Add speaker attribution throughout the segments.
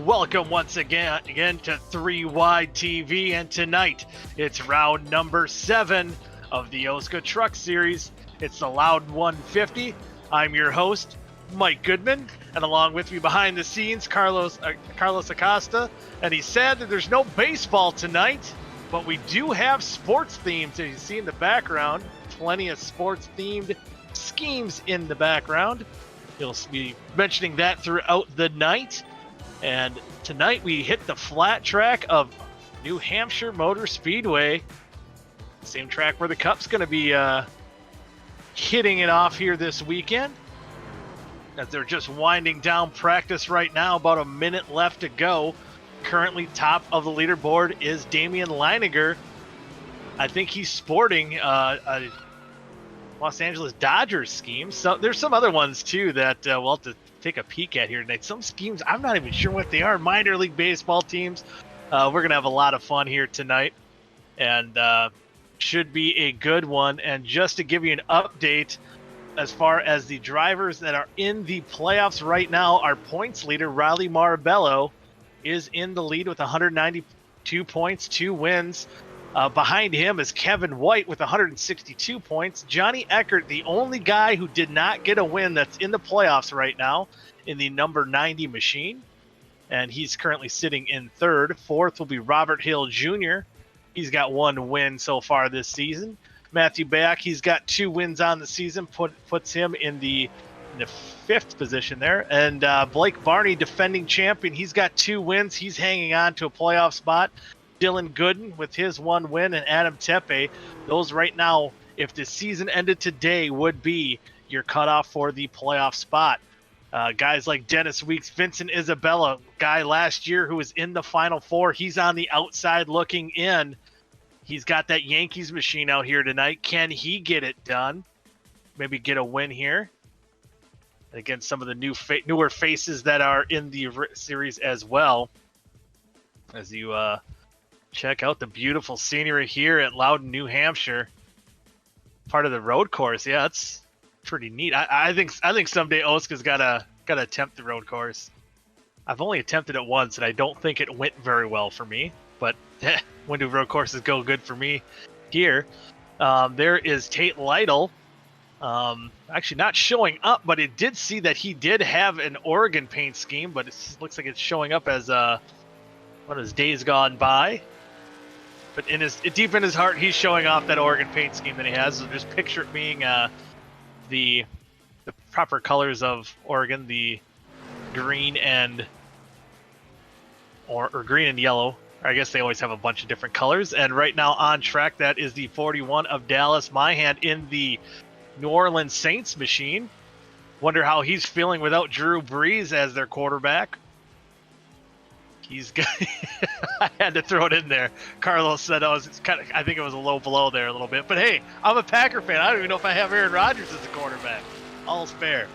Speaker 1: welcome once again to 3 Wide TV, and tonight it's round number 7 of the OSCA Truck Series. It's the Loud 150. I'm your host, Mike Goodman, and along with me behind the scenes, Carlos Acosta. And he's sad that there's no baseball tonight, but we do have sports themes. As you see in the background, plenty of sports themed schemes in the background. You'll be mentioning that throughout the night. And tonight we hit the flat track of New Hampshire Motor Speedway. Same track where the Cup's going to be hitting it off here this weekend. As they're just winding down practice right now, about a minute left to go. Currently top of the leaderboard is Damian Leininger. I think he's sporting a Los Angeles Dodgers scheme. So there's some other ones too that we'll have to take a peek at here tonight. Some schemes I'm not even sure what they are. Minor league baseball teams. We're gonna have a lot of fun here tonight, and should be a good one. And just to give you an update, as far as the drivers that are in the playoffs right now, our points leader Riley Marabello is in the lead with 192 points, 2 wins. Behind him is Kevin White with 162 points. Johnny Eckert, the only guy who did not get a win that's in the playoffs right now in the number 90 machine. And he's currently sitting in third. Fourth will be Robert Hill Jr. He's got 1 win so far this season. Matthew Back, he's got 2 wins on the season, puts him in the 5th position there. And Blake Barney, defending champion, he's got 2 wins. He's hanging on to a playoff spot. Dylan Gooden with his 1 win, and Adam Tepe. Those right now, if the season ended today, would be your cutoff for the playoff spot. Guys like Dennis Weeks, Vincent Isabella, guy last year who was in the Final Four. He's on the outside looking in. He's got that Yankees machine out here tonight. Can he get it done? Maybe get a win here. And again, some of the newer faces that are in the series as well. As you check out the beautiful scenery here at Loudon, New Hampshire. Part of the road course. Yeah, that's pretty neat. I think someday OSCA's gotta attempt the road course. I've only attempted it once, and I don't think it went very well for me. But when do road courses go good for me here? There is Tate Lytle. Actually not showing up, but it did see that he did have an Oregon paint scheme, but it looks like it's showing up as one of his days gone by. But deep in his heart, he's showing off that Oregon paint scheme that he has. So just picture it being the proper colors of Oregon, the green and or green and yellow. I guess they always have a bunch of different colors. And right now on track, that is the 41 of Dallas Myhand in the New Orleans Saints machine. Wonder how he's feeling without Drew Brees as their quarterback. He's good. I had to throw it in there. Carlos said I think it was a low blow there a little bit. But hey, I'm a Packer fan. I don't even know if I have Aaron Rodgers as a quarterback. All's fair.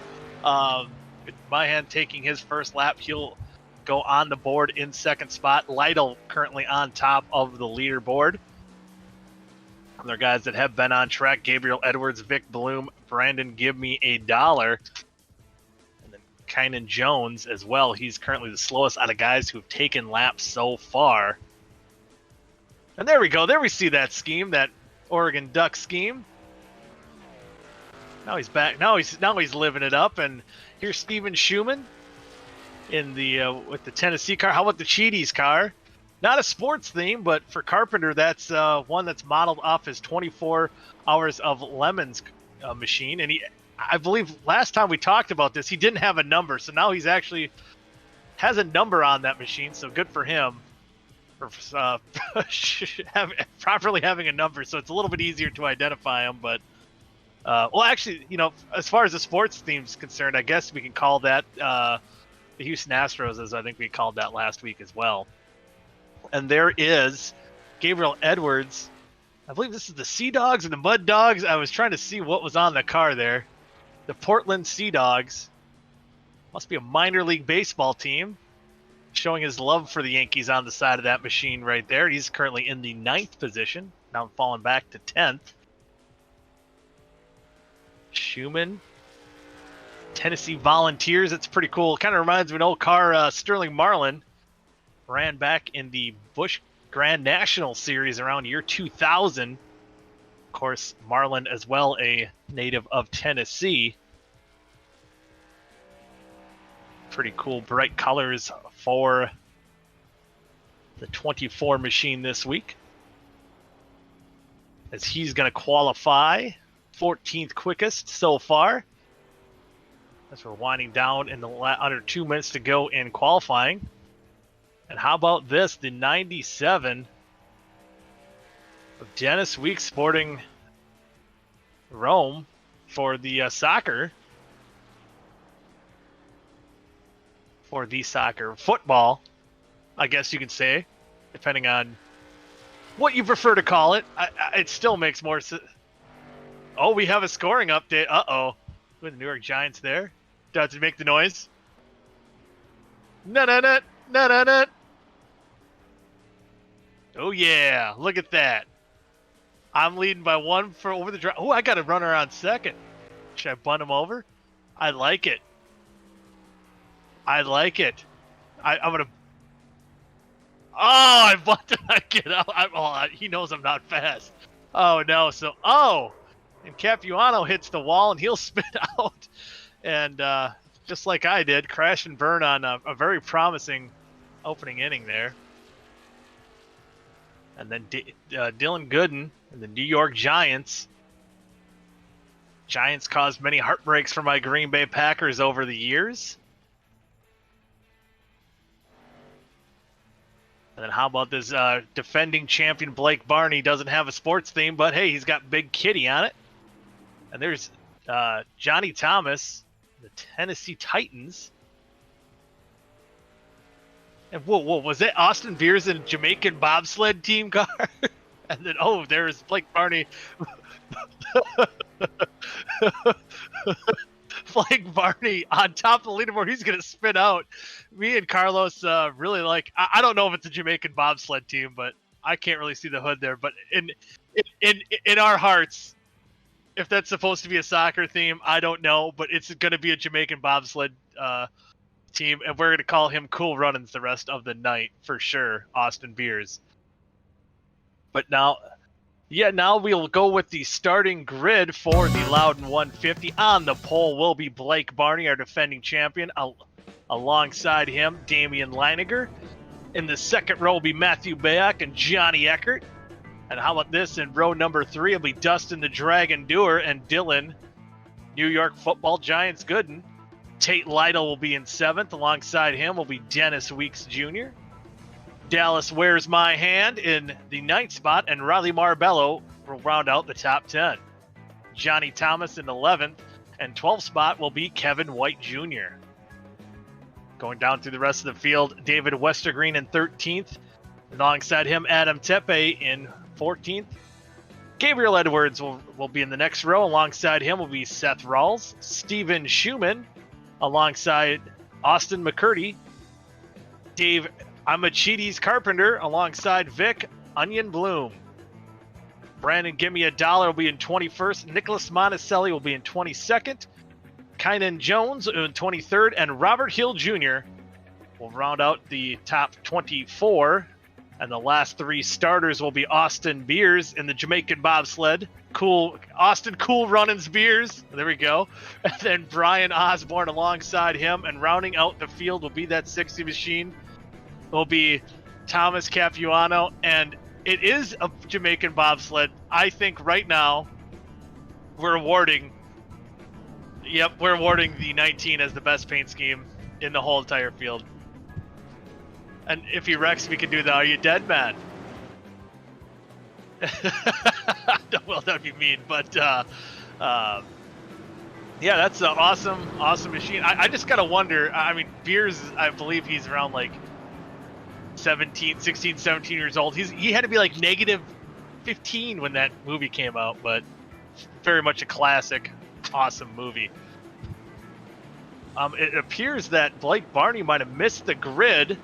Speaker 1: Myhand taking his first lap. He'll go on the board in second spot. Lytle currently on top of the leaderboard. Other guys that have been on track: Gabriel Edwards, Vic Bloom, Brandon Give Me a Dollar. Kynan Jones as well. He's currently the slowest out of guys who've taken laps so far. And there we go. There we see that scheme, that Oregon Duck scheme. Now he's back. Now he's living it up. And here's Steven Schumann in the with the Tennessee car. How about the Cheaties car? Not a sports theme, but for Carpenter, that's one that's modeled off his 24 Hours of Lemons machine. And I believe last time we talked about this, he didn't have a number, so now he's actually has a number on that machine, so good for him for properly having a number, so it's a little bit easier to identify him. But well, actually, as far as the sports theme's concerned, I guess we can call that the Houston Astros, as I think we called that last week as well. And there is Gabriel Edwards. I believe this is the Sea Dogs and the Mud Dogs. I was trying to see what was on the car there. The Portland Sea Dogs. Must be a minor league baseball team. Showing his love for the Yankees on the side of that machine right there. He's currently in the 9th position. Now falling back to 10th. Schumann. Tennessee Volunteers. It's pretty cool. Kind of reminds me of an old car, Sterling Marlin. ran back in the Busch Grand National Series around year 2000. Of course, Marlin as well, a native of Tennessee. Pretty cool bright colors for the 24 machine this week, as he's going to qualify 14th quickest so far, as we're winding down in the under 2 minutes to go in qualifying. And how about this, the 97 of Dennis Weeks sporting Rome for the soccer, football, I guess you could say, depending on what you prefer to call it. It still makes more sense. Oh, we have a scoring update. Uh-oh. With the New York Giants there. Does it make the noise? No. Oh, yeah. Look at that. I'm leading by 1 for over the drive. Oh, I got a runner on second. Should I bunt him over? I like it. I'm going to... Oh, I bunted. I get out. He knows I'm not fast. Oh, no. So, and Capuano hits the wall, and he'll spin out. And just like I did, crash and burn on a very promising opening inning there. And then Dylan Gooden and the New York Giants. Giants caused many heartbreaks for my Green Bay Packers over the years. And then how about this defending champion Blake Barney? Doesn't have a sports theme, but hey, he's got Big Kitty on it. And there's Johnny Thomas, the Tennessee Titans. And whoa, was it Austin Beers and Jamaican bobsled team car? And then, there's Blake Barney. Blake Barney on top of the leaderboard. He's going to spin out. Me and Carlos really like, I don't know if it's a Jamaican bobsled team, but I can't really see the hood there. But in our hearts, if that's supposed to be a soccer theme, I don't know, but it's going to be a Jamaican bobsled team, and we're going to call him Cool Runnings the rest of the night for sure, Austin Beers. But now we'll go with the starting grid for the Loudon 150. On the pole will be Blake Barney, our defending champion. Alongside him, Damian Leininger. In the second row will be Matthew Bayak and Johnny Eckert. And how about this? In row number 3 will be Dustin the Dragon Doer and Dylan, New York Football Giants Gooden. Tate Lytle will be in 7th. Alongside him will be Dennis Weeks Jr. Dallas Wears My Hand in the 9th spot, and Riley Marbello will round out the top 10. Johnny Thomas in 11th, and 12th spot will be Kevin White Jr. Going down through the rest of the field, David Westergreen in 13th. Alongside him, Adam Tepe in 14th. Gabriel Edwards will be in the next row. Alongside him will be Seth Rawls. Steven Schumann alongside Austin McCurdy. Dave Amachides Carpenter alongside Vic Onion Bloom. Brandon Gimme a Dollar will be in 21st. Nicholas Monticelli will be in 22nd. Kynan Jones in 23rd. And Robert Hill Jr. will round out the top 24. And the last 3 starters will be Austin Beers in the Jamaican bobsled. Austin Cool Runnings Beers. There we go. And then Brian Osborne alongside him. And rounding out the field will be that 60 machine. Will be Thomas Capuano. And it is a Jamaican bobsled. I think right now we're awarding the 19 as the best paint scheme in the whole entire field. And if he wrecks, we can do the Are You Dead, man? Well, that'd be mean, but yeah, that's an awesome machine. I just gotta wonder. I mean, Beers, I believe he's around like 16, 17 years old. He had to be like negative 15 when that movie came out, but very much a classic, awesome movie. It appears that Blake Barney might have missed the grid.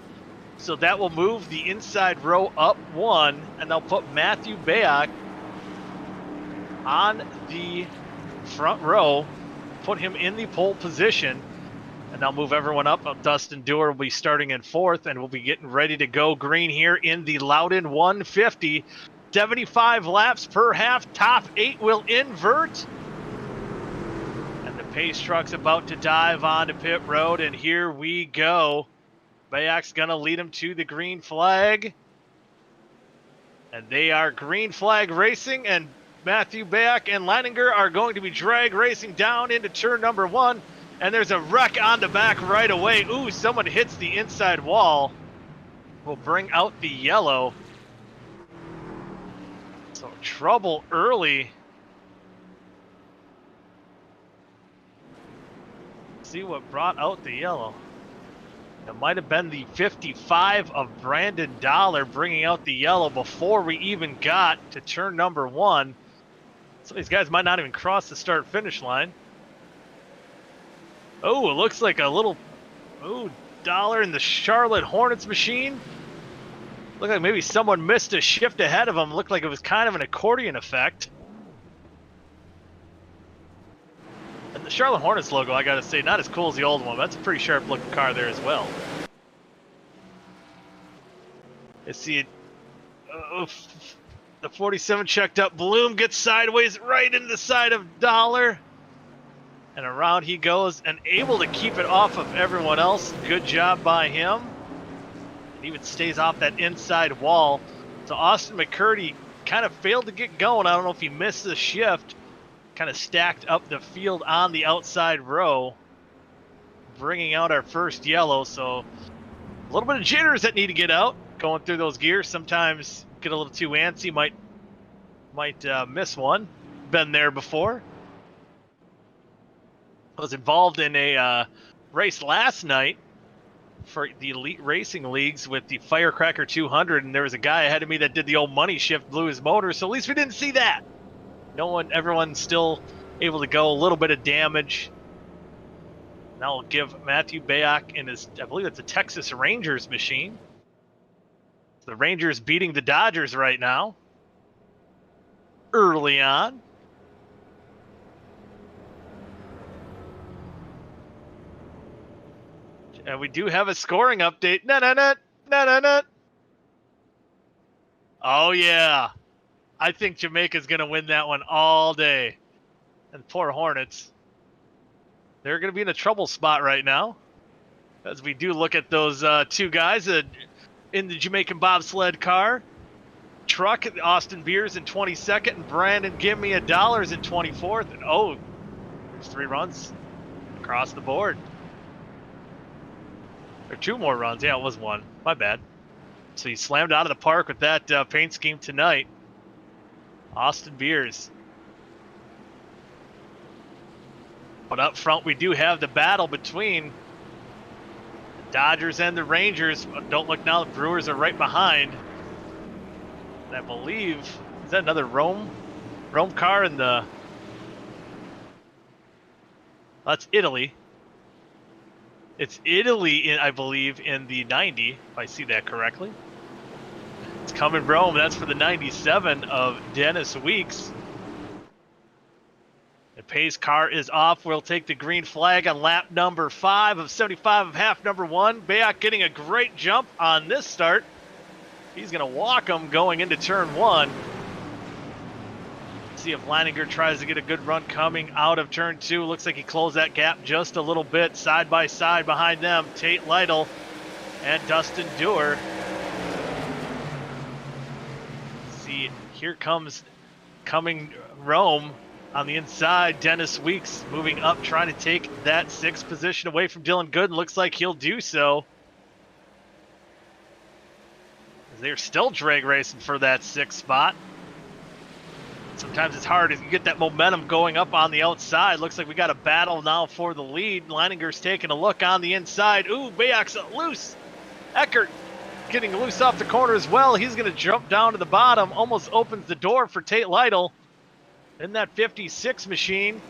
Speaker 1: So that will move the inside row up 1, and they'll put Matthew Bayak on the front row, put him in the pole position, And I'll move everyone up. Dustin Dewar will be starting in 4th, and we'll be getting ready to go green here in the Loudon 150. 75 laps per half. Top 8 will invert. And the pace truck's about to dive onto pit road, and here we go. Bayak's going to lead him to the green flag. And they are green flag racing, and Matthew Bayak and Leininger are going to be drag racing down into turn number 1. And there's a wreck on the back right away. Ooh, someone hits the inside wall. We'll bring out the yellow. So trouble early. See what brought out the yellow. It might have been the 55 of Brandon Dollar bringing out the yellow before we even got to turn number 1. Some of these guys might not even cross the start-finish line. Oh, it looks like a little... Ooh, Dollar in the Charlotte Hornets machine. Looked like maybe someone missed a shift ahead of him. Looked like it was kind of an accordion effect. And the Charlotte Hornets logo, I gotta say, not as cool as the old one. That's a pretty sharp looking car there as well. Let's see it. The 47 checked up. Bloom gets sideways right into the side of Dollar. And around he goes and able to keep it off of everyone else. Good job by him. And even stays off that inside wall. So Austin McCurdy kind of failed to get going. I don't know if he missed the shift. Kind of stacked up the field on the outside row. Bringing out our first yellow. So a little bit of jitters that need to get out. Going through those gears. Sometimes get a little too antsy. Might miss one. Been there before. I was involved in a race last night for the Elite Racing Leagues with the Firecracker 200, and there was a guy ahead of me that did the old money shift, blew his motor, so at least we didn't see that. Everyone's still able to go, a little bit of damage. Now we'll give Matthew Bayak in his, I believe it's a Texas Rangers machine. The Rangers beating the Dodgers right now. Early on. And we do have a scoring update. No. Oh, yeah. I think Jamaica's going to win that one all day. And poor Hornets. They're going to be in a trouble spot right now. As we do look at those two guys in the Jamaican bobsled car. Truck, Austin Beers in 22nd, and Brandon Give Me $1 in 24th. And oh, there's 3 runs across the board. Or 2 more runs. Yeah, it was 1. My bad. So he slammed out of the park with that paint scheme tonight. Austin Beers. But up front, we do have the battle between the Dodgers and the Rangers. Don't look now, the Brewers are right behind. And I believe, is that another Rome car in the... That's Italy. It's Italy, I believe, in the 90, if I see that correctly. It's coming Rome. That's for the 97 of Dennis Weeks. The pace car is off. We'll take the green flag on lap number 5 of 75 of half number 1. Bayak getting a great jump on this start. He's going to walk him going into turn 1. See if Leininger tries to get a good run coming out of turn 2. Looks like he closed that gap just a little bit. Side by side behind them, Tate Lytle and Dustin Dewar. See, here comes coming Rome on the inside. Dennis Weeks moving up, trying to take that 6th position away from Dylan Gooden. Looks like he'll do so. They're still drag racing for that 6th spot. Sometimes it's hard as you get that momentum going up on the outside. Looks like we got a battle now for the lead. Leininger's taking a look on the inside. Ooh, Bayak's loose. Eckert getting loose off the corner as well. He's going to jump down to the bottom. Almost opens the door for Tate Lytle in that 56 machine.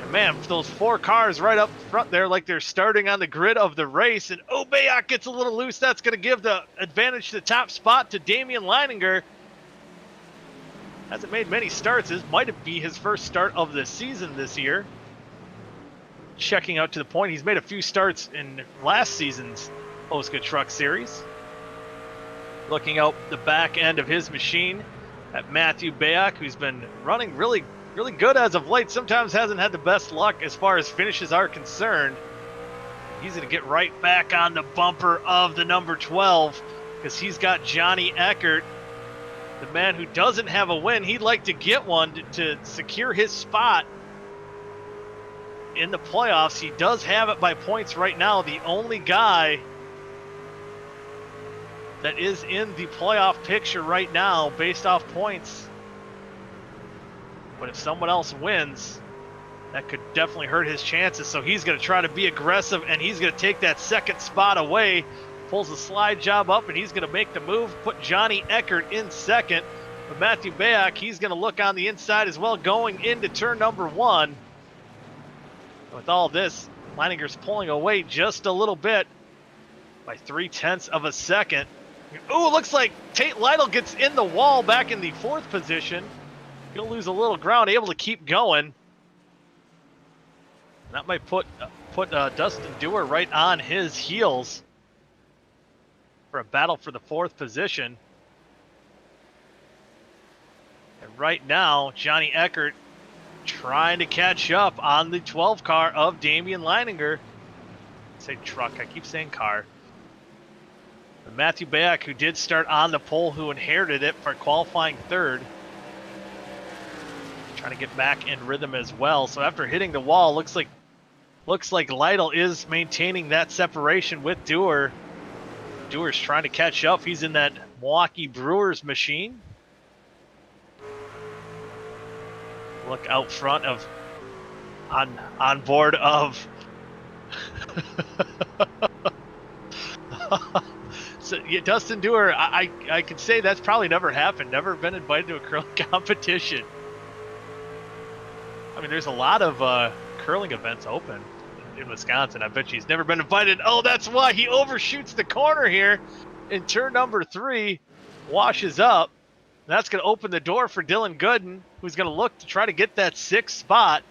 Speaker 1: And man, those 4 cars right up front there like they're starting on the grid of the race. And oh, Bayak gets a little loose. That's going to give the advantage to the top spot to Damian Leininger. Hasn't made many starts. This might be his first start of the season this year. checking out to the point. He's made a few starts in last season's OSCA Truck Series. Looking out the back end of his machine at Matthew Bayak, who's been running really good as of late. Sometimes hasn't had the best luck as far as finishes are concerned. He's going to get right back on the bumper of the number 12 because he's got Johnny Eckert, the man who doesn't have a win. He'd like to get one to secure his spot in the playoffs. He does have it by points right now. The only guy that is in the playoff picture right now based off points. But if someone else wins, that could definitely hurt his chances. So he's going to try to be aggressive, and he's going to take that second spot away. Pulls the slide job up, and he's going to make the move, put Johnny Eckert in second. But Matthew Bayak, he's going to look on the inside as well going into turn number 1. With all this, Leininger's pulling away just a little bit by 0.3 of a second. Ooh, looks like Tate Lytle gets in the wall back in the 4th position. He'll lose a little ground, able to keep going. That might put Dustin Dewar right on his heels for a battle for the 4th position. And right now, Johnny Eckert trying to catch up on the 12 car of Damian Leininger. I say truck, I keep saying car. But Matthew Bayak, who did start on the pole, who inherited it for qualifying 3rd. Trying to get back in rhythm as well. So after hitting the wall, looks like Lytle is maintaining that separation with Dewar. Dewar's trying to catch up. He's in that Milwaukee Brewers machine. Look out front of on board of so yeah, Dustin Dewar. I could say that's probably never happened. Never been invited to a curling competition. I mean, there's a lot of curling events open in Wisconsin. I bet he's never been invited. Oh, that's why he overshoots the corner here in turn number 3, washes up. That's going to open the door for Dylan Gooden, who's going to look to try to get that 6th spot.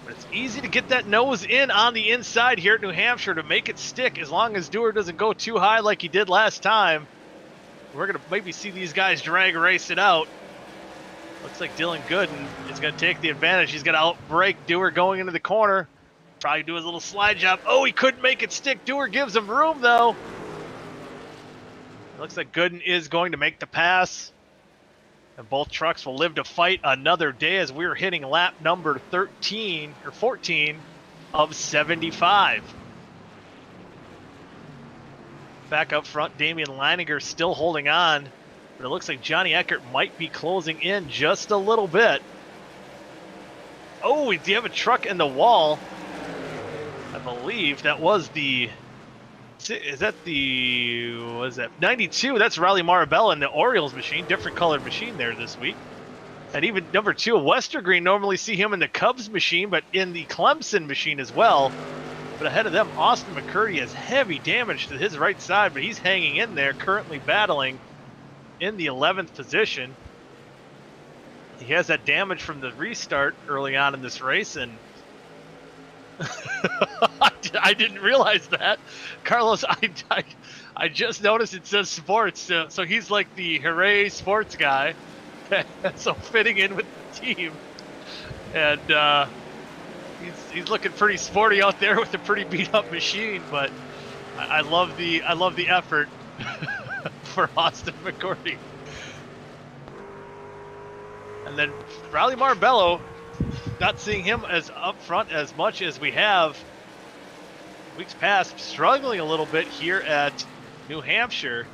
Speaker 1: But it's easy to get that nose in on the inside here at New Hampshire to make it stick as long as Dewar doesn't go too high like he did last time. We're going to maybe see these guys drag race it out. Looks like Dylan Gooden is going to take the advantage. He's going to outbrake Dewar going into the corner. Probably do his little slide job. Oh, he couldn't make it stick. Dewar gives him room, though. Looks like Gooden is going to make the pass. And both trucks will live to fight another day as we're hitting lap number 13 or 14 of 75. Back up front, Damian Leininger still holding on. But it looks like Johnny Eckert might be closing in just a little bit. Oh, we do have a truck in the wall. I believe that was the... Is that the... What is that? 92. That's Riley Marabella in the Orioles machine. Different colored machine there this week. And even number 2, Westergreen, normally see him in the Cubs machine, but in the Clemson machine as well. But ahead of them, Austin McCurdy has heavy damage to his right side, but he's hanging in there, currently battling in the 11th position. He has that damage from the restart early on in this race, and I didn't realize that. Carlos, I just noticed it says sports, so he's like the hooray sports guy. So fitting in with the team. And he's looking pretty sporty out there with a pretty beat up machine, but I love the effort for Austin McCourty. And then Riley Marbello, not seeing him as up front as much as we have weeks past, struggling a little bit here at New Hampshire.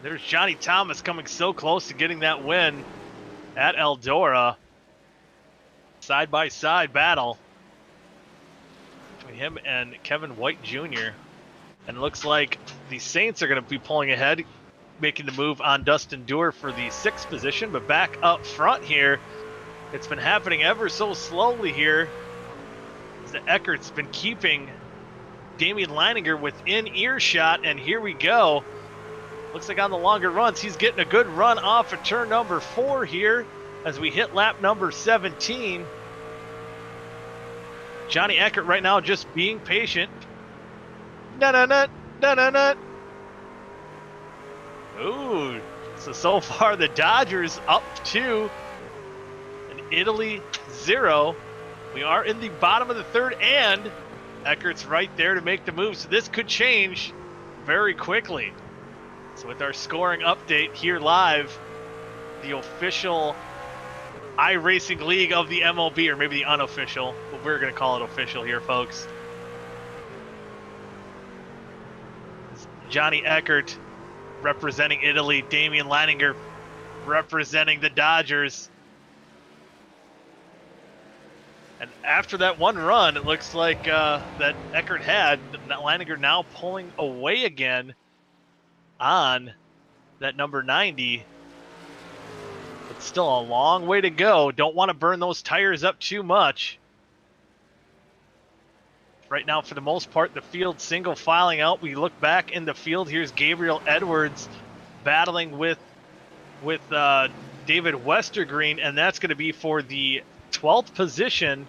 Speaker 1: There's Johnny Thomas coming so close to getting that win at Eldora. Side-by-side battle between him and Kevin White Jr. And it looks like the Saints are going to be pulling ahead, making the move on Dustin Dewar for the 6th position. But back up front here, it's been happening ever so slowly here. The Eckert's been keeping Damian Leininger within earshot, and here we go. Looks like on the longer runs, he's getting a good run off of turn number 4 here. as we hit lap number 17. Johnny Eckert right now just being patient. Na-na-na, na-na-na. Ooh, so far the Dodgers up 2 and Italy 0. We are in the bottom of the third, and Eckert's right there to make the move, so this could change very quickly. So with our scoring update here live, the official iRacing League of the MLB, or maybe the unofficial, but we're going to call it official here, folks. Johnny Eckert representing Italy, Damian Leininger representing the Dodgers. And after that one run, it looks like that Eckert had, Leininger now pulling away again on that number 90. But still a long way to go. Don't want to burn those tires up too much. Right now, for the most part, the field single filing out. We look back in the field. Here's Gabriel Edwards battling with David Westergreen, and that's going to be for the 12th position.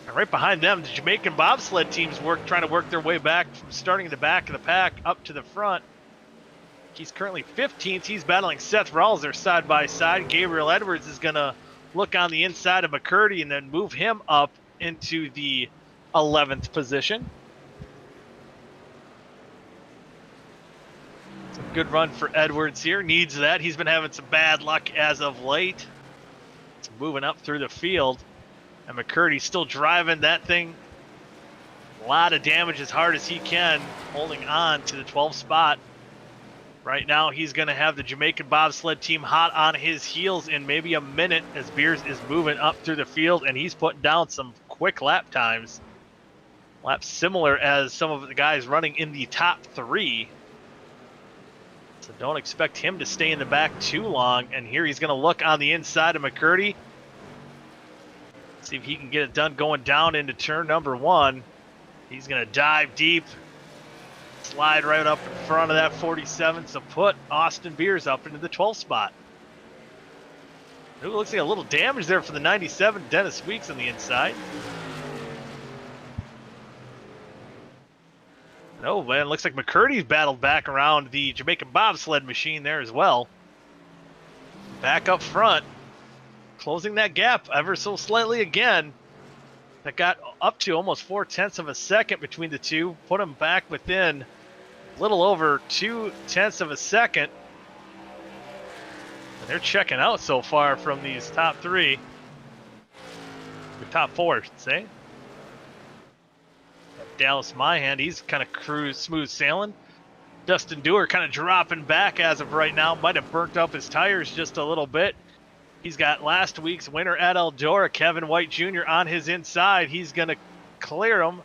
Speaker 1: And right behind them, the Jamaican bobsled teams trying to work their way back from starting in the back of the pack up to the front. He's currently 15th. He's battling Seth Rawls. They're side by side. Gabriel Edwards is going to look on the inside of McCurdy and then move him up into the 11th position. It's a good run for Edwards here. Needs that. He's been having some bad luck as of late. It's moving up through the field. And McCurdy's still driving that thing. A lot of damage as hard as he can, holding on to the 12th spot. Right now, he's going to have the Jamaican bobsled team hot on his heels in maybe a minute as Beers is moving up through the field, and he's putting down some quick lap times. Laps similar as some of the guys running in the top 3. So don't expect him to stay in the back too long. And here he's going to look on the inside of McCurdy. See if he can get it done going down into turn number 1. He's going to dive deep. Slide right up in front of that 47, so put Austin Beers up into the 12th spot. It looks like a little damage there for the 97, Dennis Weeks on the inside. No, man, looks like McCurdy's battled back around the Jamaican bobsled machine there as well. Back up front, closing that gap ever so slightly again. That got up to almost 0.4 of a second between the two, put them back within a little over 0.2 of a second. And they're checking out so far from these top 3. The top 4, I should say. Dallas Myhand, he's kind of smooth sailing. Dustin Dewar kind of dropping back as of right now. Might have burnt up his tires just a little bit. He's got last week's winner at Eldora, Kevin White Jr. on his inside. He's going to clear him.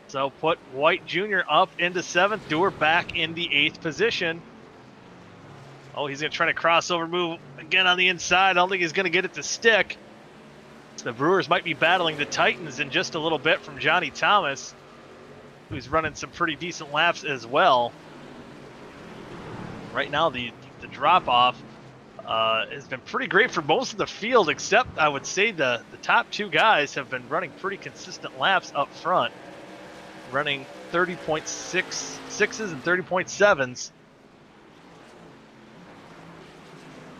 Speaker 1: So put White Jr. up into 7th. Dewar back in the 8th position. Oh, he's going to try to crossover move again on the inside. I don't think he's going to get it to stick. So the Brewers might be battling the Titans in just a little bit from Johnny Thomas, who's running some pretty decent laps as well. Right now, the drop-off has been pretty great for most of the field, except I would say the top 2 guys have been running pretty consistent laps up front, running 30.66s and 30.7s.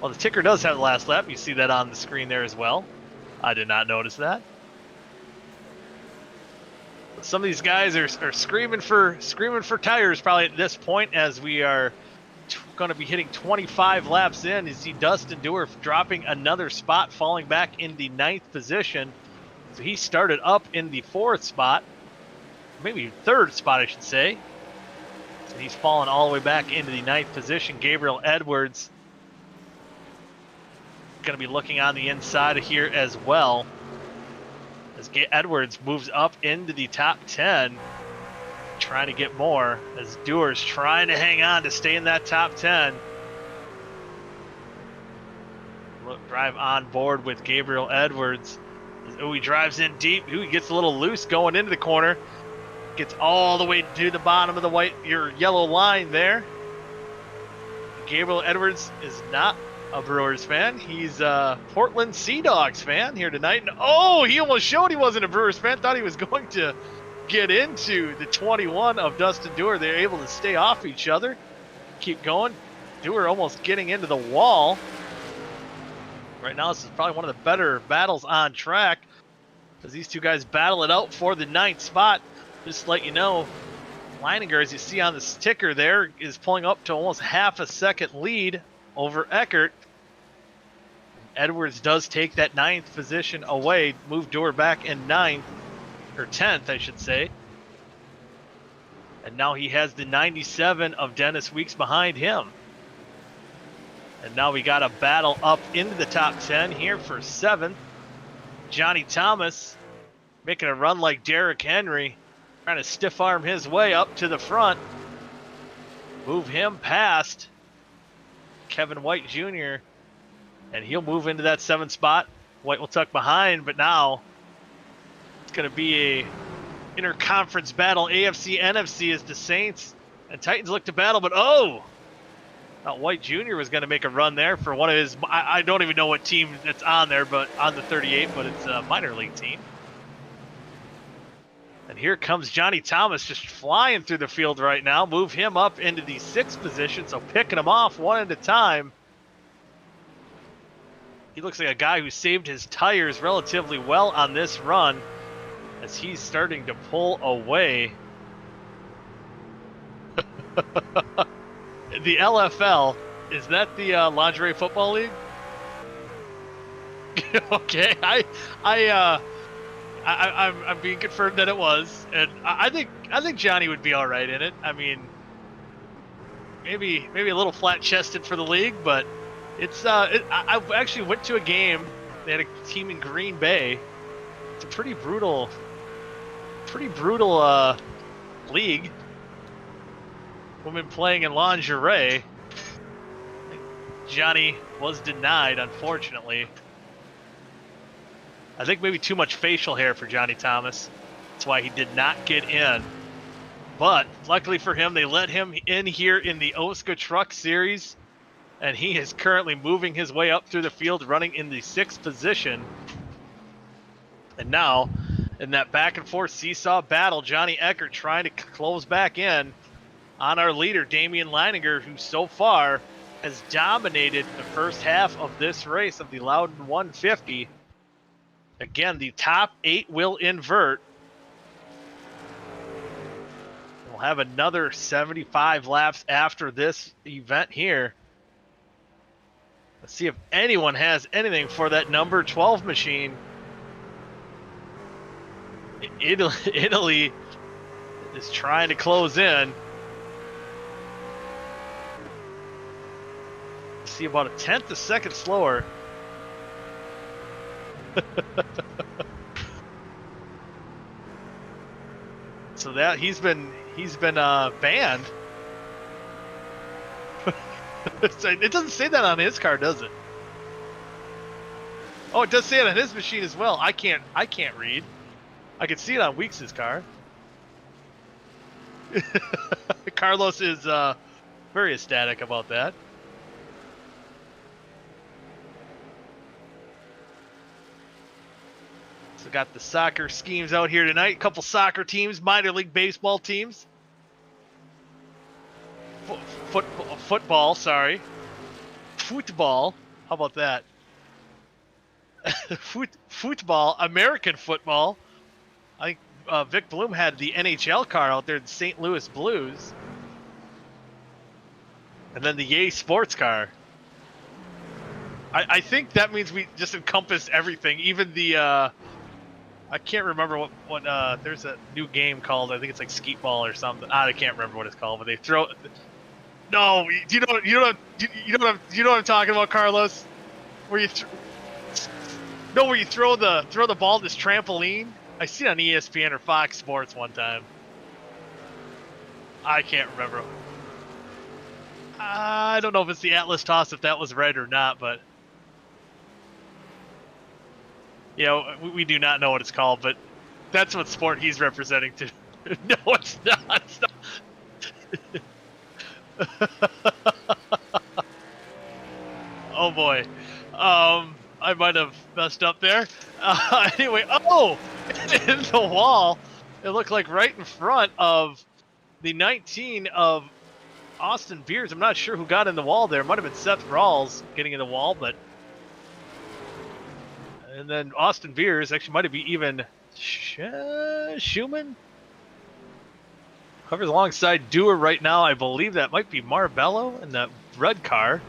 Speaker 1: Well, the ticker does have the last lap. You see that on the screen there as well. I did not notice that. Some of these guys are screaming for tires probably at this point, as we are going to be hitting 25 laps in. You see Dustin Dewar dropping another spot, falling back in the 9th position. So he started up in the 4th spot, maybe 3rd spot, I should say. So he's fallen all the way back into the 9th position. Gabriel Edwards going to be looking on the inside here as well, as Edwards moves up into the top 10, trying to get more, as Dewar's trying to hang on to stay in that top 10. Drive on board with Gabriel Edwards. Oh, he drives in deep. Ooh, he gets a little loose going into the corner. Gets all the way to the bottom of the yellow line there. Gabriel Edwards is not a Brewers fan. He's a Portland Sea Dogs fan here tonight. And oh, he almost showed he wasn't a Brewers fan. Thought he was going to get into the 21 of Dustin Dewar. They're able to stay off each other. Keep going. Dewar almost getting into the wall. Right now, this is probably one of the better battles on track as these two guys battle it out for the 9th spot. Just to let you know, Leininger, as you see on the sticker there, is pulling up to almost half a second lead over Eckert. Edwards does take that 9th position away, move Dewar back in 9th, or 10th, I should say. And now he has the 97 of Dennis Weeks behind him. And now we got a battle up into the top 10 here for 7th. Johnny Thomas making a run like Derrick Henry, trying to stiff arm his way up to the front. Move him past Kevin White Jr. and he'll move into that 7th spot. White will tuck behind, but now it's going to be a interconference battle, AFC, NFC, as the Saints and Titans look to battle, but oh! Thought White Jr. was going to make a run there for one of his, I don't even know what team it's on there, but on the 38, but it's a minor league team. And here comes Johnny Thomas just flying through the field right now. Move him up into the 6th position, so picking him off one at a time. He looks like a guy who saved his tires relatively well on this run as he's starting to pull away. The LFL, is that the Lingerie Football League? Okay, I'm being confirmed that it was, and I think Johnny would be all right in it. I mean, maybe a little flat chested for the league, but it's I actually went to a game. They had a team in Green Bay. It's a pretty brutal league. Women playing in lingerie. Johnny was denied, unfortunately. I think maybe too much facial hair for Johnny Thomas. That's why he did not get in. But luckily for him, they let him in here in the OSCA Truck Series. And he is currently moving his way up through the field, running in the 6th position. And now, in that back and forth seesaw battle, Johnny Eckert trying to close back in on our leader, Damian Leininger, who so far has dominated the first half of this race of the Loudon 150. Again, the top 8 will invert. We'll have another 75 laps after this event here. Let's see if anyone has anything for that number 12 machine. Italy is trying to close in. See, about a 1/10 a second slower. So that he's been banned. It doesn't say that on his car, does it? Oh, it does say it on his machine as well. I can't read. I can see it on Weeks' car. Carlos is very ecstatic about that. So got the soccer schemes out here tonight. A couple soccer teams, minor league baseball teams. Football, sorry. Football. How about that? Football, American football. I think Vic Bloom had the NHL car out there, the St. Louis Blues. And then the Yay sports car. I think that means we just encompass everything, even the I can't remember what there's a new game called, I think it's like skeet ball or something. I can't remember what it's called, but they throw. No, you know what I'm talking about, Carlos? Where you where you throw the ball this trampoline. I seen it on ESPN or Fox Sports one time. I can't remember. I don't know if it's the Atlas toss, if that was right or not, but we do not know what it's called, but that's what sport he's representing to. No, it's not. It's not. Oh boy. I might have messed up there. Anyway, oh, in the wall. It looked like right in front of the 19 of Austin Beers. I'm not sure who got in the wall there. It might have been Seth Rawls getting in the wall, but. And then Austin Beers actually might have been even Schumann. Whoever's alongside Dewar right now, I believe that might be Marbello in that red car.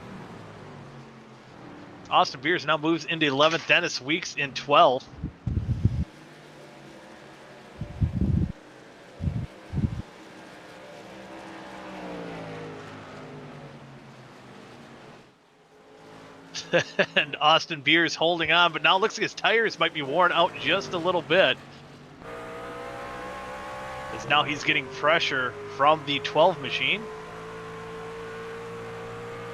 Speaker 1: Austin Beers now moves into 11th. Dennis Weeks in 12th. And Austin Beers holding on, but now it looks like his tires might be worn out just a little bit. As now he's getting pressure from the 12 machine.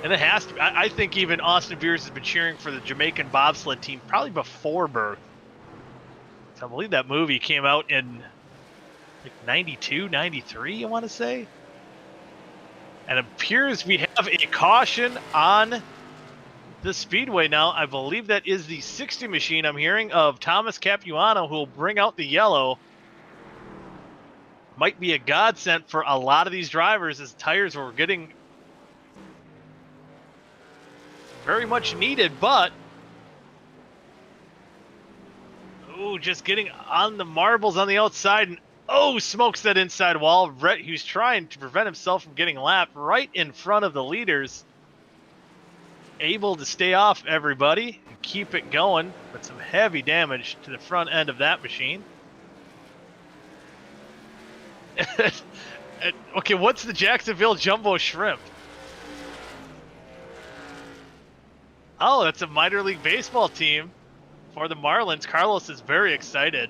Speaker 1: And it has to. I think even Austin Beers has been cheering for the Jamaican bobsled team probably before birth. So I believe that movie came out in like 92, 93, I want to say. And it appears we have a caution on the speedway now. I believe that is the 60 machine I'm hearing of Thomas Capuano, who will bring out the yellow. Might be a godsend for a lot of these drivers as tires were getting very much needed, but just getting on the marbles on the outside, and smokes that inside wall. He was trying to prevent himself from getting lapped right in front of the leaders. Able to stay off everybody and keep it going, but some heavy damage to the front end of that machine. Okay, what's the Jacksonville Jumbo Shrimp? Oh, that's a minor league baseball team for the Marlins. Carlos is very excited.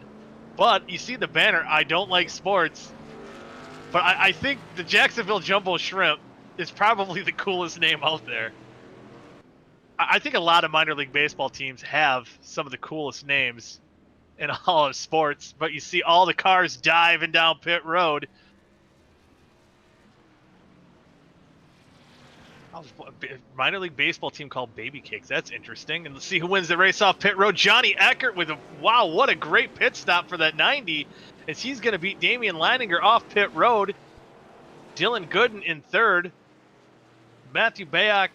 Speaker 1: But you see the banner, I don't like sports. But I think the Jacksonville Jumbo Shrimp is probably the coolest name out there. I think a lot of minor league baseball teams have some of the coolest names in all of sports. But you see all the cars diving down pit road. Minor league baseball team called Baby Cakes. That's interesting. And let's see who wins the race off pit road. Johnny Eckert with wow, what a great pit stop for that 90. As he's going to beat Damian Leininger off pit road. Dylan Gooden in third. Matthew Bayak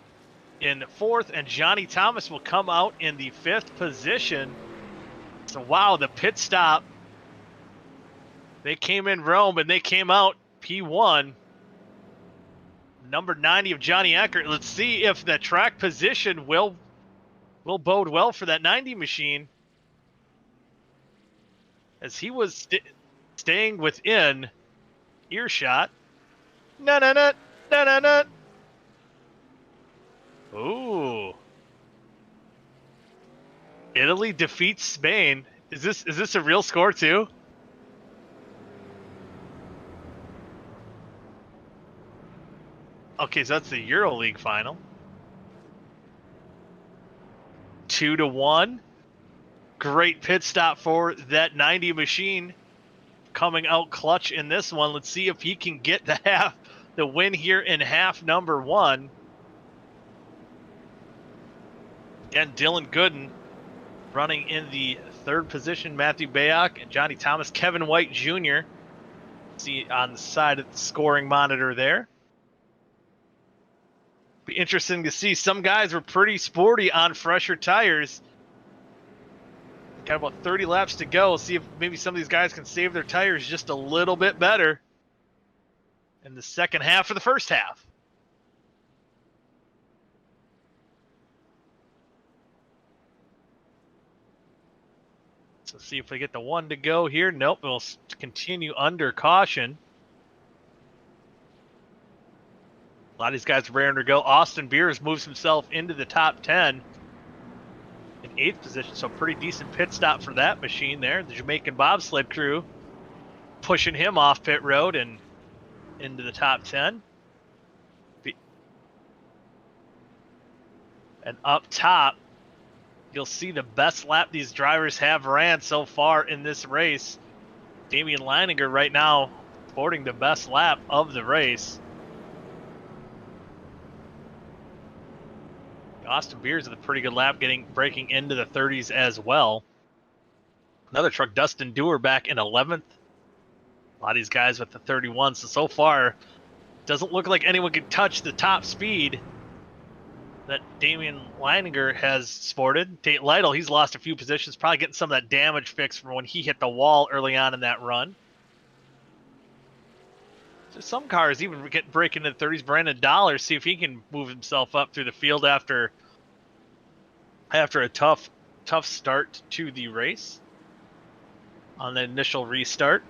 Speaker 1: in fourth. And Johnny Thomas will come out in the fifth position. So wow, the pit stop. They came in Rome and they came out P1. Number 90 of Johnny Eckert. Let's see if the track position will bode well for that 90 machine, as he was staying within earshot. Na-na-na, na-na-na. Ooh. Italy defeats Spain. Is this a real score too? Okay, so that's the EuroLeague final. 2-1. Great pit stop for that 90 machine. Coming out clutch in this one. Let's see if he can get the win here in half number one. Again, Dylan Gooden running in the third position. Matthew Bayak and Johnny Thomas. Kevin White Jr. See on the side of the scoring monitor there. Be interesting to see. Some guys were pretty sporty on fresher tires. Got about 30 laps to go. See if maybe some of these guys can save their tires just a little bit better in the second half of the first half. So see if we get the one to go here. Nope, we'll continue under caution. A lot of these guys are raring to go. Austin Beers moves himself into the top 10 in 8th position, so pretty decent pit stop for that machine there. The Jamaican bobsled crew pushing him off pit road and into the top 10. And up top, you'll see the best lap these drivers have ran so far in this race. Damian Leininger right now sporting the best lap of the race. Austin Beers with a pretty good lap, breaking into the 30s as well. Another truck, Dustin Dewar, back in 11th. A lot of these guys with the 31. So far, doesn't look like anyone can touch the top speed that Damian Leininger has sported. Tate Lytle, he's lost a few positions, probably getting some of that damage fixed from when he hit the wall early on in that run. So some cars even breaking into the 30s. Brandon Dollar, see if he can move himself up through the field after a tough start to the race on the initial restart.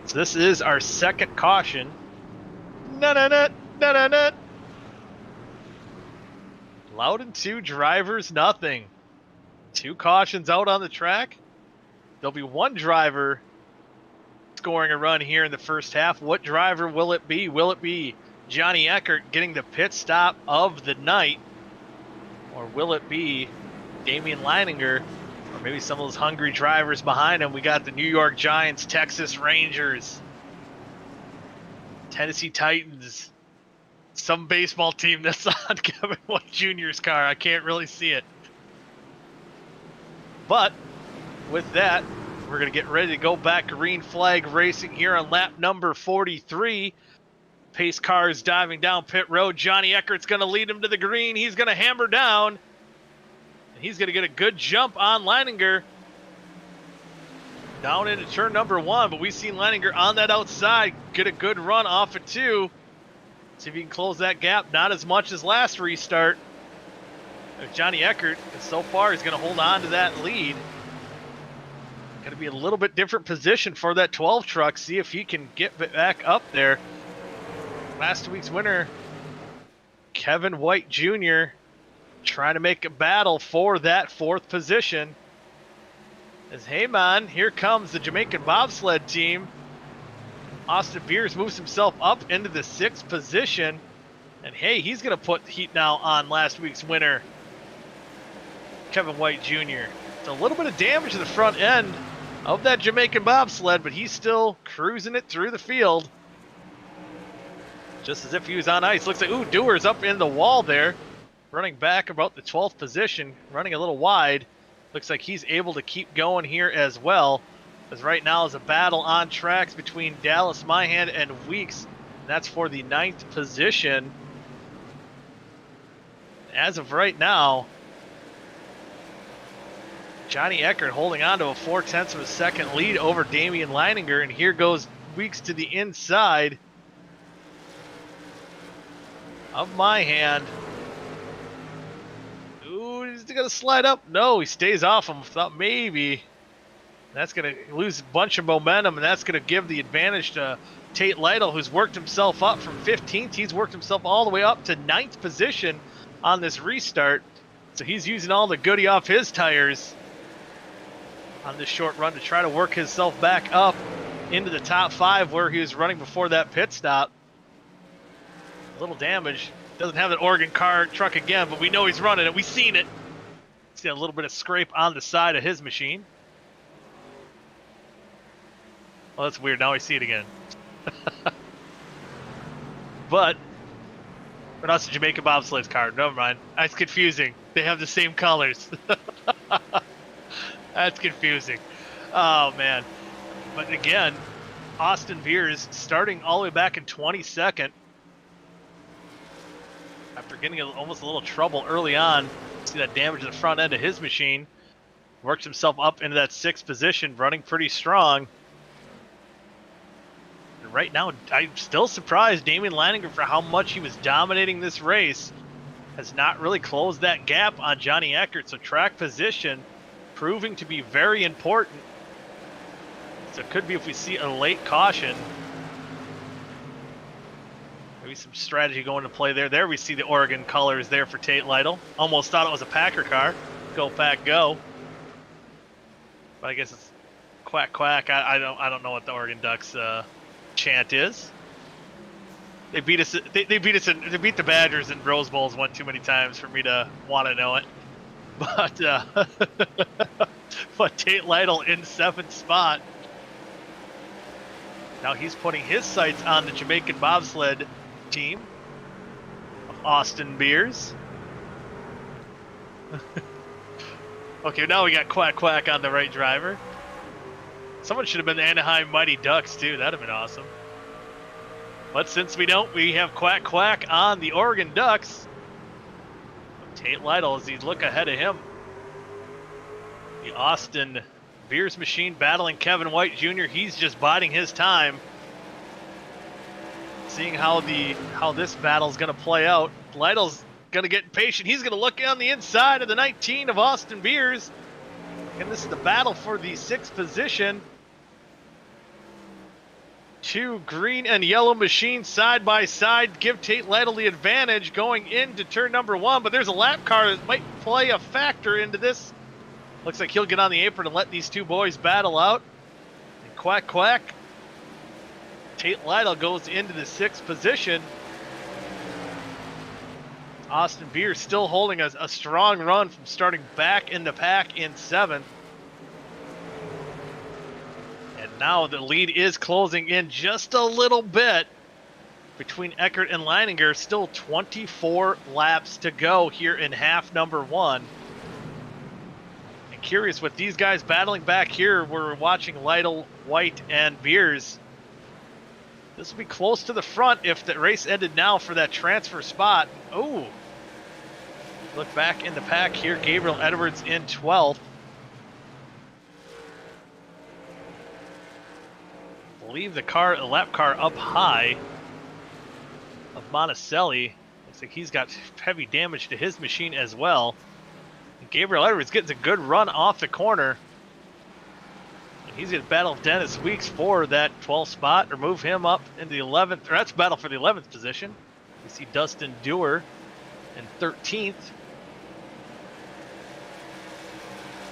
Speaker 1: So this is our second caution. Loudon 2, drivers nothing. 2 cautions out on the track. There'll be 1 driver scoring a run here in the first half. What driver will it be? Will it be Johnny Eckert getting the pit stop of the night? Or will it be Damian Leininger? Or maybe some of those hungry drivers behind him. We got the New York Giants, Texas Rangers, Tennessee Titans, some baseball team that's on Kevin White Jr.'s car. I can't really see it. But with that, we're going to get ready to go back green flag racing here on lap number 43. Pace cars diving down pit road. Johnny Eckert's going to lead him to the green. He's going to hammer down. And he's going to get a good jump on Leininger down into turn number 1. But we've seen Leininger on that outside get a good run off of 2. See if he can close that gap. Not as much as last restart. Johnny Eckert, so far, is going to hold on to that lead. Going to be a little bit different position for that 12 truck. See if he can get back up there. Last week's winner, Kevin White Jr., trying to make a battle for that 4th position. As, hey man, here comes the Jamaican bobsled team. Austin Beers moves himself up into the 6th position. And hey, he's going to put heat now on last week's winner, Kevin White Jr. It's a little bit of damage to the front end of that Jamaican bobsled, but he's still cruising it through the field. Just as if he was on ice. Looks like, ooh, Dewar's up in the wall there. Running back about the 12th position, running a little wide. Looks like he's able to keep going here as well. As right now is a battle on tracks between Dallas Myhan and Weeks. That's for the 9th position. As of right now, Johnny Eckert holding on to a 0.4 of a second lead over Damian Leininger. And here goes Weeks to the inside of Myhan. Ooh, is he going to slide up? No, he stays off him. Thought maybe. That's going to lose a bunch of momentum, and that's going to give the advantage to Tate Lytle, who's worked himself up from 15th. He's worked himself all the way up to 9th position on this restart. So he's using all the goodie off his tires on this short run to try to work himself back up into the top 5 where he was running before that pit stop. A little damage. Doesn't have an Oregon truck again, but we know he's running it. We've seen it. See a little bit of scrape on the side of his machine. Well, that's weird. Now I see it again. But that's the Jamaican bobsled's car. Never mind. That's confusing. They have the same colors. That's confusing. Oh, man. But again, Austin Beers starting all the way back in 22nd. After getting almost a little trouble early on. See that damage to the front end of his machine. Works himself up into that 6th position, running pretty strong. And right now, I'm still surprised Damian Leininger, for how much he was dominating this race, has not really closed that gap on Johnny Eckert. So track position proving to be very important. So it could be if we see a late caution. Maybe some strategy going to play there. There we see the Oregon colors there for Tate Lytle. Almost thought it was a Packer car. Go Pack Go. But I guess it's quack quack. I don't know what the Oregon Ducks chant is. They beat us. They beat the Badgers in Rose Bowls one too many times for me to want to know it. But but Tate Lytle in 7th spot. Now he's putting his sights on the Jamaican bobsled team of Austin Beers. Okay, now we got Quack Quack on the right driver. Someone should have been the Anaheim Mighty Ducks, too. That'd have been awesome. But since we don't, we have Quack Quack on the Oregon Ducks. Tate Lytle, as he look ahead of him. The Austin Beers machine battling Kevin White Jr. He's just biding his time. Seeing how this battle's going to play out. Lytle's going to get impatient. He's going to look on the inside of the 19 of Austin Beers. And this is the battle for the 6th position. Two green and yellow machines side by side give Tate Lytle the advantage going into turn number 1, but there's a lap car that might play a factor into this. Looks like he'll get on the apron and let these two boys battle out. And Quack Quack. Tate Lytle goes into the 6th position. Austin Beer still holding a strong run from starting back in the pack in 7th. And now the lead is closing in just a little bit between Eckert and Leininger. Still 24 laps to go here in half number 1. And curious with these guys battling back here, we're watching Lytle, White, and Beers. This will be close to the front if the race ended now for that transfer spot. Oh, look back in the pack here. Gabriel Edwards in 12th. Leave the lap car up high of Monticelli. Looks like he's got heavy damage to his machine as well. And Gabriel Edwards gets a good run off the corner. And he's going to battle Dennis Weeks for that 12th spot or move him up into the 11th. Or that's battle for the 11th position. We see Dustin Dewar in 13th.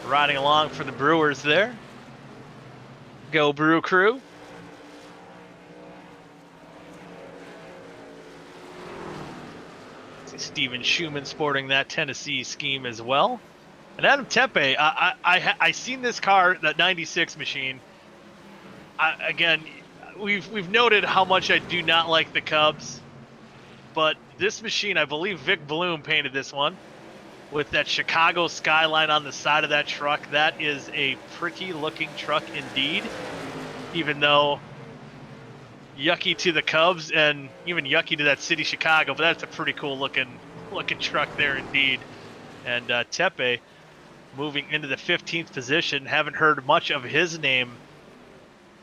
Speaker 1: Riding along for the Brewers there. Go Brew Crew. Steven Schumann sporting that Tennessee scheme as well. And Adam Tempe, I seen this car, that 96 machine. Again, we've noted how much I do not like the Cubs, but this machine, I believe Vic Bloom painted this one with that Chicago skyline on the side of that truck. That is a pretty looking truck indeed, even though yucky to the Cubs and even yucky to that city Chicago, but that's a pretty cool looking truck there indeed. And Tepe moving into the 15th position. Haven't heard much of his name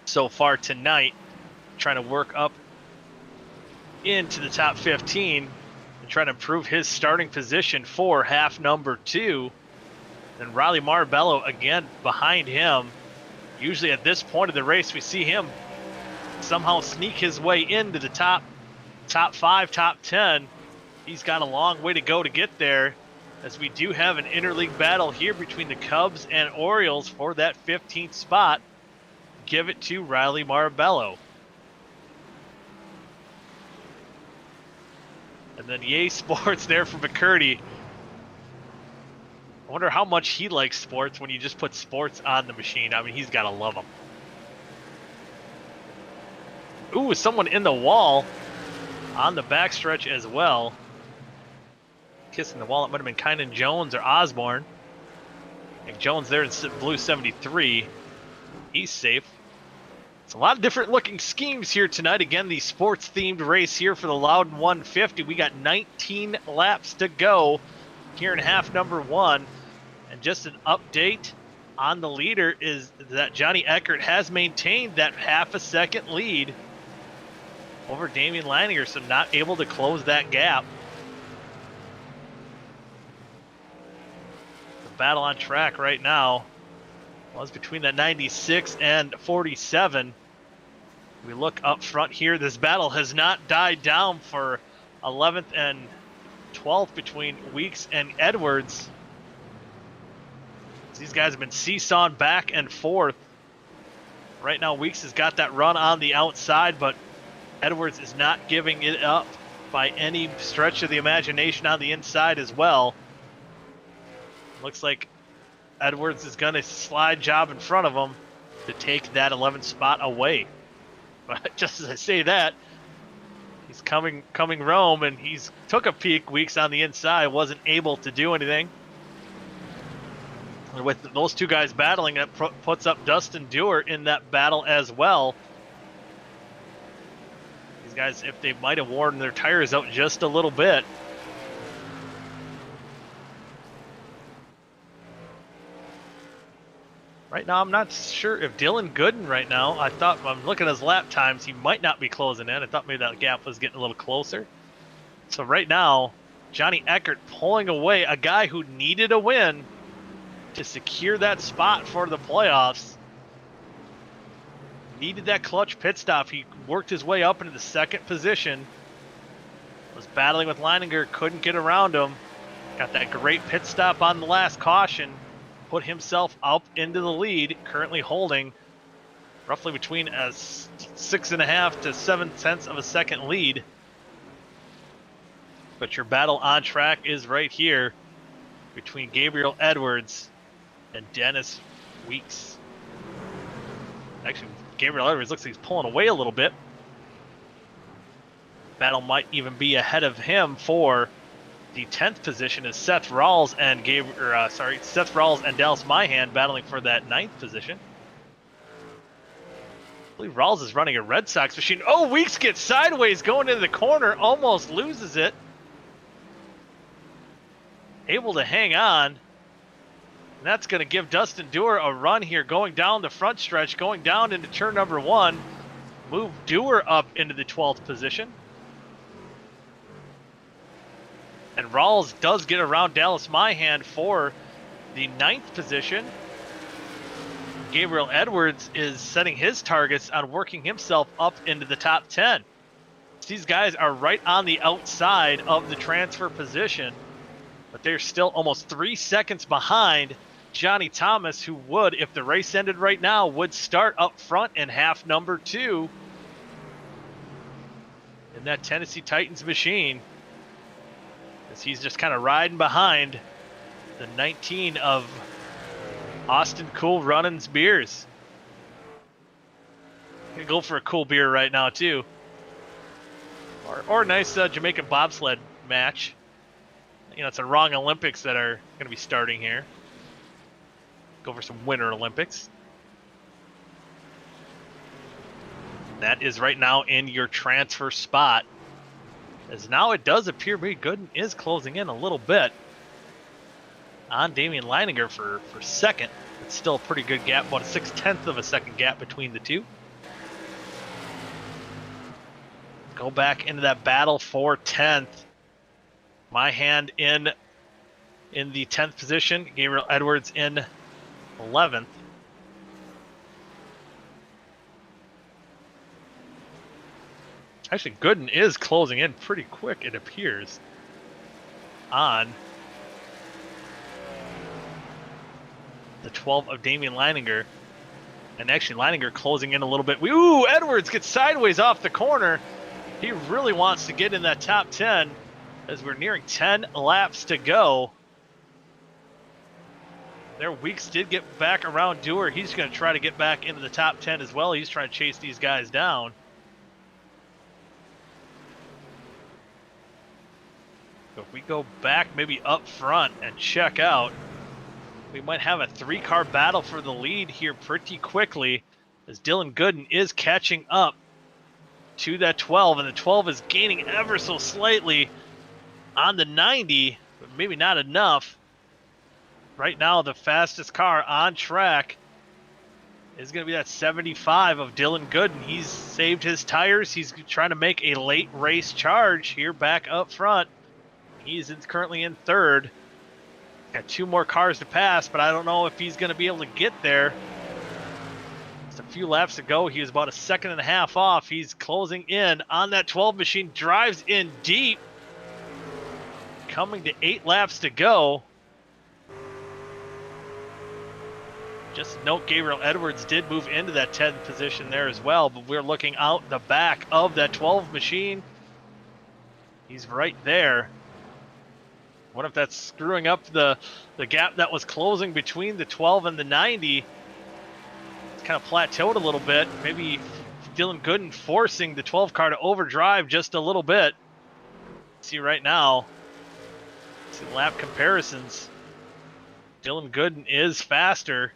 Speaker 1: so far tonight. Trying to work up into the top 15 and trying to improve his starting position for half number 2. And Riley Marabello again behind him. Usually at this point of the race we see him somehow sneak his way into the top 5, top 10. He's got a long way to go to get there, as we do have an interleague battle here between the Cubs and Orioles for that 15th spot. Give it to Riley Marabello. And then Yay Sports there from McCurdy. I wonder how much he likes sports when you just put sports on the machine. I mean, he's got to love them. Ooh, someone in the wall on the backstretch as well. Kissing the wall. It might have been Kynan Jones or Osborne. I think Jones there in blue 73. He's safe. It's a lot of different looking schemes here tonight. Again, the sports themed race here for the Loudon 150. We got 19 laps to go here in half number 1. And just an update on the leader is that Johnny Eckert has maintained that half a second lead over Damian Leininger, so not able to close that gap. The battle on track right now was between that 96 and 47. We look up front here. This battle has not died down for 11th and 12th between Weeks and Edwards. These guys have been seesawing back and forth. Right now, Weeks has got that run on the outside, but Edwards is not giving it up by any stretch of the imagination on the inside as well. Looks like Edwards is going to slide job in front of him to take that 11th spot away. But just as I say that, he's coming Rome, and he's took a peek. Weeks on the inside, wasn't able to do anything. And with those two guys battling, it puts up Dustin Dewar in that battle as well. These guys, if they might have worn their tires out just a little bit. Right now, I'm not sure if Dylan Gooden right now, I'm looking at his lap times, he might not be closing in. I thought maybe that gap was getting a little closer. So right now, Johnny Eckert pulling away a guy who needed a win to secure that spot for the playoffs. Needed that clutch pit stop. He worked his way up into the second position. Was battling with Leininger, couldn't get around him. Got that great pit stop on the last caution. Put himself up into the lead, currently holding roughly between a 6.5 to 7/10 of a second lead. But your battle on track is right here between Gabriel Edwards and Dennis Weeks. Actually, Gabriel Edwards looks like he's pulling away a little bit. Battle might even be ahead of him for the 10th position is Seth Rawls and Seth Rawls and Dallas Myhan battling for that 9th position. I believe Rawls is running a Red Sox machine. Oh, Weeks gets sideways going into the corner, almost loses it. Able to hang on. And that's going to give Dustin Dewar a run here, going down the front stretch, going down into turn number 1. Move Dewar up into the 12th position. And Rawls does get around Dallas Myhan for the 9th position. Gabriel Edwards is setting his targets on working himself up into the top 10. These guys are right on the outside of the transfer position, but they're still almost 3 seconds behind Johnny Thomas, who would, if the race ended right now, would start up front in half number 2 in that Tennessee Titans machine. As he's just kind of riding behind the 19 of Austin Cool Runnings beers. Gonna go for a cool beer right now too, or a nice Jamaican bobsled match. You know, it's a wrong Olympics that are going to be starting here. Go for some Winter Olympics. That is right now in your transfer spot. As now it does appear maybe Gooden is closing in a little bit on Damian Leininger for second. It's still a pretty good gap, about a 6/10 of a second gap between the two. Go back into that battle for 10th. Myhan in the 10th position. Gabriel Edwards in 11th. Actually, Gooden is closing in pretty quick, it appears, on the 12 of Damian Leininger. And actually, Leininger closing in a little bit. Ooh, Edwards gets sideways off the corner. He really wants to get in that top 10 as we're nearing 10 laps to go. There, Weeks did get back around Dewar. He's going to try to get back into the top 10 as well. He's trying to chase these guys down. So if we go back maybe up front and check out, we might have a 3-car battle for the lead here pretty quickly, as Dylan Gooden is catching up to that 12, and the 12 is gaining ever so slightly on the 90, but maybe not enough. Right now, the fastest car on track is going to be that 75 of Dylan Gooden. He's saved his tires. He's trying to make a late race charge here back up front. He's currently in 3rd. Got 2 more cars to pass, but I don't know if he's going to be able to get there. Just a few laps to go. He was about a 1.5 seconds off. He's closing in on that 12 machine. Drives in deep. Coming to 8 laps to go. Just note, Gabriel Edwards did move into that 10th position there as well, but we're looking out the back of that 12 machine. He's right there. What if that's screwing up the gap that was closing between the 12 and the 90? It's kind of plateaued a little bit. Maybe Dylan Gooden forcing the 12 car to overdrive just a little bit. See right now, see lap comparisons. Dylan Gooden is faster.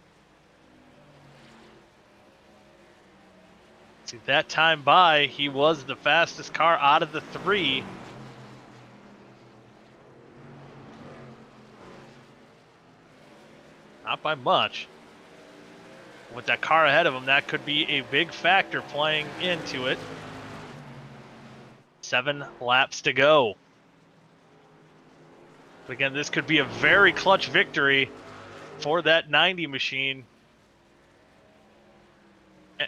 Speaker 1: See, that time by, he was the fastest car out of the three. Not by much. With that car ahead of him, that could be a big factor playing into it. 7 laps to go. But again, this could be a very clutch victory for that 90 machine.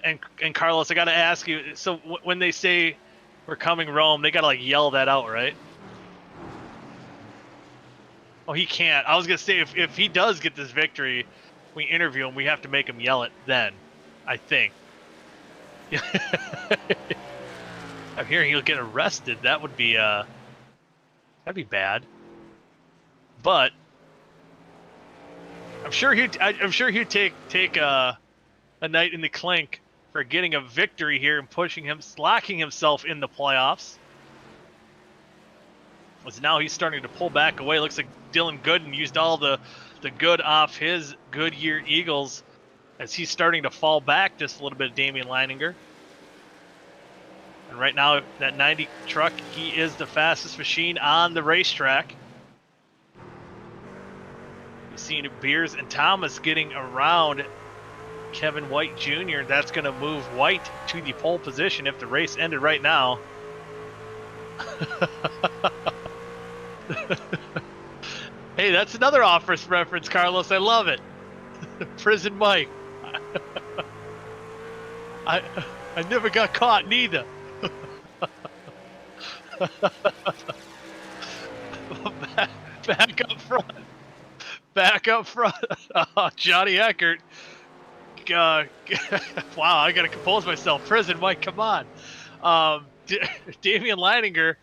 Speaker 1: And Carlos, I got to ask you, so when they say we're coming Rome, they got to like yell that out, right? Oh, he can't. I was going to say, if he does get this victory, we interview him, we have to make him yell it then, I think. I'm hearing he'll get arrested. That would be, that'd be bad. But I'm sure he'd take a night in the clink for getting a victory here and locking himself in the playoffs. As now he's starting to pull back away. Looks like Dylan Gooden used all the good off his Goodyear Eagles as he's starting to fall back just a little bit, Damian Leininger. And right now, that 90 truck, he is the fastest machine on the racetrack. You've seen Beers and Thomas getting around Kevin White Jr. That's going to move White to the pole position if the race ended right now. Hey, that's another Office reference, Carlos. I love it. Prison Mike. I never got caught neither. Back up front. Back up front. Johnny Eckert. Wow, I gotta compose myself. Prison Mike, come on. Damian Leininger.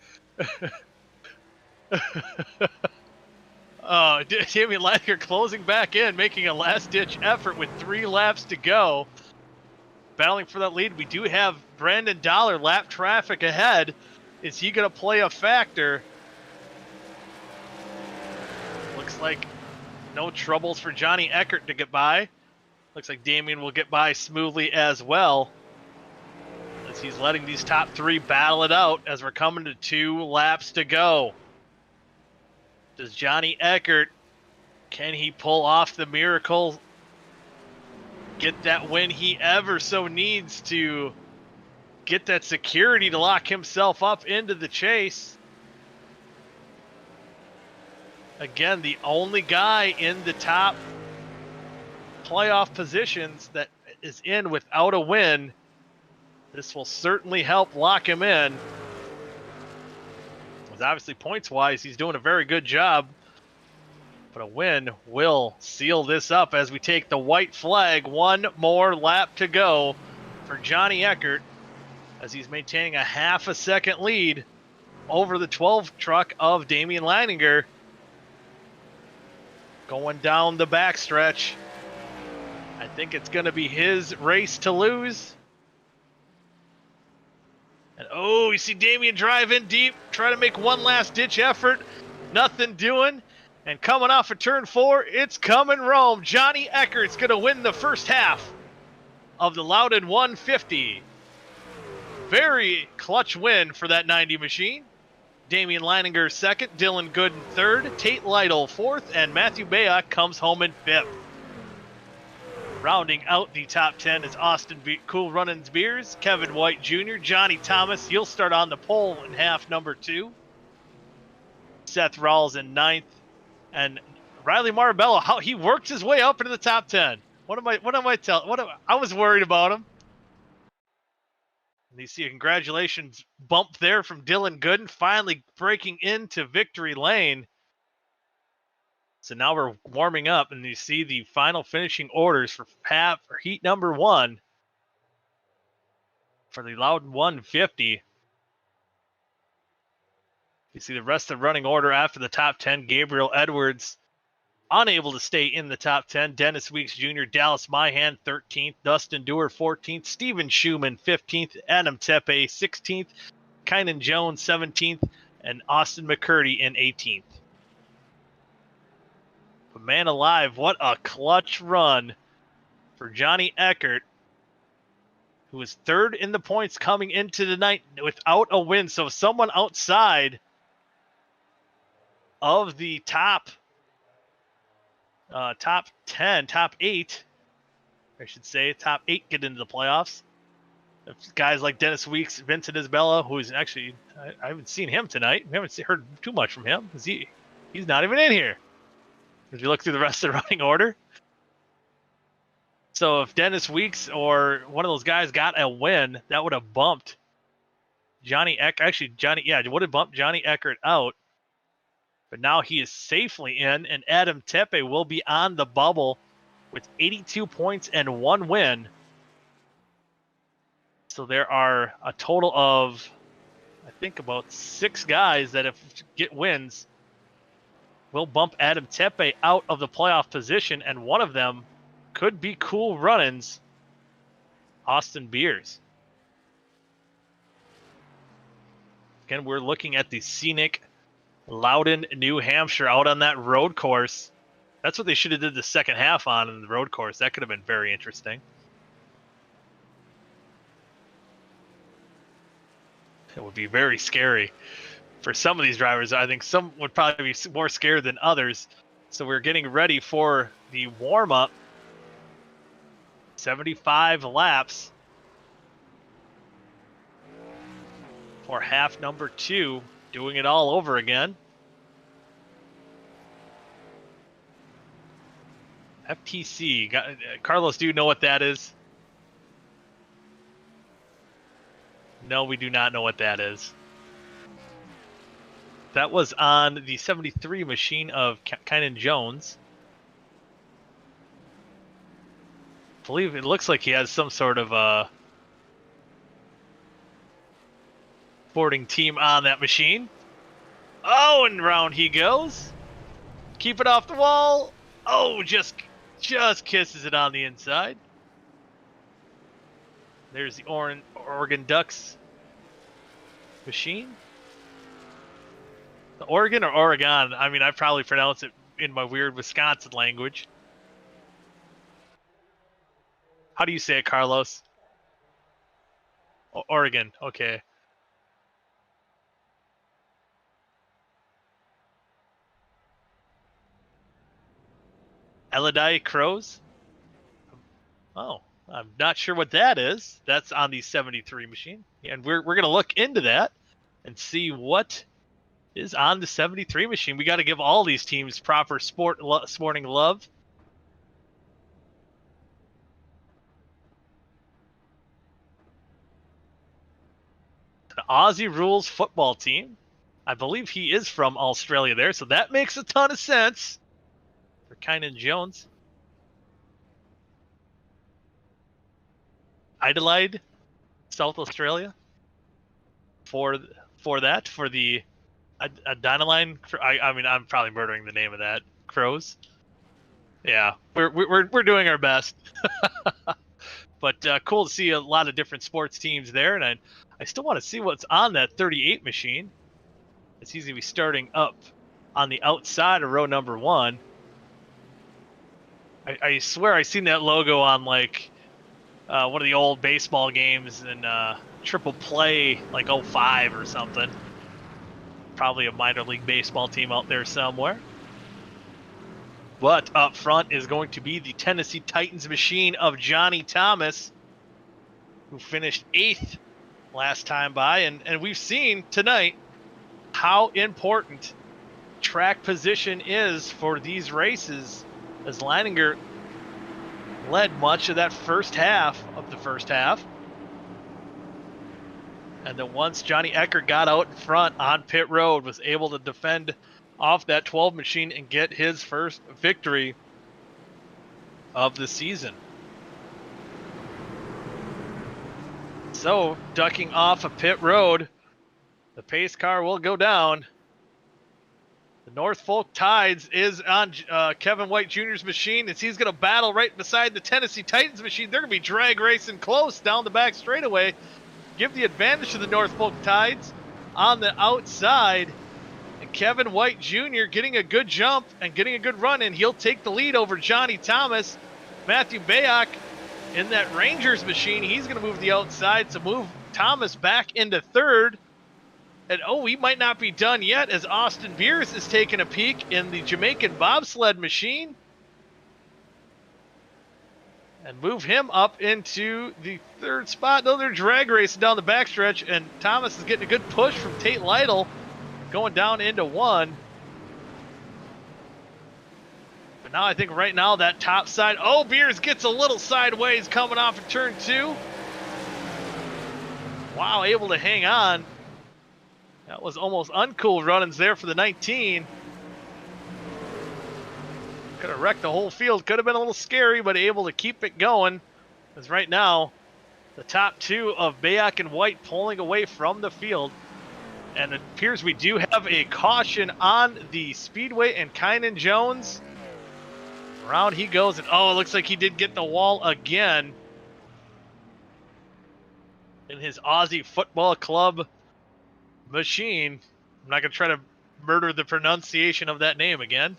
Speaker 1: Damian Leininger closing back in, making a last-ditch effort with 3 laps to go. Battling for that lead. We do have Brandon Dollar lap traffic ahead. Is he going to play a factor? Looks like no troubles for Johnny Eckert to get by. Looks like Damian will get by smoothly as well, as he's letting these top 3 battle it out as we're coming to 2 laps to go. Does Johnny Eckert, can he pull off the miracle? Get that win he ever so needs to get that security to lock himself up into the chase. Again, the only guy in the top playoff positions that is in without a win. This will certainly help lock him in. Because obviously points-wise, he's doing a very good job. But a win will seal this up as we take the white flag. 1 more lap to go for Johnny Eckert as he's maintaining a half a second lead over the 12 truck of Damian Leininger. Going down the backstretch. I think it's going to be his race to lose. And oh, you see Damian drive in deep, try to make one last ditch effort. Nothing doing. And coming off of turn 4, it's coming Rome. Johnny Eckert's going to win the first half of the Loudon 150. Very clutch win for that 90 machine. Damian Leininger second, Dylan Gooden third, Tate Lytle fourth, and Matthew Bayock comes home in 5th. Rounding out the top 10 is Austin Cool Runnings Beers, Kevin White Jr., Johnny Thomas. He'll start on the pole in half number 2. Seth Rawls in 9th. And Riley Marabello, how he worked his way up into the top 10. I was worried about him. And you see a congratulations bump there from Dylan Gooden, finally breaking into victory lane. So now we're warming up, and you see the final finishing orders for heat number 1 for the Loudon 150. You see the rest of the running order after the top 10. Gabriel Edwards unable to stay in the top 10. Dennis Weeks Jr., Dallas Myhan 13th, Dustin Dewar 14th, Steven Schumann 15th, Adam Tepe 16th, Kynan Jones 17th, and Austin McCurdy in 18th. But Man alive, what a clutch run for Johnny Eckert, who was third in the points coming into the night without a win. So someone outside of the top 10, top 8, I should say, top 8 get into the playoffs. Guys like Dennis Weeks, Vincent Isabella, who's actually, I haven't seen him tonight. We haven't heard too much from him. He's not even in here. As you look through the rest of the running order. So if Dennis Weeks or one of those guys got a win, that would have bumped Johnny Eckert. Actually, it would have bumped Johnny Eckert out. But now he is safely in, and Adam Tepe will be on the bubble with 82 points and 1 win. So there are a total of, I think, about 6 guys that if get wins will bump Adam Tepe out of the playoff position, and one of them could be Cool Runnings, Austin Beers. Again, we're looking at the scenic Loudon, New Hampshire, out on that road course. That's what they should have did the second half on in the road course. That could have been very interesting. It would be very scary for some of these drivers. I think some would probably be more scared than others. So we're getting ready for the warm-up. 75 laps for half number 2, doing it all over again. FTC. Carlos, do you know what that is? No, we do not know what that is. That was on the 73 machine of Kynan Jones. I believe it looks like he has some sort of sporting team on that machine. Oh, and round he goes. Keep it off the wall. Oh, just kisses it on the inside. There's the Oregon Ducks machine. The Oregon or Oregon? I mean, I probably pronounce it in my weird Wisconsin language. How do you say it, Carlos? Oregon, okay. Elidai Crows? Oh, I'm not sure what that is. That's on the 73 machine. And we're going to look into that and see what is on the 73 machine. We got to give all these teams proper sporting love. The Aussie Rules football team. I believe he is from Australia there, so that makes a ton of sense for Kynan Jones. Adelaide, South Australia. For the Adanaline. I mean, I'm probably murdering the name of that. Crows. Yeah, we're doing our best. But cool to see a lot of different sports teams there, and I still want to see what's on that 38 machine. It's easy to be starting up on the outside of row number 1. I swear I seen that logo on like one of the old baseball games in Triple Play, like 05 or something. Probably a minor league baseball team out there somewhere. But up front is going to be the Tennessee Titans machine of Johnny Thomas, who finished 8th last time by. And we've seen tonight how important track position is for these races, as Leininger led much of that first half of the first half. And then once Johnny Eckert got out in front on pit road, was able to defend off that 12 machine and get his first victory of the season. So, ducking off a pit road, the pace car will go down. The Norfolk Tides is on Kevin White Jr.'s machine, as he's going to battle right beside the Tennessee Titans machine. They're going to be drag racing close down the back straightaway. Give the advantage to the Norfolk Tides on the outside. And Kevin White Jr. getting a good jump and getting a good run, and he'll take the lead over Johnny Thomas. Matthew Bayak in that Rangers machine, he's going to move the outside to move Thomas back into third. And he might not be done yet, as Austin Beers is taking a peek in the Jamaican bobsled machine. And move him up into the third spot. No, they're drag racing down the backstretch, and Thomas is getting a good push from Tate Lytle, going down into one. But now I think right now that top side, Beers gets a little sideways coming off of turn 2. Wow, able to hang on. That was almost uncool runnings there for the 19. Could have wrecked the whole field. Could have been a little scary, but able to keep it going. Because right now, the top 2 of Bayak and White pulling away from the field. And it appears we do have a caution on the Speedway and Kynan Jones. Around he goes, and it looks like he did get the wall again. In his Aussie Football Club machine. I'm not going to try to murder the pronunciation of that name again.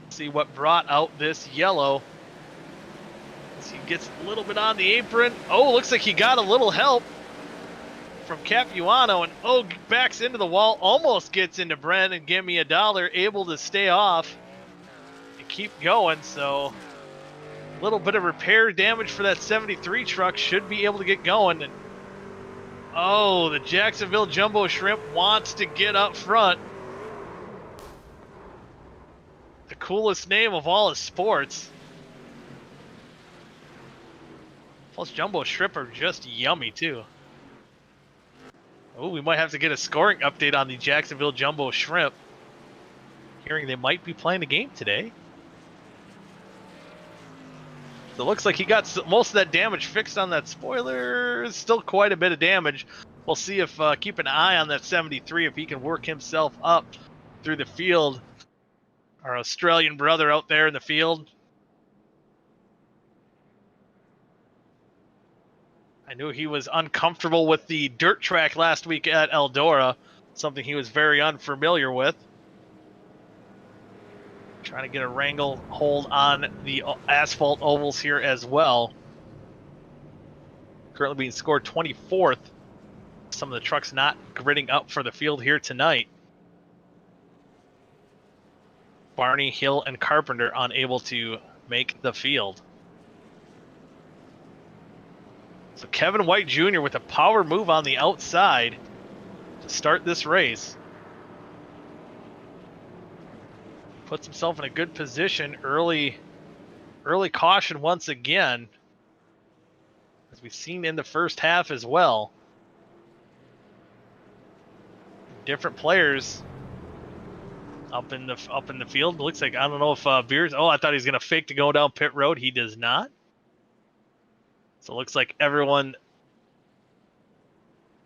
Speaker 1: See what brought out this yellow. As he gets a little bit on the apron. Looks like he got a little help from Capuano, and backs into the wall, almost gets into Brent and Give Me a Dollar, able to stay off and keep going. So a little bit of repair damage for that 73 truck, should be able to get going. And the Jacksonville Jumbo Shrimp wants to get up front. The coolest name of all is sports. Plus Jumbo Shrimp are just yummy too. We might have to get a scoring update on the Jacksonville Jumbo Shrimp. Hearing they might be playing a game today. So it looks like he got most of that damage fixed on that spoiler. Still quite a bit of damage. We'll see if, keep an eye on that 73, if he can work himself up through the field. Our Australian brother out there in the field. I knew he was uncomfortable with the dirt track last week at Eldora, something he was very unfamiliar with. Trying to get a wrangle hold on the asphalt ovals here as well. Currently being scored 24th. Some of the trucks not gridding up for the field here tonight. Barney, Hill, and Carpenter unable to make the field. So Kevin White Jr. with a power move on the outside to start this race. Puts himself in a good position. Early caution once again, as we've seen in the first half as well. Different players up in the field. It looks like, I don't know if Beers. I thought he was gonna fake to go down pit road. He does not. So it looks like everyone.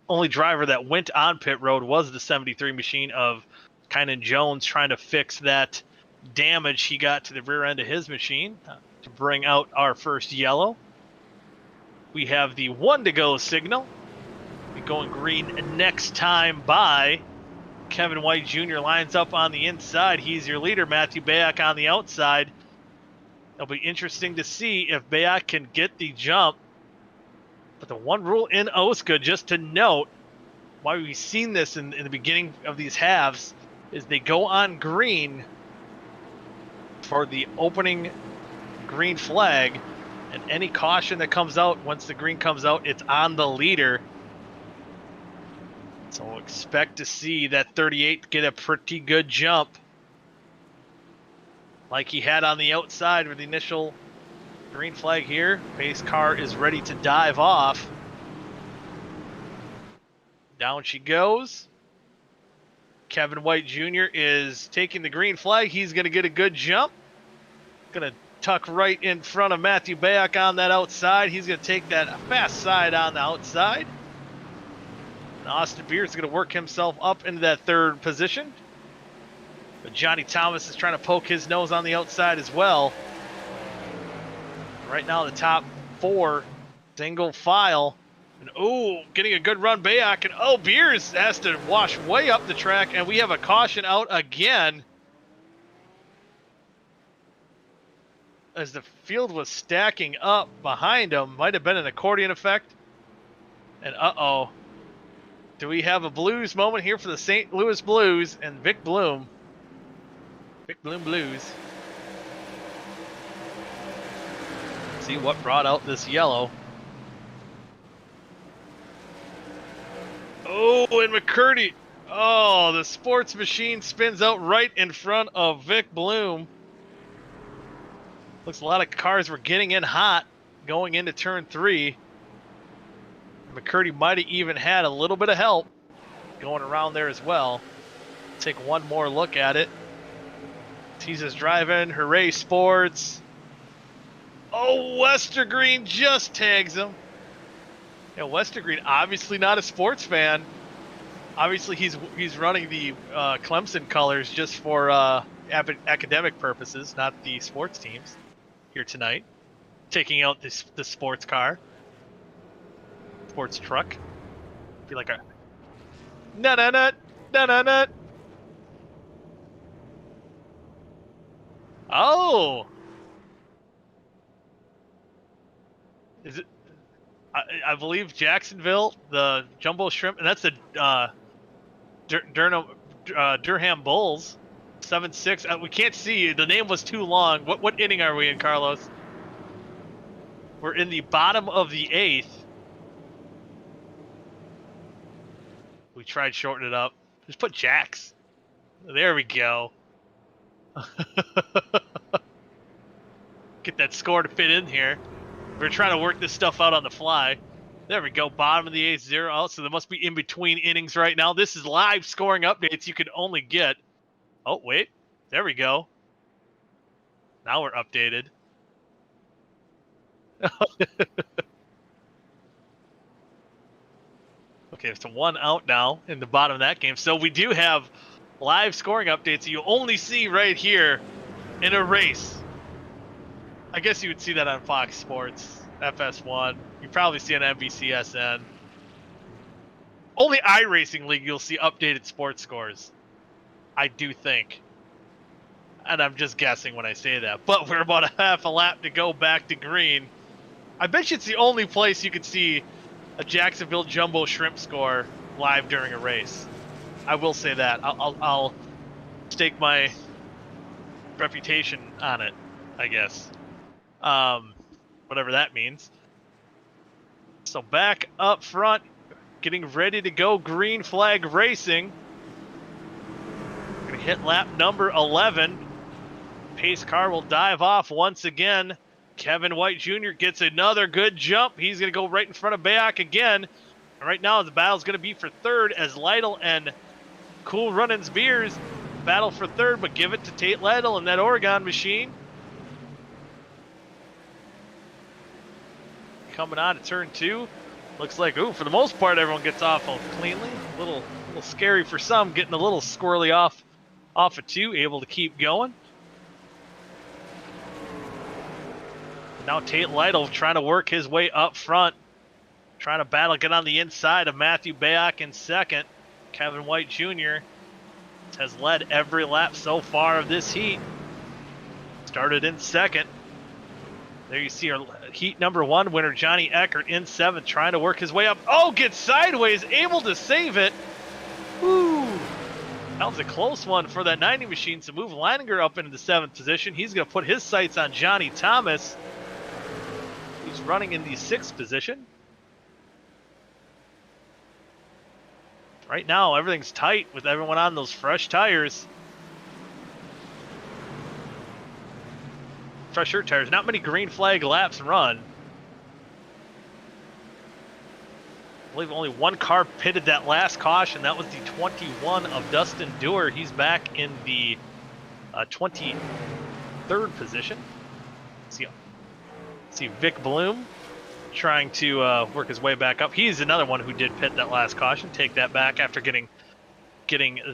Speaker 1: Only driver that went on pit road was the 73 machine of Kynan Jones, trying to fix that damage he got to the rear end of his machine to bring out our first yellow. We have the 1 to go signal. Be going green next time by. Kevin White Jr. lines up on the inside. He's your leader. Matthew Bayak on the outside. It'll be interesting to see if Bayak can get the jump. But the one rule in OSCA, just to note, why we've seen this in the beginning of these halves, is they go on green for the opening green flag, and any caution that comes out, once the green comes out, it's on the leader. So we'll expect to see that 38 get a pretty good jump like he had on the outside with the initial green flag here. Pace car is ready to dive off. Down she goes. Kevin White Jr. is taking the green flag. He's going to get a good jump. Going to tuck right in front of Matthew Bayak on that outside. He's going to take that fast side on the outside. And Austin Beers is going to work himself up into that third position. But Johnny Thomas is trying to poke his nose on the outside as well. Right now, the top 4 single file. And oh, getting a good run, Bayak, and oh, Beers has to wash way up the track, and we have a caution out again. As the field was stacking up behind him, might have been an accordion effect. And uh-oh. Do we have a blues moment here for the St. Louis Blues and Vic Bloom? Vic Bloom Blues. Let's see what brought out this yellow. Oh, and McCurdy. Oh, the sports machine spins out right in front of Vic Bloom. Looks a lot of cars were getting in hot going into turn 3. McCurdy might have even had a little bit of help going around there as well. Take one more look at it. Teases driving. Hooray, sports. Oh, Westergreen just tags him. Yeah, Westergreen, obviously not a sports fan. Obviously, he's running the Clemson colors just for academic purposes, not the sports teams here tonight. Taking out the sports car. Sports truck. Be like a nut. Oh, is it? I believe Jacksonville, the Jumbo Shrimp, and that's the Durham Bulls, 7-6. We can't see. The name was too long. What inning are we in, Carlos? We're in the bottom of the 8th. We tried shortening it up. Just put Jacks. There we go. Get that score to fit in here. We're trying to work this stuff out on the fly. There we go. Bottom of the 8th, 0 out. So there must be in between innings right now. This is live scoring updates you could only get. Oh, wait. There we go. Now we're updated. Okay, it's 1 out now in the bottom of that game. So we do have live scoring updates you only see right here in a race. I guess you would see that on Fox Sports, FS1. You probably see on NBCSN. Only iRacing League you'll see updated sports scores. I do think. And I'm just guessing when I say that. But we're about a half a lap to go back to green. I bet you it's the only place you could see a Jacksonville Jumbo Shrimp score live during a race. I will say that. I'll stake my reputation on it, I guess. Whatever that means. So back up front, getting ready to go green flag racing. Gonna hit lap number 11. Pace car will dive off once again. Kevin White Jr. gets another good jump. He's gonna go right in front of Bayak again. And right now the battle's gonna be for third as Lytle and Cool Runnings Beers battle for third, but give it to Tate Lytle and that Oregon machine. Coming on to turn 2. Looks like, ooh, for the most part, everyone gets off cleanly. A little scary for some, getting a little squirrely off of 2, able to keep going. Now Tate Lytle trying to work his way up front. Trying to battle, get on the inside of Matthew Bayak in second. Kevin White Jr. has led every lap so far of this heat. Started in second. There you see our heat number 1 winner, Johnny Eckert, in 7th, trying to work his way up. Oh, gets sideways, able to save it. Woo! That was a close one for that 90 machine to move Leininger up into the 7th position. He's going to put his sights on Johnny Thomas, who's running in the 6th position. Right now, everything's tight with everyone on those fresh tires. Fresher tires. Not many green flag laps run. I believe only one car pitted that last caution. That was the 21 of Dustin Dewar. He's back in the 23rd position. See Vic Bloom trying to work his way back up. He's another one who did pit that last caution. Take that back after getting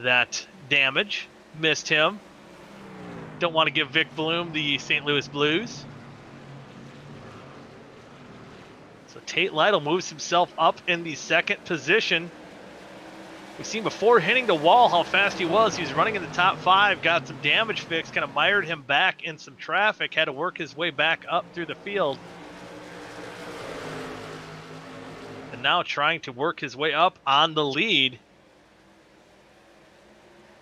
Speaker 1: that damage. Missed him. Don't want to give Vic Bloom the St. Louis Blues. So Tate Lytle moves himself up in the second position. We've seen before hitting the wall how fast he was. He was running in the top 5, got some damage fixed, kind of mired him back in some traffic, had to work his way back up through the field. And now trying to work his way up on the lead.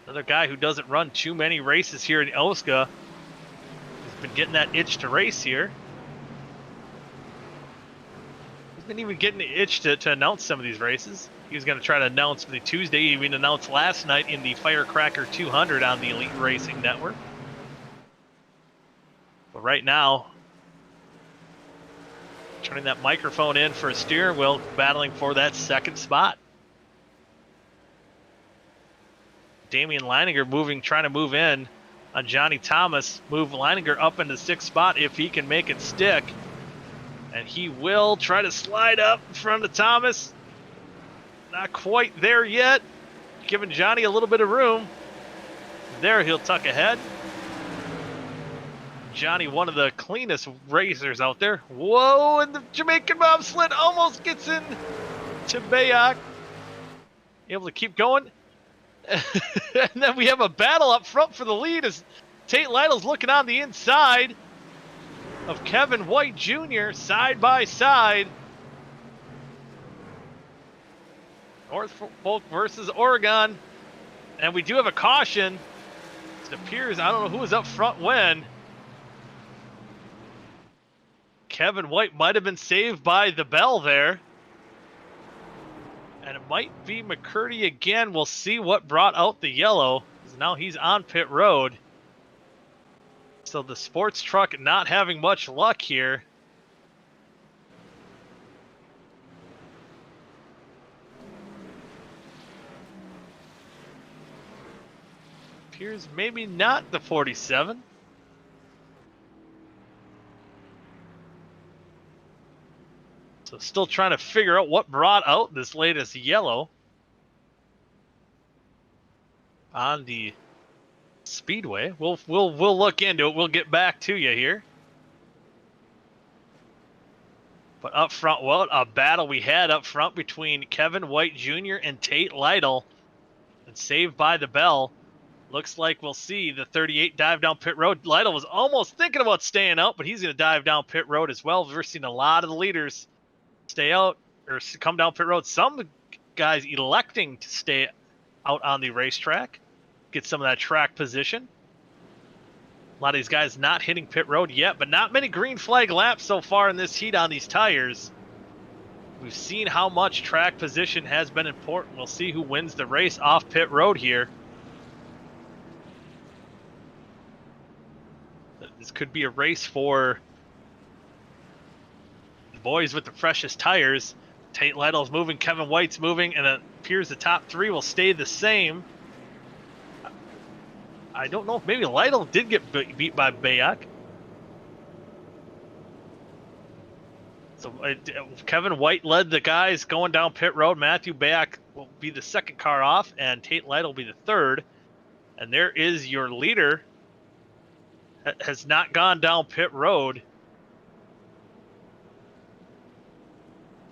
Speaker 1: Another guy who doesn't run too many races here in OSCA. He's been getting that itch to race here. He's been even getting the itch to announce some of these races. He was going to try to announce the Tuesday, even announced last night in the Firecracker 200 on the Elite Racing Network. But right now, turning that microphone in for a steering wheel, battling for that second spot. Damian Leininger trying to move in on Johnny Thomas. Move Leininger up into 6th spot if he can make it stick. And he will try to slide up in front of Thomas. Not quite there yet. Giving Johnny a little bit of room. There he'll tuck ahead. Johnny, one of the cleanest racers out there. Whoa, and the Jamaican bobsled almost gets in to Bayak. Able to keep going. And then we have a battle up front for the lead as Tate Lytle's looking on the inside of Kevin White Jr. side by side. Norfolk versus Oregon. And we do have a caution. It appears, I don't know who was up front when. Kevin White might have been saved by the bell there. And it might be McCurdy again. We'll see what brought out the yellow. Now he's on pit road. So the sports truck not having much luck here. Appears maybe not the 47. So still trying to figure out what brought out this latest yellow on the speedway. We'll look into it. We'll get back to you here. But up front, what a battle we had up front between Kevin White Jr. and Tate Lytle. And saved by the bell. Looks like we'll see the 38 dive down pit road. Lytle was almost thinking about staying out, but he's going to dive down pit road as well. We're seeing a lot of the leaders stay out or come down pit road. Some guys electing to stay out on the racetrack, get some of that track position. A lot of these guys not hitting pit road yet, but not many green flag laps so far in this heat on these tires. We've seen how much track position has been important. We'll see who wins the race off pit road here. This could be a race for the boys with the freshest tires. Tate Lytle's moving, Kevin White's moving, and it appears the top 3 will stay the same. I don't know if maybe Lytle did get beat by Bayak. So Kevin White led the guys going down pit road. Matthew Bayak will be the second car off, and Tate Lytle will be the third. And there is your leader. Has not gone down pit road.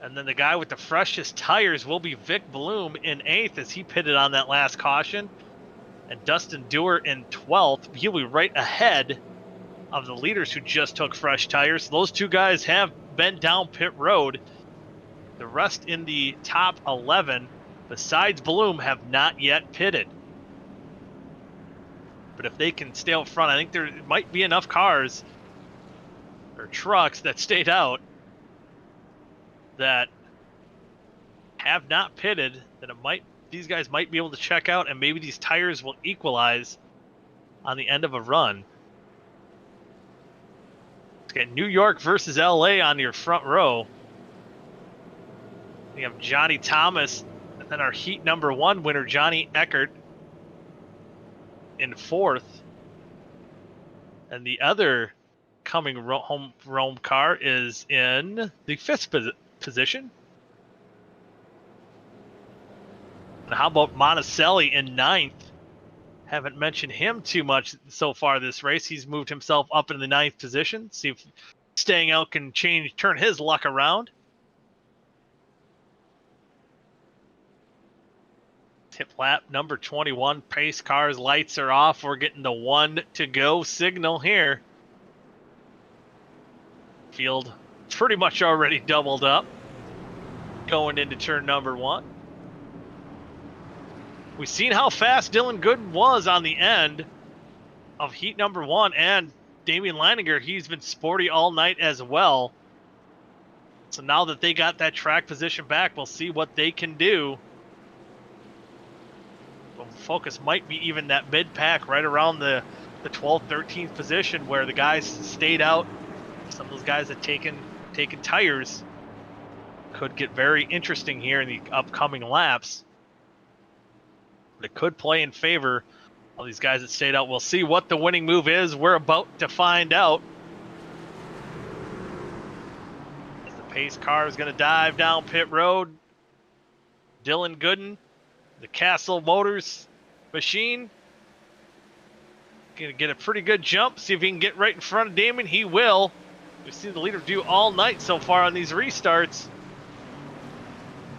Speaker 1: And then the guy with the freshest tires will be Vic Bloom in 8th as he pitted on that last caution. And Dustin Dewar in 12th. He'll be right ahead of the leaders who just took fresh tires. Those two guys have been down pit road. The rest in the top 11, besides Bloom, have not yet pitted. But if they can stay out front, I think there might be enough cars or trucks that stayed out that have not pitted that these guys might be able to check out, and maybe these tires will equalize on the end of a run. Let's get New York versus LA on your front row. We have Johnny Thomas, and then our heat number 1 winner, Johnny Eckert, in 4th. And the other coming home Rome car is in the 5th position. And how about Monticelli in 9th? Haven't mentioned him too much so far this race. He's moved himself up in the 9th position. See if staying out can turn his luck around. Tip lap number 21. Pace cars lights are off. We're getting the 1 to go signal here. Field pretty much already doubled up going into turn number 1. We've seen how fast Dylan Gooden was on the end of heat number 1, and Damian Leininger, he's been sporty all night as well. So now that they got that track position back, we'll see what they can do. Focus might be even that mid-pack right around the 12th, 13th position where the guys stayed out. Some of those guys that taken tires could get very interesting here in the upcoming laps. But it could play in favor of these guys that stayed out. We'll see what the winning move is. We're about to find out. As the pace car is going to dive down pit road. Dylan Gooden, the Castle Motors machine, going to get a pretty good jump. See if he can get right in front of Damon. He will. We've seen the leader do all night so far on these restarts.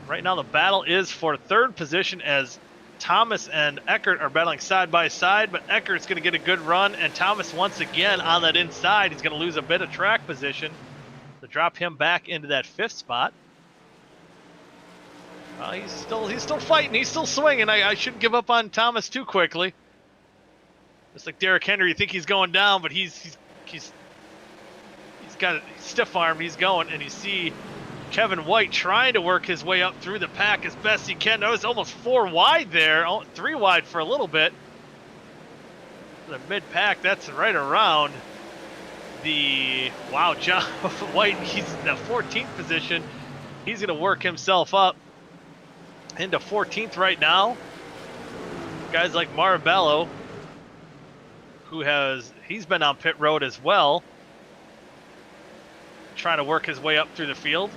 Speaker 1: Right now the battle is for 3rd position as Thomas and Eckert are battling side by side, but Eckert's going to get a good run, and Thomas once again on that inside. He's going to lose a bit of track position to drop him back into that 5th spot. He's still fighting. He's still swinging. I shouldn't give up on Thomas too quickly. Just like Derrick Henry, you think he's going down, but he's got a stiff arm. He's going, and you see Kevin White trying to work his way up through the pack as best he can. Notice almost 4 wide there, 3 wide for a little bit. The mid-pack, that's right around the, wow, John White, he's in the 14th position. He's going to work himself up into 14th right now. Guys like Marabello, he's been on pit road as well, trying to work his way up through the field.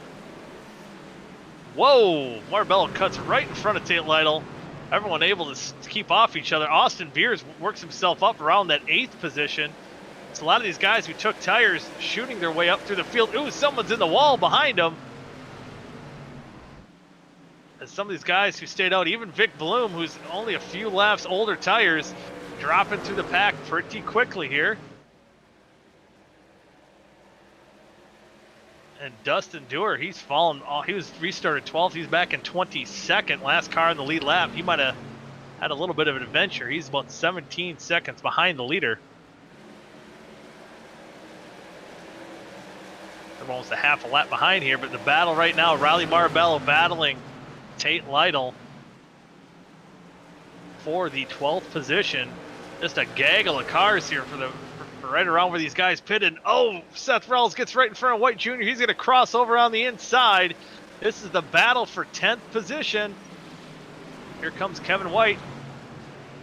Speaker 1: Whoa, Marabello cuts right in front of Tate Lytle. Everyone able to keep off each other. Austin Beers works himself up around that 8th position. It's a lot of these guys who took tires shooting their way up through the field. Ooh, someone's in the wall behind him. And some of these guys who stayed out, even Vic Bloom, who's only a few laps older tires, dropping through the pack pretty quickly here. And Dustin Dewar, he's fallen. He was restarted 12th. He's back in 22nd. Last car in the lead lap. He might have had a little bit of an adventure. He's about 17 seconds behind the leader. They're almost a half a lap behind here, but the battle right now, Riley Marabello battling Tate Lytle for the 12th position. Just a gaggle of cars here for right around where these guys pitted. Oh, Seth Reynolds gets right in front of White Jr. He's going to cross over on the inside. This is the battle for 10th position. Here comes Kevin White.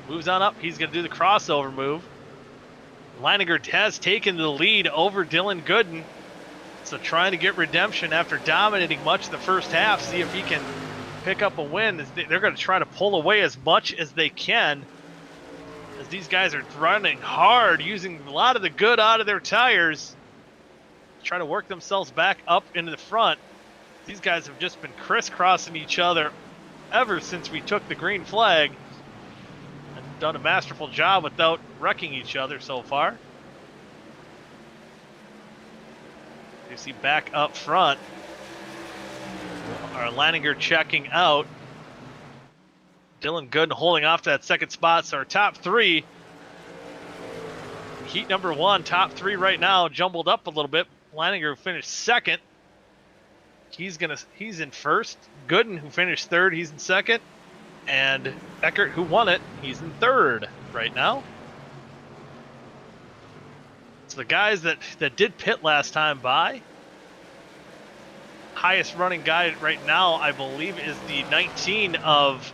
Speaker 1: Moves on up. He's going to do the crossover move. Leininger has taken the lead over Dylan Gooden. So trying to get redemption after dominating much of the first half. See if he can pick up a win. They're going to try to pull away as much as they can, as these guys are running hard, using a lot of the good out of their tires, trying to work themselves back up into the front. These guys have just been crisscrossing each other ever since we took the green flag, and done a masterful job without wrecking each other so far. You see back up front, our Leininger checking out. Dylan Gooden holding off to that 2nd spot. So our top 3, heat number 1, top 3 right now, jumbled up a little bit. Leininger finished 2nd. He's in 1st. Gooden, who finished 3rd, he's in 2nd. And Eckert, who won it, he's in 3rd right now. So the guys that did pit last time by, highest running guy right now, I believe, is the 19 of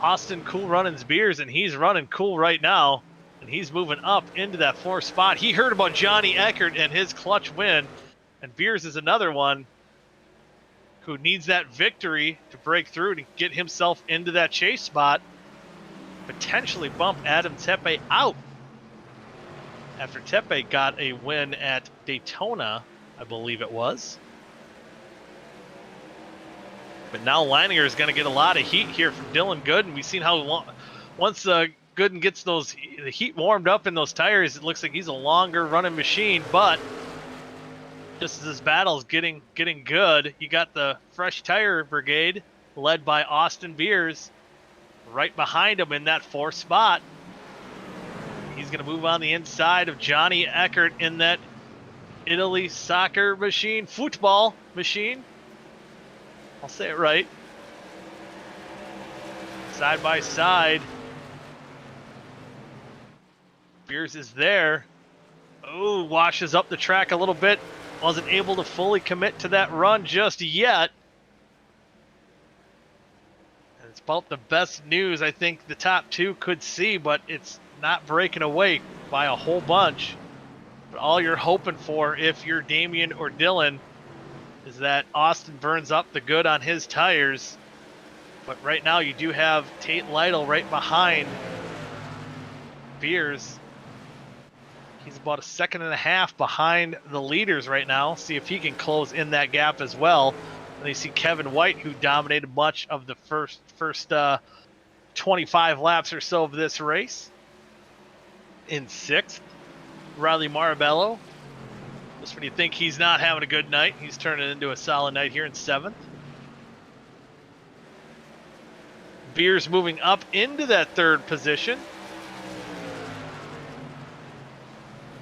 Speaker 1: Austin Cool Runnings Beers, and he's running cool right now, and he's moving up into that 4th spot. He heard about Johnny Eckert and his clutch win, and Beers is another one who needs that victory to break through to get himself into that chase spot, potentially bump Adam Tepe out after Tepe got a win at Daytona, I believe it was. But now Leininger is going to get a lot of heat here from Dylan Gooden. We've seen how long, once Gooden gets the heat warmed up in those tires, it looks like he's a longer running machine. But just as this battle's getting good, you got the fresh tire brigade led by Austin Beers right behind him in that 4th spot. He's going to move on the inside of Johnny Eckert in that Italy soccer machine, football machine. I'll say it right. Side by side. Beers is there. Oh, washes up the track a little bit. Wasn't able to fully commit to that run just yet. And it's about the best news I think the top 2 could see, but it's not breaking away by a whole bunch. But all you're hoping for, if you're Damian or Dylan, is that Austin burns up the good on his tires. But right now you do have Tate Lytle right behind Beers. He's about a 1.5 seconds behind the leaders right now. See if he can close in that gap as well. And you see Kevin White, who dominated much of the first 25 laps or so of this race, in 6th. Riley Marabello, just when you think he's not having a good night, he's turning into a solid night here in 7th. Beers moving up into that 3rd position.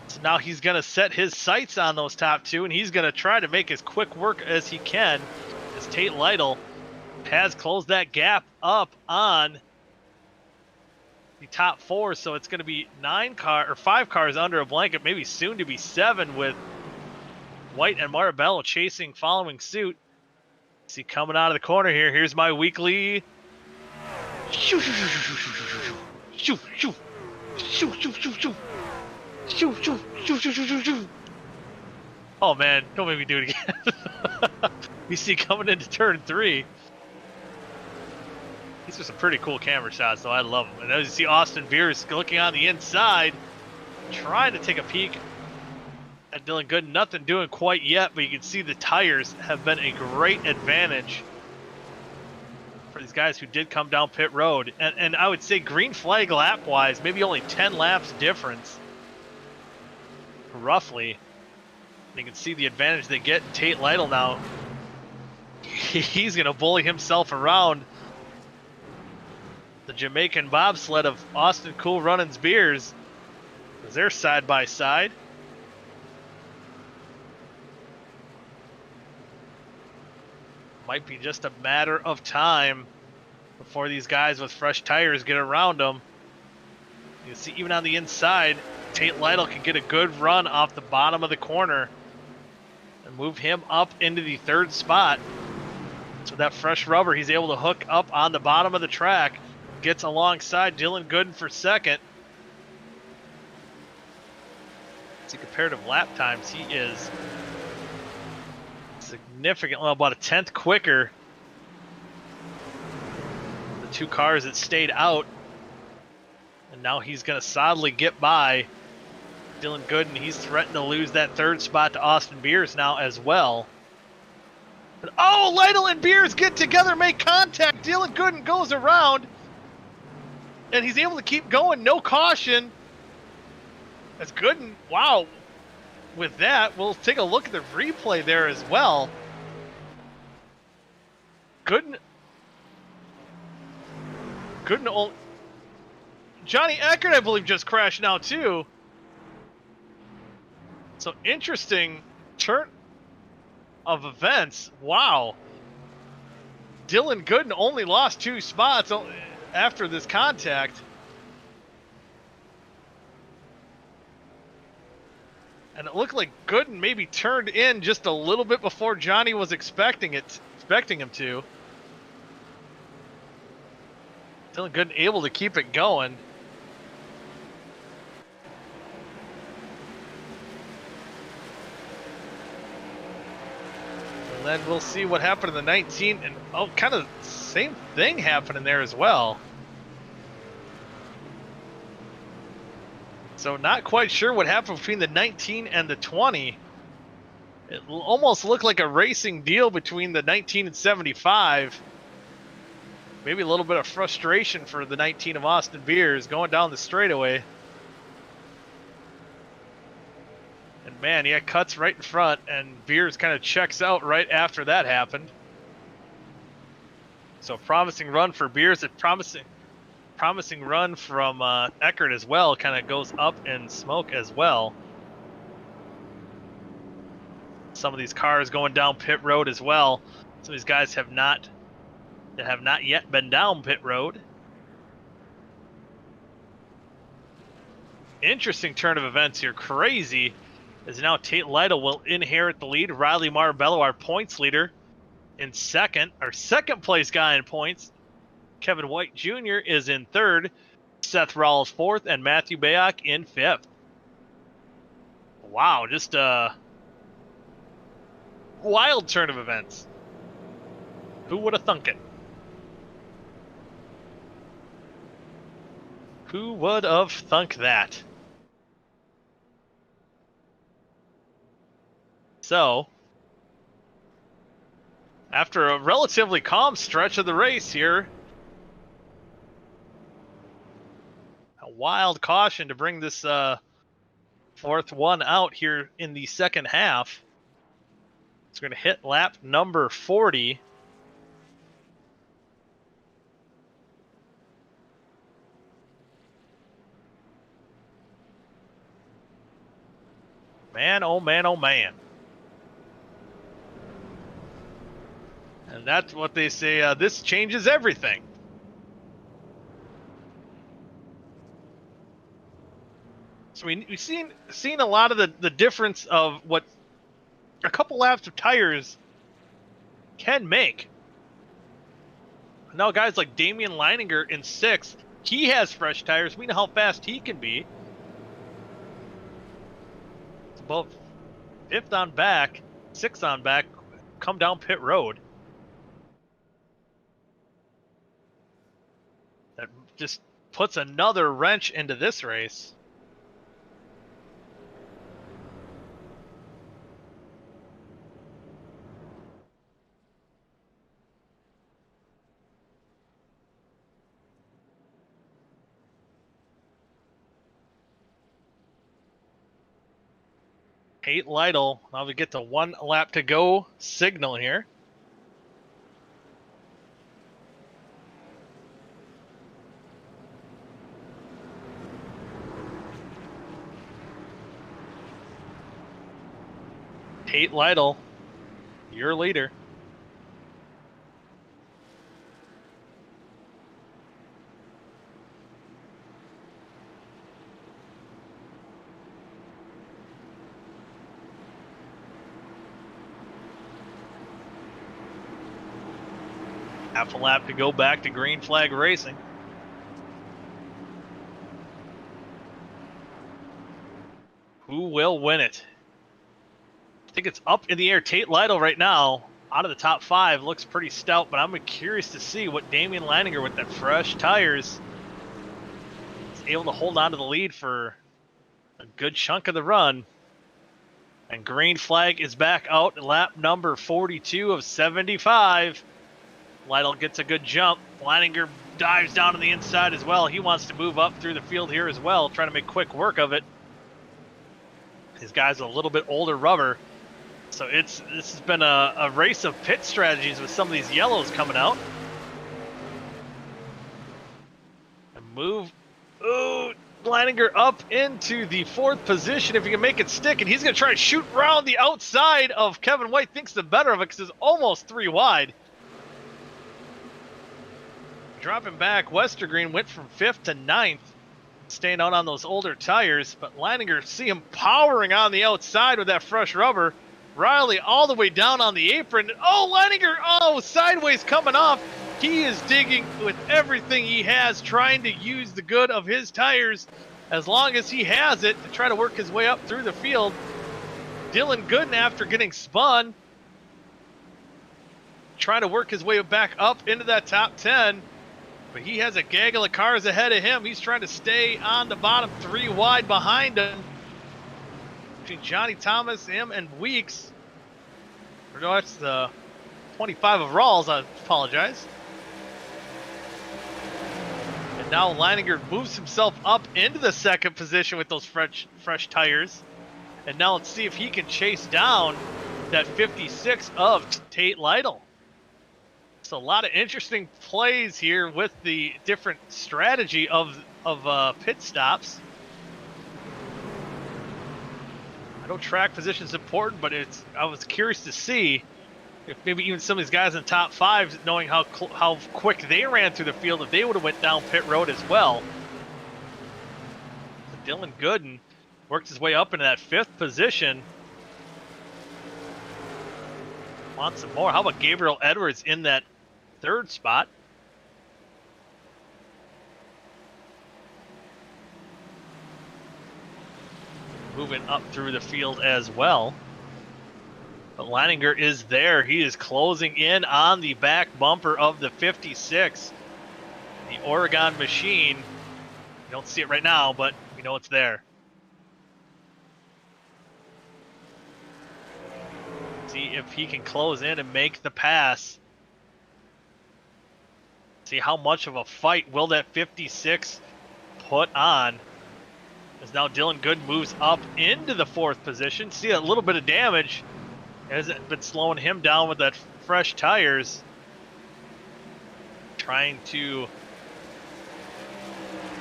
Speaker 1: So now he's going to set his sights on those top 2, and he's going to try to make as quick work as he can, as Tate Lytle has closed that gap up on the top 4. So it's going to be 5 cars under a blanket, maybe soon to be 7, with White and Marabello chasing, following suit. See coming out of the corner here. Here's my weekly. Shoo, shoo, shoo, shoo, shoo, shoo, shoo, shoo, shoo, shoo, shoo, shoo, shoo, shoo, shoo, shoo, shoo. Oh man, don't make me do it again. You see coming into turn 3. These are some pretty cool camera shots, though. I love them. And as you see Austin Beers looking on the inside, trying to take a peek at Dylan Gooden. Nothing doing quite yet, but you can see the tires have been a great advantage for these guys who did come down pit road. And I would say green flag lap-wise, maybe only 10 laps difference, roughly. You can see the advantage they get. Tate Lytle now, he's going to bully himself around the Jamaican bobsled of Austin Cool Runnings Beers, as they're side by side. Might be just a matter of time before these guys with fresh tires get around them. You can see even on the inside, Tate Lytle can get a good run off the bottom of the corner and move him up into the 3rd spot. So that fresh rubber, he's able to hook up on the bottom of the track. Gets alongside Dylan Gooden for 2nd. See comparative lap times, he is significantly, well, about a 1/10 quicker. The 2 cars that stayed out. And now he's going to solidly get by Dylan Gooden. He's threatened to lose that 3rd spot to Austin Beers now as well. But, oh, Lytle and Beers get together, make contact. Dylan Gooden goes around. And he's able to keep going, no caution. That's Gooden, wow. With that, we'll take a look at the replay there as well. Gooden, Johnny Eckert, I believe, just crashed now too. So interesting turn of events. Wow. Dylan Gooden only lost 2 spots after this contact. And it looked like Gooden maybe turned in just a little bit before Johnny was expecting him to. Dylan Gooden able to keep it going. And then we'll see what happened in the 19, and oh, kind of same thing happening there as well. So not quite sure what happened between the 19 and the 20. It almost looked like a racing deal between the 19 and 75. Maybe a little bit of frustration for the 19 of Austin Beers going down the straightaway. And man, yeah, cuts right in front, and Beers kind of checks out right after that happened. So promising run for Beers, a promising run from Eckert as well, kind of goes up in smoke as well. Some of these cars going down pit road as well. Some of these guys have not yet been down pit road. Interesting turn of events here. Crazy. As now Tate Lytle will inherit the lead. Riley Marbello, our points leader, in second. Our second place guy in points, Kevin White Jr., is in third. Seth Rawls fourth, and Matthew Bayak in fifth. Wow, just a wild turn of events. Who would have thunk it? Who would have thunk that? So, after a relatively calm stretch of the race here, a wild caution to bring this fourth one out here in the second half. It's going to hit lap number 40. Man, oh man, oh man. And that's what they say, this changes everything. So we've seen a lot of the difference of what a couple laps of tires can make. Now guys like Damian Leininger in sixth, he has fresh tires. We know how fast he can be. It's about fifth on back, sixth on back, come down pit road. That just puts another wrench into this race. Tate Lytle, now we get to 1 lap to go signal here. Tate Lytle, your leader. Half a lap to go back to green flag racing. Who will win it? I think it's up in the air. Tate Lytle right now, out of the top 5, looks pretty stout, but I'm curious to see what Damian Leininger with that fresh tires is able to hold on to the lead for a good chunk of the run. And green flag is back out at lap number 42 of 75. Lytle gets a good jump. Leininger dives down on the inside as well. He wants to move up through the field here as well, trying to make quick work of it. These guys are a little bit older rubber. So this has been a race of pit strategies with some of these yellows coming out. And move. Ooh, Leininger up into the 4th position if he can make it stick. And he's going to try to shoot around the outside of Kevin White. Thinks the better of it because it's almost 3 wide. Dropping back, Westergreen went from 5th to 9th, staying out on those older tires. But Leininger, see him powering on the outside with that fresh rubber. Riley all the way down on the apron. Oh, Leininger, sideways coming off. He is digging with everything he has, trying to use the good of his tires as long as he has it to try to work his way up through the field. Dylan Gooden, after getting spun, trying to work his way back up into that top 10. But he has a gaggle of cars ahead of him. He's trying to stay on the bottom 3 wide behind him. Between Johnny Thomas, him, and Weeks. Or no, it's the 25 of Rawls. I apologize. And now Leininger moves himself up into the second position with those fresh tires. And now let's see if he can chase down that 56 of Tate Lytle. So a lot of interesting plays here with the different strategy of pit stops. I know track position is important, but I was curious to see if maybe even some of these guys in the top five, knowing how quick they ran through the field, if they would have went down pit road as well. So Dylan Gooden worked his way up into that fifth position. Want some more? How about Gabriel Edwards in that third spot? Moving up through the field as well. But Leininger is there. He is closing in on the back bumper of the 56. The Oregon machine. You don't see it right now, but we know it's there. See if he can close in and make the pass. See how much of a fight will that 56 put on. As now Dylan Good moves up into the fourth position. See a little bit of damage. Hasn't been slowing him down with that fresh tires. Trying to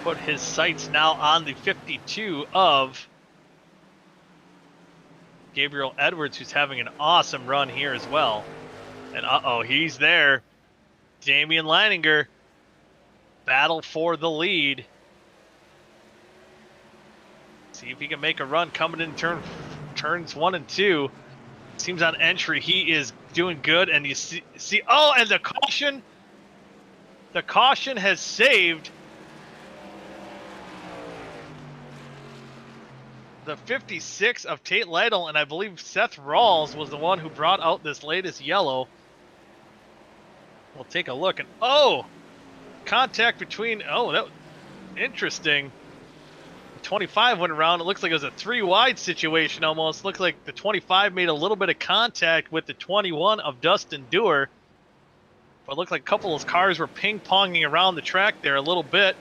Speaker 1: put his sights now on the 52 of Gabriel Edwards, who's having an awesome run here as well. And uh-oh, he's there. Damian Leininger, battle for the lead. See if he can make a run coming in turns 1 and 2. Seems on entry he is doing good, and you see oh, and the caution has saved the 56 of Tate Lytle, and I believe Seth Rawls was the one who brought out this latest yellow. We'll take a look, and oh, contact between, oh, that was interesting. 25 went around. It looks like it was a 3 wide situation almost. Looked like the 25 made a little bit of contact with the 21 of Dustin Dewar. But it looked like a couple of those cars were ping-ponging around the track there a little bit.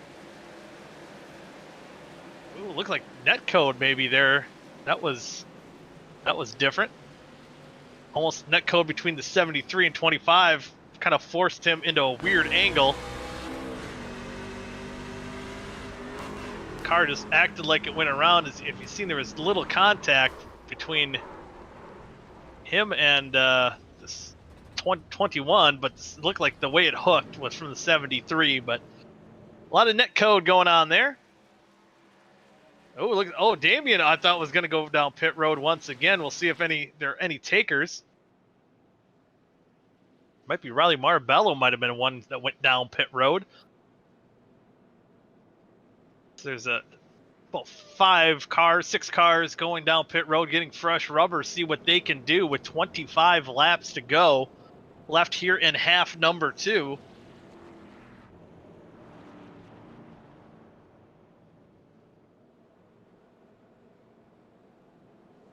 Speaker 1: Ooh, looked like netcode maybe there. That was different. Almost netcode between the 73 and 25 kind of forced him into a weird angle. Car just acted like it went around. As if you've seen, there was little contact between him and this 21, but it looked like the way it hooked was from the 73. But a lot of net code going on there. Oh, look! Oh, Damian, I thought was going to go down pit road once again. We'll see if there are any takers. Might be Riley Marbello. Might have been one that went down pit road. There's about 6 cars going down pit road, getting fresh rubber, see what they can do with 25 laps to go left here in half number 2.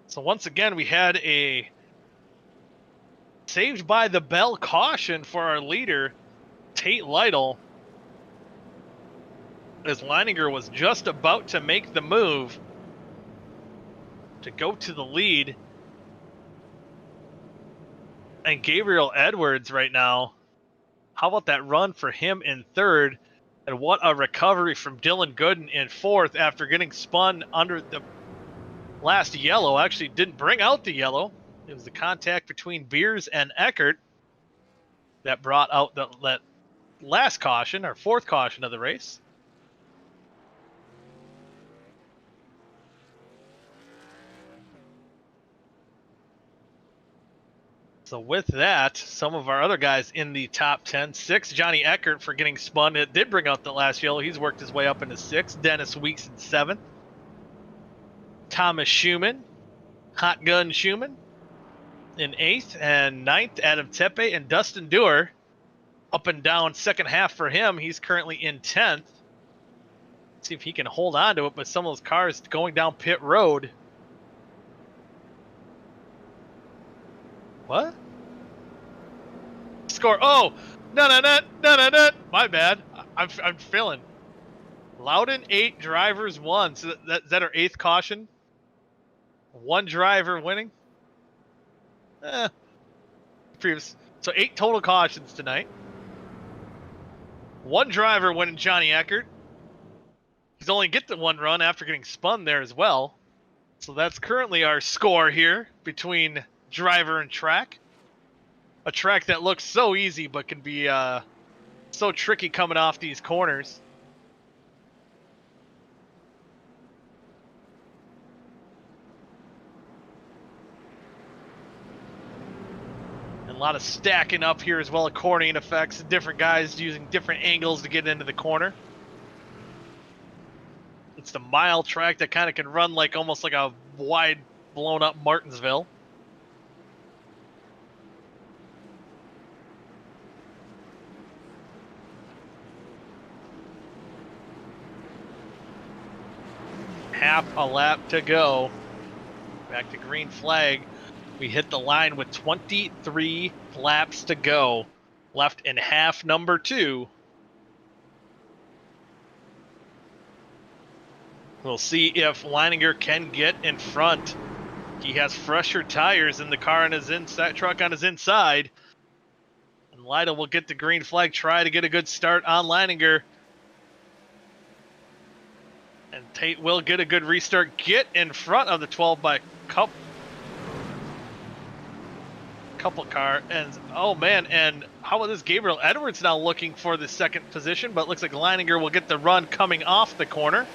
Speaker 1: So once again, we had a saved by the bell caution for our leader, Tate Lytle, as Leininger was just about to make the move to go to the lead. And Gabriel Edwards right now, how about that run for him in third? And what a recovery from Dylan Gooden in fourth after getting spun under the last yellow. Actually didn't bring out the yellow. It was the contact between Beers and Eckert that brought out that last caution, or fourth caution of the race. So with that, some of our other guys in the top 10. 6, Johnny Eckert for getting spun. It did bring out the last yellow. He's worked his way up into 6. Dennis Weeks in 7th. Thomas Schumann, Hot Gun Schumann in 8th, and 9th, Adam Tepe and Dustin Dewar. Up and down second half for him. He's currently in 10th. See if he can hold on to it, but some of those cars going down pit road. What? score. Oh, no. My bad. I'm failing. Loudon 8, drivers 1. So is that our 8th caution? 1 driver winning. Previous. So 8 total cautions tonight. 1 driver winning Johnny Eckert. He's only get the 1 run after getting spun there as well. So that's currently our score here between driver and track. A track that looks so easy but can be so tricky coming off these corners. And a lot of stacking up here as well, accordion effects, different guys using different angles to get into the corner. It's the mile track that kind of can run like almost like a wide blown up Martinsville. Half a lap to go. Back to green flag. We hit the line with 23 laps to go. Left in half number 2. We'll see if Leininger can get in front. He has fresher tires in the car on his inside, truck on his inside. And Lytle will get the green flag, try to get a good start on Leininger. And Tate will get a good restart, get in front of the 12 by couple car. And oh man, and how about this? Gabriel Edwards now looking for the 2nd position, but it looks like Leininger will get the run coming off the corner.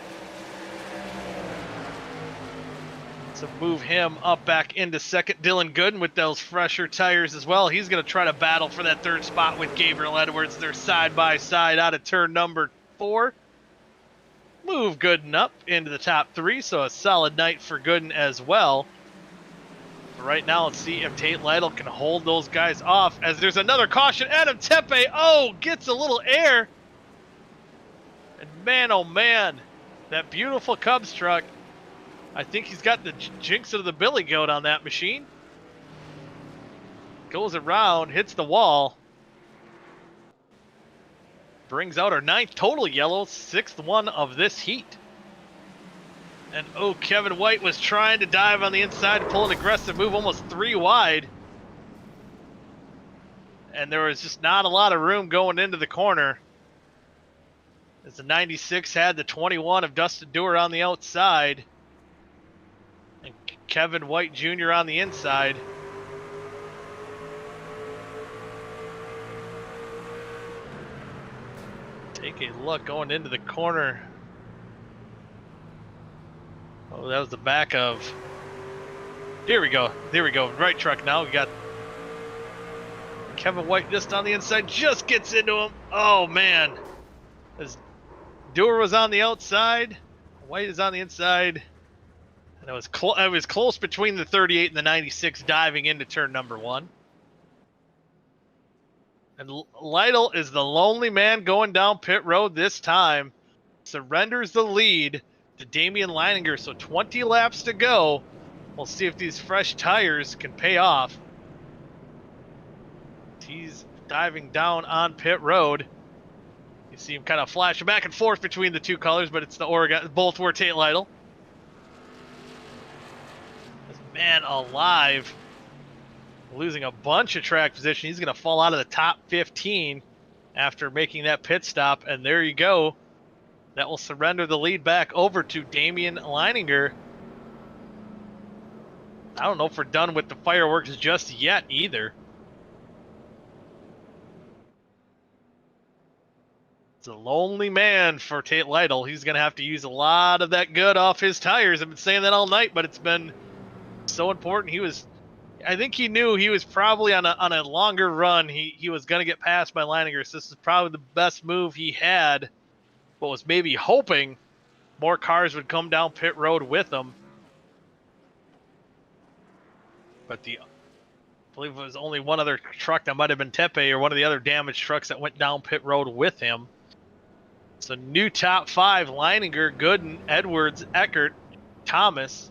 Speaker 1: So move him up back into 2nd. Dylan Gooden with those fresher tires as well. He's going to try to battle for that 3rd spot with Gabriel Edwards. They're side by side out of turn number 4. Move Gooden up into the top 3, so a solid night for Gooden as well. But right now, let's see if Tate Lytle can hold those guys off as there's another caution. Adam Tepe, gets a little air. And man, oh man, that beautiful Cubs truck. I think he's got the jinx of the billy goat on that machine. Goes around, hits the wall. Brings out our 9th total yellow, 6th one of this heat. And Kevin White was trying to dive on the inside, pull an aggressive move, almost 3 wide. And there was just not a lot of room going into the corner. As the 96 had the 21 of Dustin Dewar on the outside. And Kevin White Jr. on the inside. Take a look going into the corner. Oh, that was the back of. Here we go. There we go. Right truck now. We got Kevin White just on the inside. Just gets into him. Oh, man. As Dewar was on the outside. White is on the inside. And it was close between the 38 and the 96 diving into turn number 1. And Lytle is the lonely man going down pit road this time. Surrenders the lead to Damian Leininger. So 20 laps to go. We'll see if these fresh tires can pay off. He's diving down on pit road. You see him kind of flashing back and forth between the 2 colors, but it's the Oregon. Both were Tate Lytle. This man alive. Losing a bunch of track position. He's going to fall out of the top 15 after making that pit stop. And there you go. That will surrender the lead back over to Damian Leininger. I don't know if we're done with the fireworks just yet either. It's a lonely man for Tate Lytle. He's going to have to use a lot of that good off his tires. I've been saying that all night, but it's been so important. I think he knew he was probably on a longer run. He was going to get passed by Leininger. So this is probably the best move he had, but was maybe hoping more cars would come down pit road with him. But I believe it was only one other truck that might have been Tepe or one of the other damaged trucks that went down pit road with him. So new top 5, Leininger, Gooden, Edwards, Eckert, Thomas,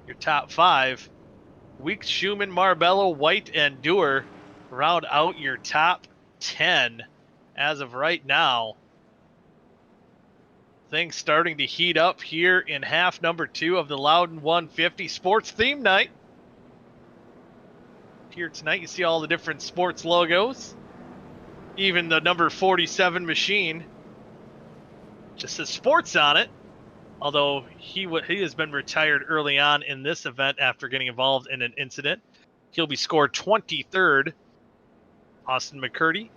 Speaker 1: your top 5. Weeks, Schumann, Marbello, White, and Dewar round out your top 10 as of right now. Things starting to heat up here in half number 2 of the Loudon 150 Sports Theme Night. Here tonight, you see all the different sports logos. Even the number 47 machine just says sports on it. Although he has been retired early on in this event after getting involved in an incident. He'll be scored 23rd. Austin McCurdy.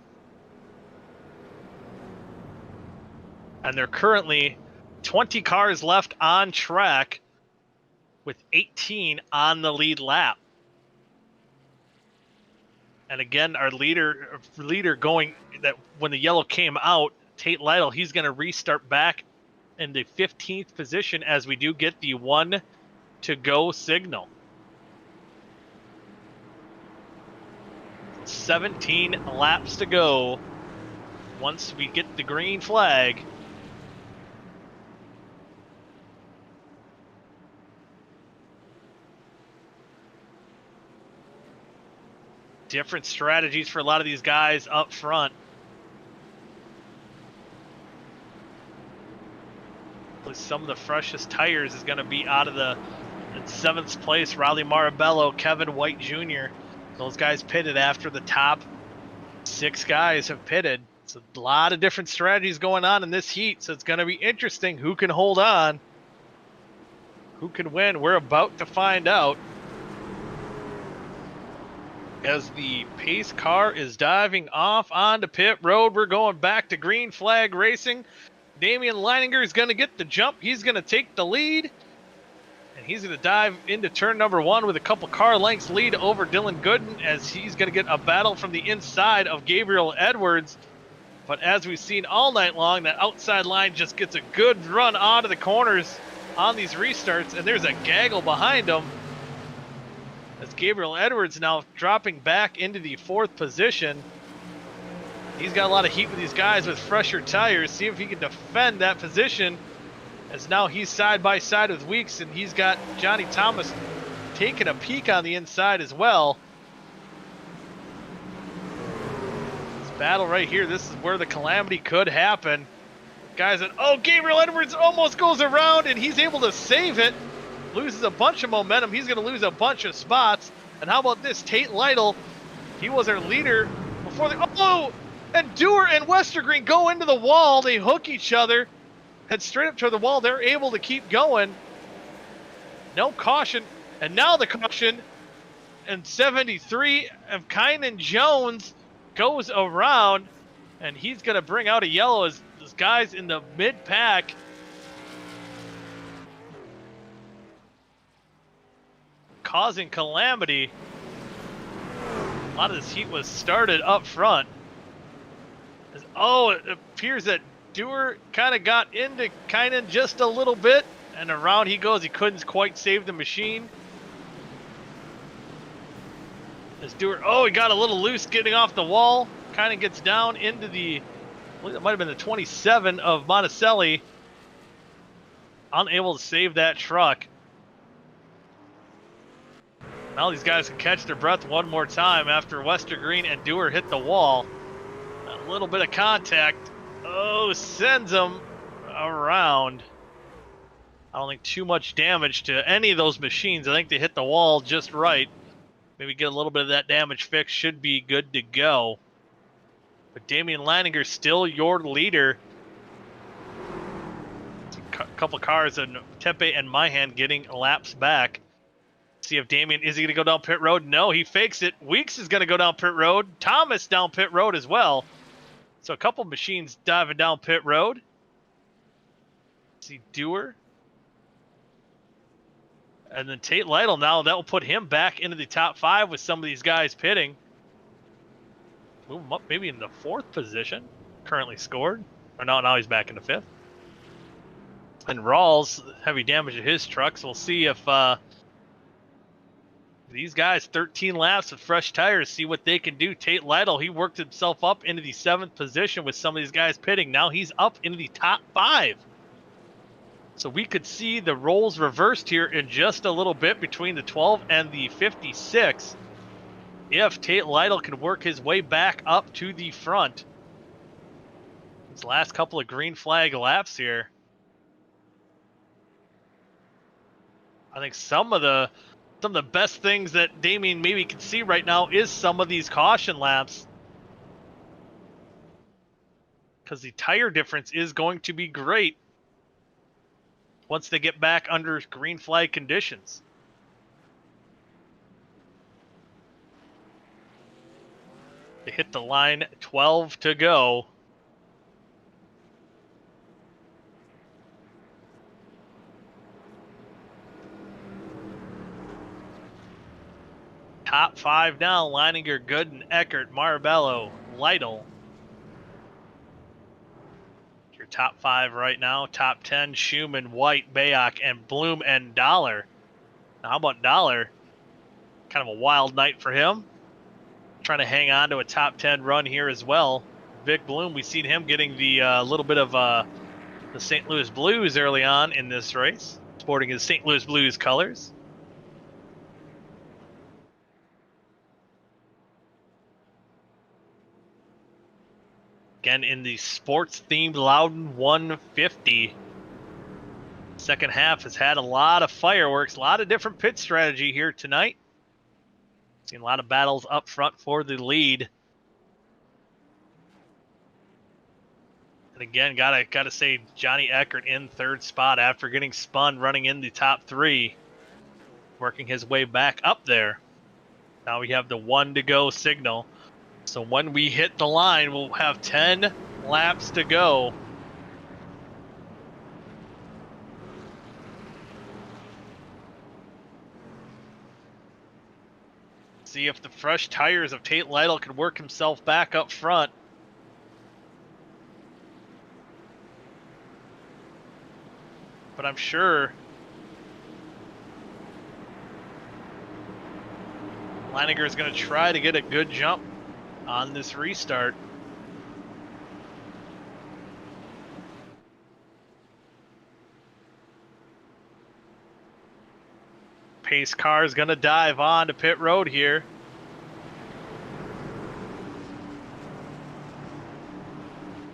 Speaker 1: And there are currently 20 cars left on track with 18 on the lead lap. And again, our leader going that when the yellow came out, Tate Lytle, he's going to restart back in the 15th position as we do get the 1 to go signal. 17 laps to go once we get the green flag. Different strategies for a lot of these guys up front. Some of the freshest tires is going to be out of the in 7th place. Riley Marabello, Kevin White Jr. Those guys pitted after the top 6 guys have pitted. It's a lot of different strategies going on in this heat, so it's going to be interesting who can hold on, who can win. We're about to find out. As the pace car is diving off onto pit road, we're going back to green flag racing. Damian Leininger is going to get the jump. He's going to take the lead. And he's going to dive into turn number 1 with a couple car lengths lead over Dylan Gooden as he's going to get a battle from the inside of Gabriel Edwards. But as we've seen all night long, that outside line just gets a good run onto the corners on these restarts. And there's a gaggle behind him. As Gabriel Edwards now dropping back into the 4th position. He's got a lot of heat with these guys with fresher tires. See if he can defend that position. As now he's side by side with Weeks, and he's got Johnny Thomas taking a peek on the inside as well. This battle right here, this is where the calamity could happen. Guys, Gabriel Edwards almost goes around, and he's able to save it. Loses a bunch of momentum. He's going to lose a bunch of spots. And how about this? Tate Lytle, he was our leader before the... Oh! And Dewar and Westergreen go into the wall. They hook each other. Head straight up to the wall. They're able to keep going. No caution. And now the caution. And 73 of Kynan Jones goes around. And he's going to bring out a yellow as those guys in the mid-pack causing calamity. A lot of this heat was started up front. It appears that Dewar kind of got into Kynan just a little bit, and around he goes. He couldn't quite save the machine. As Dewar, he got a little loose getting off the wall. Kynan gets down into the, I believe it might have been the 27 of Monticelli. Unable to save that truck. Now these guys can catch their breath one more time after Westergreen and Dewar hit the wall. A little bit of contact. Sends them around. I don't think too much damage to any of those machines. I think they hit the wall just right. Maybe get a little bit of that damage fixed. Should be good to go. But Damian Leininger still your leader. A couple cars and Tempe and Myhan getting laps back. See if Damian, is he going to go down pit road? No, he fakes it. Weeks is going to go down pit road. Thomas down pit road as well. So a couple machines diving down pit road. See Dewar. And then Tate Lytle now, that will put him back into the top 5 with some of these guys pitting. Move him up maybe in the 4th position. Currently scored. Or no, now he's back in the 5th. And Rawls, heavy damage to his truck. So we'll see if these guys, 13 laps with fresh tires, see what they can do. Tate Lytle, he worked himself up into the 7th position with some of these guys pitting. Now he's up into the top 5. So we could see the roles reversed here in just a little bit between the 12 and the 56. if Tate Lytle can work his way back up to the front. His last couple of green flag laps here. I think some of the best things that Damien maybe can see right now is some of these caution laps, because the tire difference is going to be great once they get back under green flag conditions. They hit the line, 12 to go. Top 5 now: Leininger, Gooden, Eckert, Marabello, Lytle. Your top 5 right now. Top 10: Schumann, White, Bayok, and Bloom and Dollar. Now, how about Dollar? Kind of a wild night for him. Trying to hang on to a top 10 run here as well. Vic Bloom, we've seen him getting the little bit of the St. Louis Blues early on in this race, sporting his St. Louis Blues colors. Again, in the sports-themed Loudon 150. Second half has had a lot of fireworks, a lot of different pit strategy here tonight. Seen a lot of battles up front for the lead. And again, gotta say, Johnny Eckert in third spot after getting spun, running in the top 3, working his way back up there. Now we have the 1 to go signal. So when we hit the line, we'll have 10 laps to go. See if the fresh tires of Tate Lytle can work himself back up front. But I'm sure Leininger is going to try to get a good jump on this restart. Pace car is going to dive on to pit road here.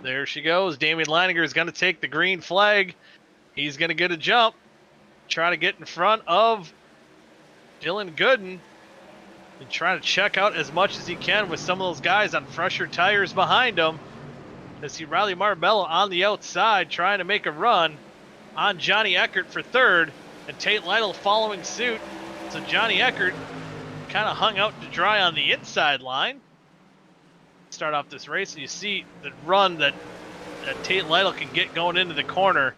Speaker 1: There she goes. Damien Leininger is going to take the green flag. He's going to get a jump, try to get in front of Dylan Gooden, and try to check out as much as he can with some of those guys on fresher tires behind him. I see Riley Marabello on the outside trying to make a run on Johnny Eckert for third, and Tate Lytle following suit. So Johnny Eckert kind of hung out to dry on the inside line. Start off this race, and you see the run that Tate Lytle can get going into the corner,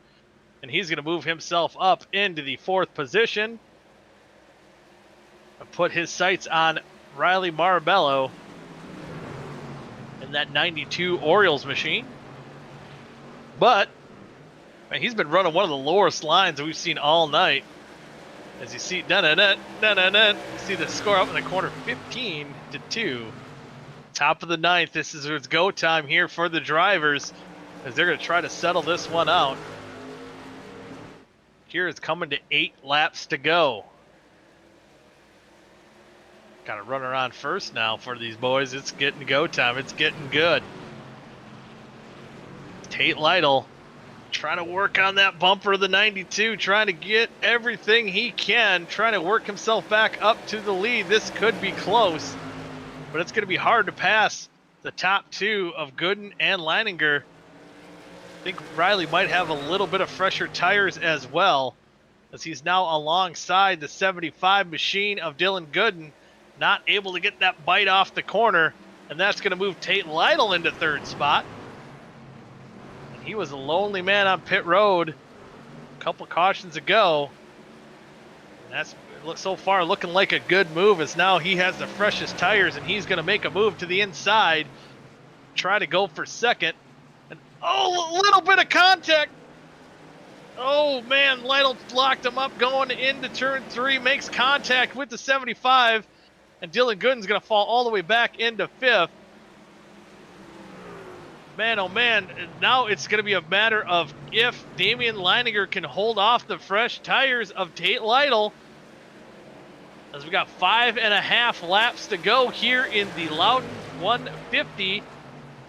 Speaker 1: and he's going to move himself up into the 4th position. Put his sights on Riley Marabello in that 92 Orioles machine. But man, he's been running one of the lowest lines that we've seen all night. As you see, see the score up in the corner, 15-2. Top of the 9th. This is its go time here for the drivers, as they're going to try to settle this one out. Here is coming to 8 laps to go. Got to run around first now for these boys. It's getting go time. It's getting good. Tate Lytle trying to work on that bumper of the 92, trying to get everything he can, trying to work himself back up to the lead. This could be close, but it's going to be hard to pass the top 2 of Gooden and Leininger. I think Riley might have a little bit of fresher tires as well, as he's now alongside the 75 machine of Dylan Gooden. Not able to get that bite off the corner, and that's going to move Tate Lytle into 3rd spot. And he was a lonely man on pit road a couple cautions ago. And that's so far looking like a good move, as now he has the freshest tires, and he's going to make a move to the inside, try to go for 2nd. And oh, a little bit of contact. Oh man, Lytle locked him up going into turn 3, makes contact with the 75. And Dylan Gooden's going to fall all the way back into 5th. Man, oh man, now it's going to be a matter of if Damien Leininger can hold off the fresh tires of Tate Lytle. as we got 5.5 laps to go here in the Loudon 150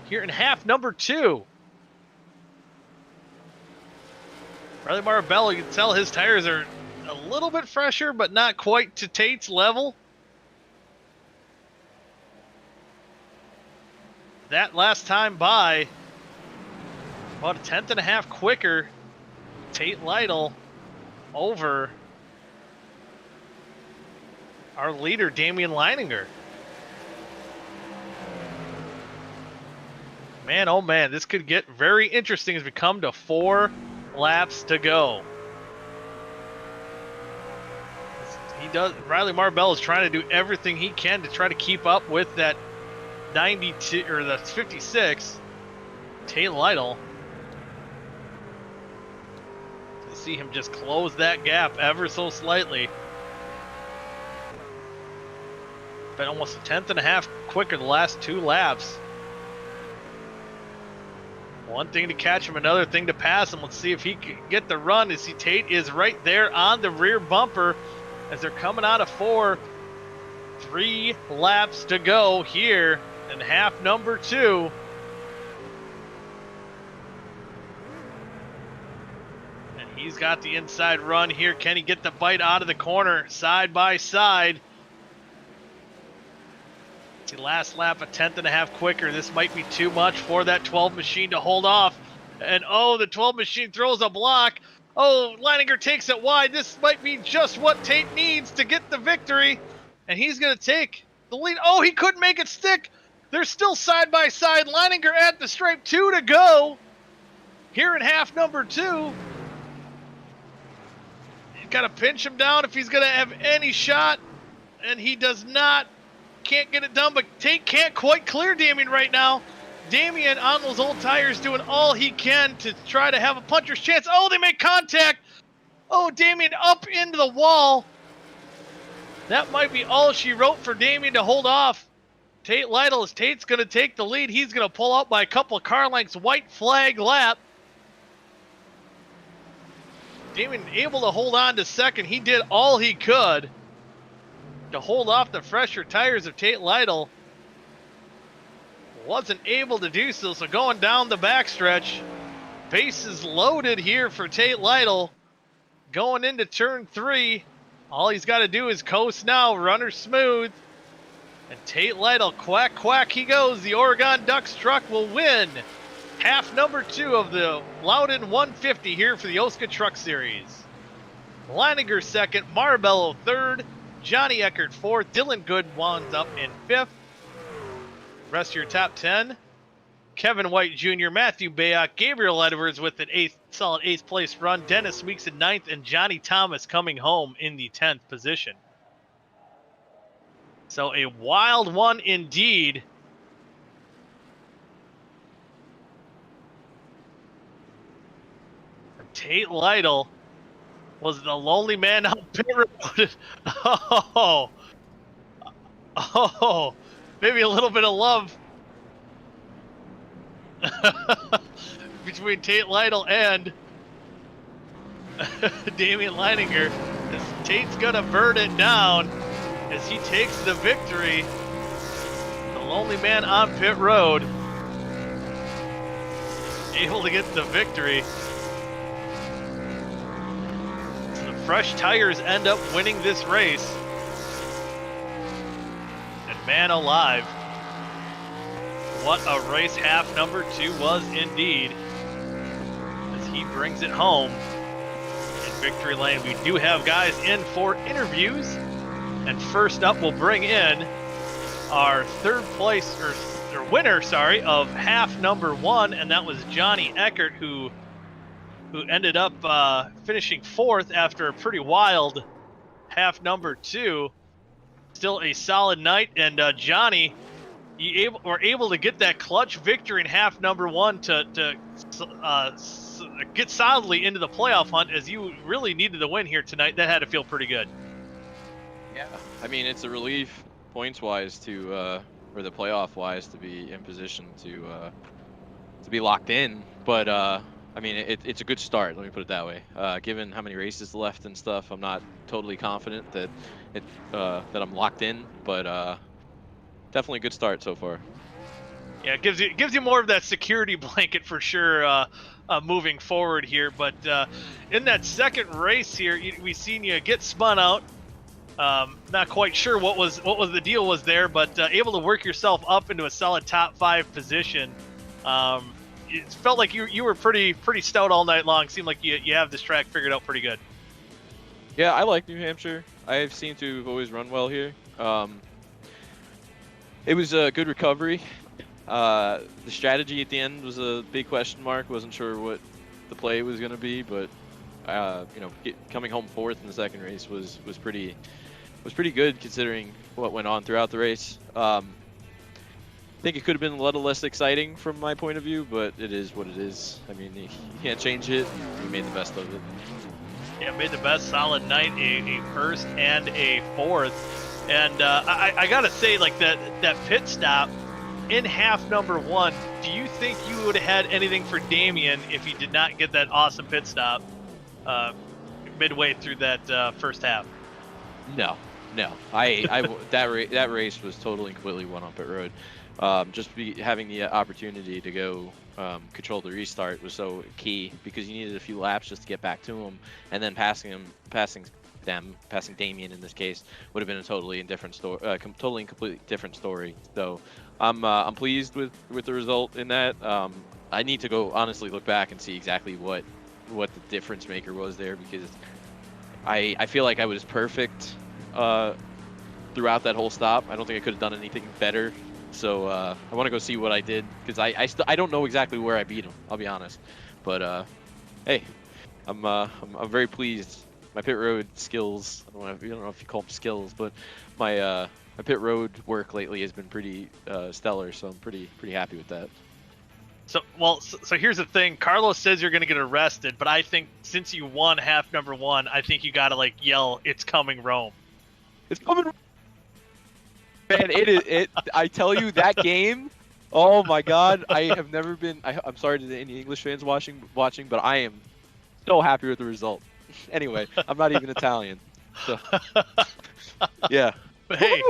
Speaker 1: here in half number 2. Riley Marabella, you can tell his tires are a little bit fresher, but not quite to Tate's level. That last time by, about 1/10.5 quicker, Tate Lytle over our leader, Damian Leininger. Man, oh man, this could get very interesting as we come to 4 laps to go. Riley Marbell is trying to do everything he can to try to keep up with that 92 or the 56 Tate Lytle. To see him just close that gap ever so slightly. Been almost 1/10.5 quicker the last 2 laps. One thing to catch him, another thing to pass him. Let's see if he can get the run. You see Tate is right there on the rear bumper as they're coming out of 4. 3 laps to go here in half number 2. And he's got the inside run here. Can he get the bite out of the corner side by side? See, last lap 1/10.5 quicker. This might be too much for that 12 machine to hold off. And oh, the 12 machine throws a block. Oh, Leininger takes it wide. This might be just what Tate needs to get the victory. And he's going to take the lead. Oh, he couldn't make it stick. They're still side by side. Leininger at the stripe, 2 to go. Here in half number 2. He's got to pinch him down if he's going to have any shot. And he does not. Can't get it done, but Tate can't quite clear Damian right now. Damian on those old tires doing all he can to try to have a puncher's chance. Oh, they make contact. Oh, Damian up into the wall. That might be all she wrote for Damian to hold off Tate Lytle. As Tate's going to take the lead. He's going to pull out by a couple of car lengths. White flag lap. Damian able to hold on to second. He did all he could to hold off the fresher tires of Tate Lytle. Wasn't able to do so, so going down the backstretch. Bases loaded here for Tate Lytle. Going into turn 3. All he's got to do is coast now, runner smooth. And Tate Lytle, quack, quack he goes. The Oregon Ducks truck will win half number 2 of the Loudon 150 here for the OSCA Truck Series. Leininger second, Marbello third, Johnny Eckert 4th, Dylan Good winds up in 5th. Rest of your top 10. Kevin White Jr., Matthew Bayock, Gabriel Edwards with an solid 8th place run, Dennis Weeks in 9th, and Johnny Thomas coming home in the 10th position. So a wild one indeed. Tate Lytle was the lonely man on pit road. Oh, maybe a little bit of love between Tate Lytle and Damian Leininger. As Tate's gonna burn it down as he takes the victory. The lonely man on pit road, able to get the victory. Fresh tires end up winning this race. And man alive, what a race half number 2 was indeed. As he brings it home in victory lane. We do have guys in for interviews. And first up, we'll bring in our third place, or winner, sorry, of half number 1. And that was Johnny Eckert, who ended up finishing 4th after a pretty wild half number 2. Still a solid night, and Johnny, were able to get that clutch victory in half number 1 to get solidly into the playoff hunt, as you really needed the win here tonight. That had to feel pretty good.
Speaker 2: Yeah, I mean, it's a relief points-wise to, or the playoff-wise, to be in position to be locked in, but I mean, it's a good start. Let me put it that way. Given how many races left and stuff, I'm not totally confident that that I'm locked in, but definitely a good start so far.
Speaker 1: Yeah, it gives you more of that security blanket for sure, moving forward here. But in that second race here, we seen you get spun out. Not quite sure what was the deal was there, but able to work yourself up into a solid top 5 position. It felt like you were pretty stout all night long. Seemed like you have this track figured out pretty good.
Speaker 2: Yeah, I like New Hampshire. I seem to have always run well here. It was a good recovery. The strategy at the end was a big question mark. Wasn't sure what the play was going to be, but you know, coming home 4th in the second race was pretty good considering what went on throughout the race. I think it could have been a little less exciting from my point of view, but it is what it is. I mean, you can't change it. We made the best of it.
Speaker 1: Yeah, made the best solid night, a first and a fourth. And I gotta say, like that pit stop in half number 1, do you think you would have had anything for Damien if he did not get that awesome pit stop midway through that first half?
Speaker 2: No. That race was totally and completely won on pit road. Just having the opportunity to go control the restart was so key because you needed a few laps just to get back to him, and then passing Damien in this case would have been a totally different story, totally and completely different story. So I'm pleased with the result in that. I need to go honestly look back and see exactly what the difference maker was there, because I feel like I was perfect throughout that whole stop. I don't think I could have done anything better. So I want to go see what I did, because I don't know exactly where I beat him. I'll be honest, but hey, I'm very pleased. My pit road skills, I don't know if you call them skills, but my pit road work lately has been pretty stellar. So I'm pretty happy with that.
Speaker 1: So here's the thing. Carlos says you're going to get arrested, but I think since you won half number 1, I think you got to like yell, "It's coming, Rome."
Speaker 2: It's coming. Man, it. I tell you, that game. Oh my God, I have never been. I'm sorry to any English fans watching, but I am so happy with the result. Anyway, I'm not even Italian, so yeah.
Speaker 1: But hey,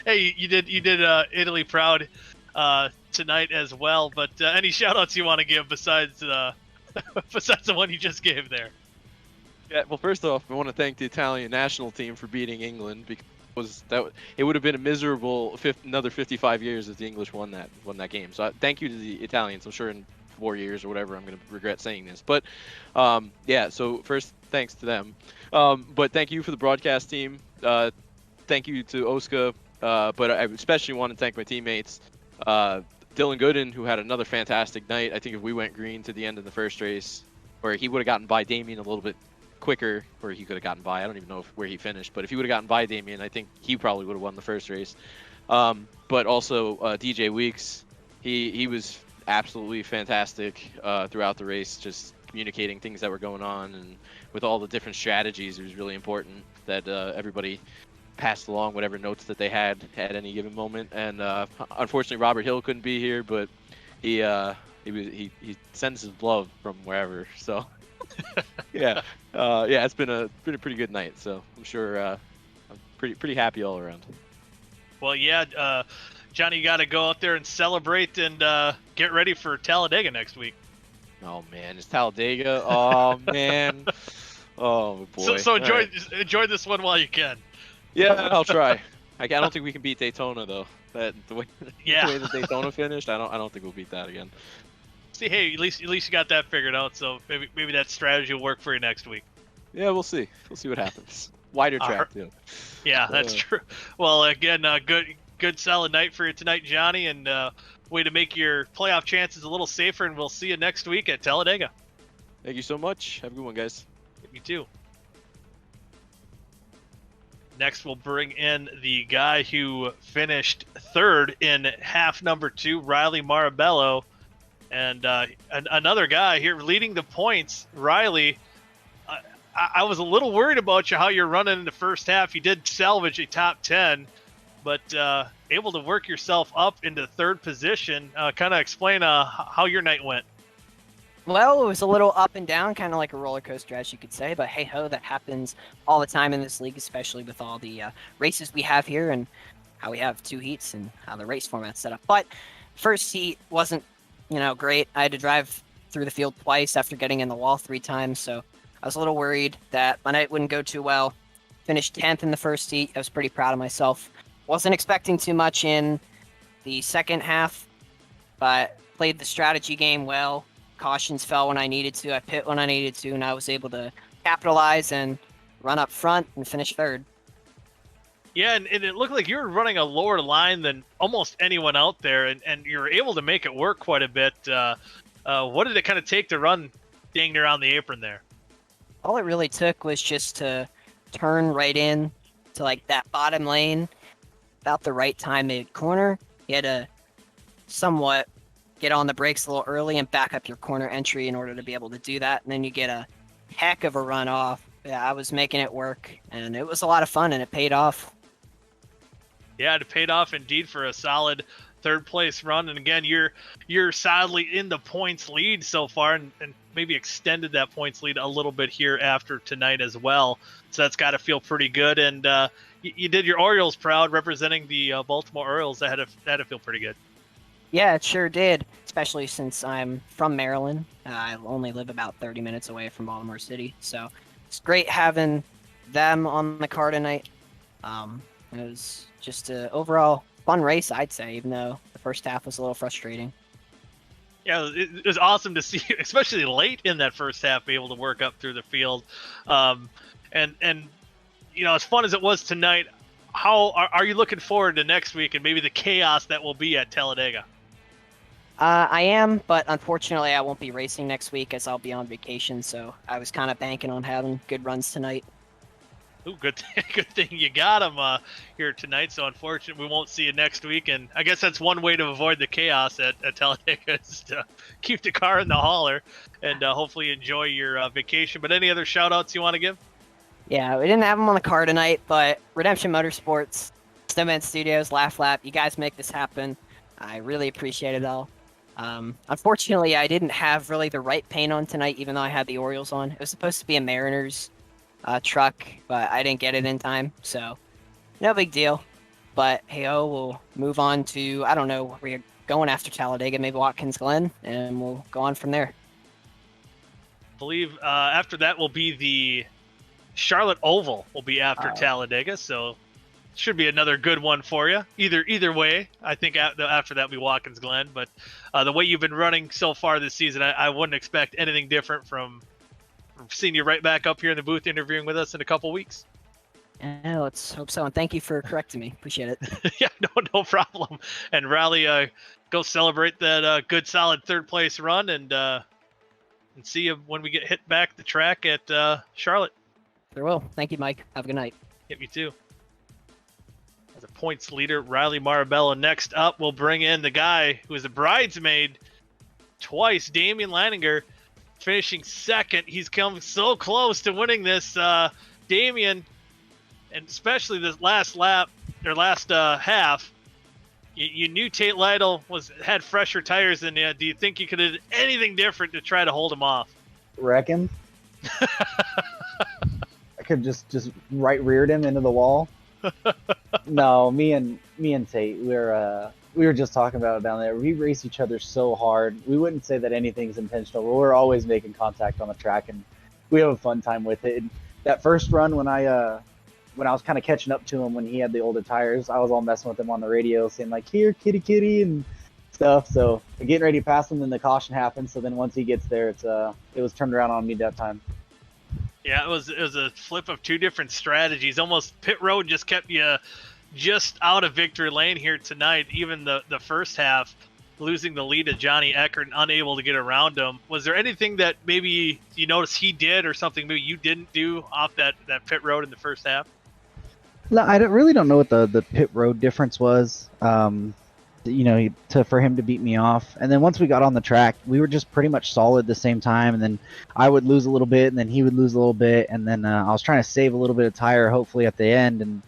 Speaker 1: hey, you did Italy proud tonight as well. But any shout outs you want to give besides besides the one you just gave there?
Speaker 2: Yeah, well, first off, I want to thank the Italian national team for beating England, because it would have been a miserable another 55 years if the English won that game. So thank you to the Italians. I'm sure in 4 years or whatever I'm going to regret saying this, but yeah. So first, thanks to them. But thank you for the broadcast team. Thank you to OSCA. But I especially want to thank my teammates. Dylan Gooden, who had another fantastic night. I think if we went green to the end of the first race, or he would have gotten by Damien a little bit quicker, or he could have gotten by. I don't even know where he finished, but if he would have gotten by Damien, I think he probably would have won the first race. But also DJ Weeks, he was absolutely fantastic throughout the race, just communicating things that were going on, and with all the different strategies, it was really important that everybody passed along whatever notes that they had at any given moment. And unfortunately, Robert Hill couldn't be here, but he sends his love from wherever. So yeah, it's been a pretty good night. So I'm sure I'm pretty happy all around.
Speaker 1: Well, yeah, Johnny, you got to go out there and celebrate and get ready for Talladega next week.
Speaker 2: Oh man, it's Talladega. Oh man. Oh boy.
Speaker 1: So enjoy this one while you can.
Speaker 2: Yeah, I'll try. I don't think we can beat Daytona though. The way that Daytona finished, I don't think we'll beat that again.
Speaker 1: See, hey, at least you got that figured out. So maybe that strategy will work for you next week.
Speaker 2: Yeah, we'll see. We'll see what happens. Wider track too.
Speaker 1: Yeah, that's true. Well, again, good solid night for you tonight, Johnny, and way to make your playoff chances a little safer. And we'll see you next week at Talladega.
Speaker 2: Thank you so much. Have a good one, guys.
Speaker 1: You too. Next, we'll bring in the guy who finished third in half number 2, Riley Marabello. And another guy here leading the points, Riley. I was a little worried about how you're running in the first half. You did salvage a top 10, but able to work yourself up into third position. Kind of explain how your night went.
Speaker 3: Well, it was a little up and down, kind of like a roller coaster, as you could say. But hey ho, that happens all the time in this league, especially with all the races we have here and how we have two heats and how the race format's set up. But first heat wasn't, great. I had to drive through the field twice after getting in the wall 3 times, so I was a little worried that my night wouldn't go too well. Finished 10th in the first heat. I was pretty proud of myself. Wasn't expecting too much in the second half, but played the strategy game well. Cautions fell when I needed to. I pit when I needed to, and I was able to capitalize and run up front and finish third.
Speaker 1: Yeah, and it looked like you were running a lower line than almost anyone out there, and you were able to make it work quite a bit. What did it kind of take to run dang near on the apron there?
Speaker 3: All it really took was just to turn right in to like that bottom lane about the right time mid corner. You had to somewhat get on the brakes a little early and back up your corner entry in order to be able to do that. And then you get a heck of a run off. Yeah, I was making it work, and it was a lot of fun, and it paid off.
Speaker 1: Yeah, it paid off indeed for a solid third place run. And again, you're sadly in the points lead so far, and maybe extended that points lead a little bit here after tonight as well. So that's got to feel pretty good. And you did your Orioles proud representing the Baltimore Orioles. That had to feel pretty good.
Speaker 3: Yeah, it sure did, especially since I'm from Maryland. I only live about 30 minutes away from Baltimore City, so it's great having them on the car tonight. It was just an overall fun race, I'd say, even though the first half was a little frustrating.
Speaker 1: Yeah, it was awesome to see, especially late in that first half, be able to work up through the field. And as fun as it was tonight, how are you looking forward to next week and maybe the chaos that will be at Talladega?
Speaker 3: I am, but unfortunately I won't be racing next week as I'll be on vacation, so I was kind of banking on having good runs tonight.
Speaker 1: Ooh, good thing you got him here tonight. So unfortunately, we won't see you next week. And I guess that's one way to avoid the chaos at Talladega is to keep the car in the hauler and hopefully enjoy your vacation. But any other shout-outs you want to give?
Speaker 3: Yeah, we didn't have them on the car tonight, but Redemption Motorsports, Snowman Studios, Laugh Lap, you guys make this happen. I really appreciate it all. Unfortunately, I didn't have really the right paint on tonight, even though I had the Orioles on. It was supposed to be a Mariners truck, but I didn't get it in time, so no big deal. But hey, we'll move on to, I don't know, where we're going after Talladega, maybe Watkins Glen, and we'll go on from there.
Speaker 1: I believe after that will be the Charlotte Oval will be after Talladega, so should be another good one for you. Either way, I think after that will be Watkins Glen, but the way you've been running so far this season, I wouldn't expect anything different from seeing you right back up here in the booth interviewing with us in a couple weeks.
Speaker 3: Yeah, let's hope so, and thank you for correcting me. Appreciate it.
Speaker 1: Yeah, no problem. And Riley, go celebrate that good, solid third place run, and see you when we get hit back the track at Charlotte.
Speaker 3: There will. Thank you, Mike. Have a good night.
Speaker 1: Yep, you too. As a points leader, Riley Marabella. Next up, we'll bring in the guy who was a bridesmaid twice, Damian Lanninger, finishing second. He's come so close to winning this. Damian, and especially this last lap, or last half, you knew Tate Lytle had fresher tires than you. Do you think you could have done anything different to try to hold him off?
Speaker 4: Reckon. I could just right reared him into the wall. No, me and Tate, we were just talking about it down there. We race each other so hard. We wouldn't say that anything's intentional, but we're always making contact on the track, and we have a fun time with it. And that first run when I was kind of catching up to him when he had the older tires, I was all messing with him on the radio, saying like, "Here, kitty, kitty," and stuff. So we're getting ready to pass him, then the caution happens. So then once he gets there, it was turned around on me that time.
Speaker 1: Yeah, it was a flip of two different strategies. Almost pit road just kept you just out of victory lane here tonight. Even the first half, losing the lead to Johnny Eckert and unable to get around him. Was there anything that maybe you noticed he did or something maybe you didn't do off that pit road in the first half?
Speaker 4: No, I really don't know what the pit road difference was. For him to beat me off. And then once we got on the track, we were just pretty much solid the same time. And then I would lose a little bit, and then he would lose a little bit. And then I was trying to save a little bit of tire, hopefully at the end, and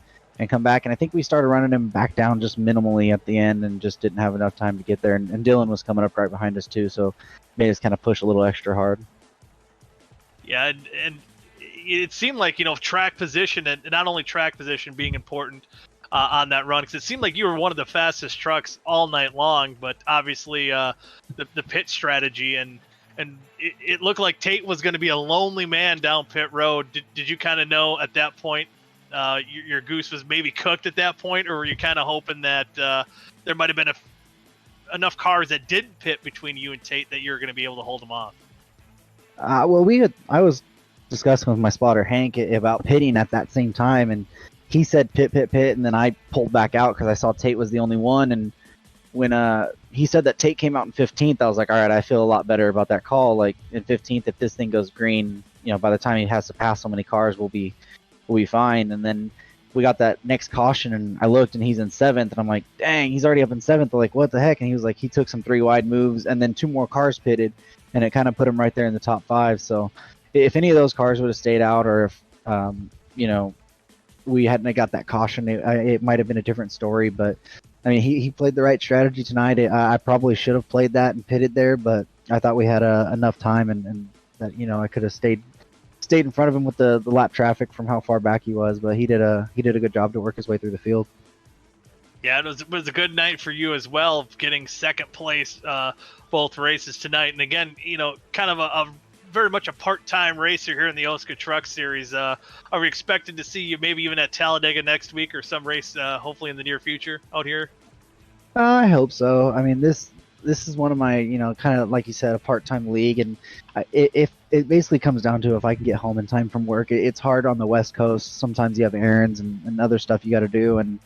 Speaker 4: come back. And I think we started running him back down just minimally at the end and just didn't have enough time to get there. And Dylan was coming up right behind us too. So made us kind of push a little extra hard.
Speaker 1: Yeah, and it seemed like, track position, and not only track position being important on that run, because it seemed like you were one of the fastest trucks all night long, but obviously the pit strategy, and it looked like Tate was going to be a lonely man down pit road. Did you kind of know at that point your goose was maybe cooked at that point, or were you kind of hoping that there might have been enough cars that didn't pit between you and Tate that you were going to be able to hold them off?
Speaker 4: Well, I was discussing with my spotter Hank about pitting at that same time, and he said pit, and then I pulled back out because I saw Tate was the only one. And when he said that Tate came out in 15th, I was like, all right, I feel a lot better about that call. Like in 15th, if this thing goes green, by the time he has to pass so many cars, we'll be fine. And then we got that next caution, and I looked, and he's in 7th, and I'm like, dang, he's already up in 7th. I'm like, what the heck? And he was like, he took some 3 wide moves, and then 2 more cars pitted, and it kind of put him right there in the top 5. So if any of those cars would have stayed out, or if we hadn't got that caution, it might have been a different story. But I mean, he played the right strategy tonight. I probably should have played that and pitted there, but I thought we had enough time, and that I could have stayed in front of him with the lap traffic from how far back he was. But he did a good job to work his way through the field.
Speaker 1: Yeah, it was a good night for you as well, getting second place both races tonight. And again, kind of a very much a part-time racer here in the OSCA Truck Series. Are we expected to see you maybe even at Talladega next week, or some race hopefully in the near future out here?
Speaker 4: I hope so. I mean, this is one of my, kind of like you said, a part-time league, and if it basically comes down to if I can get home in time from work. It's hard on the West Coast. Sometimes you have errands and other stuff you got to do, and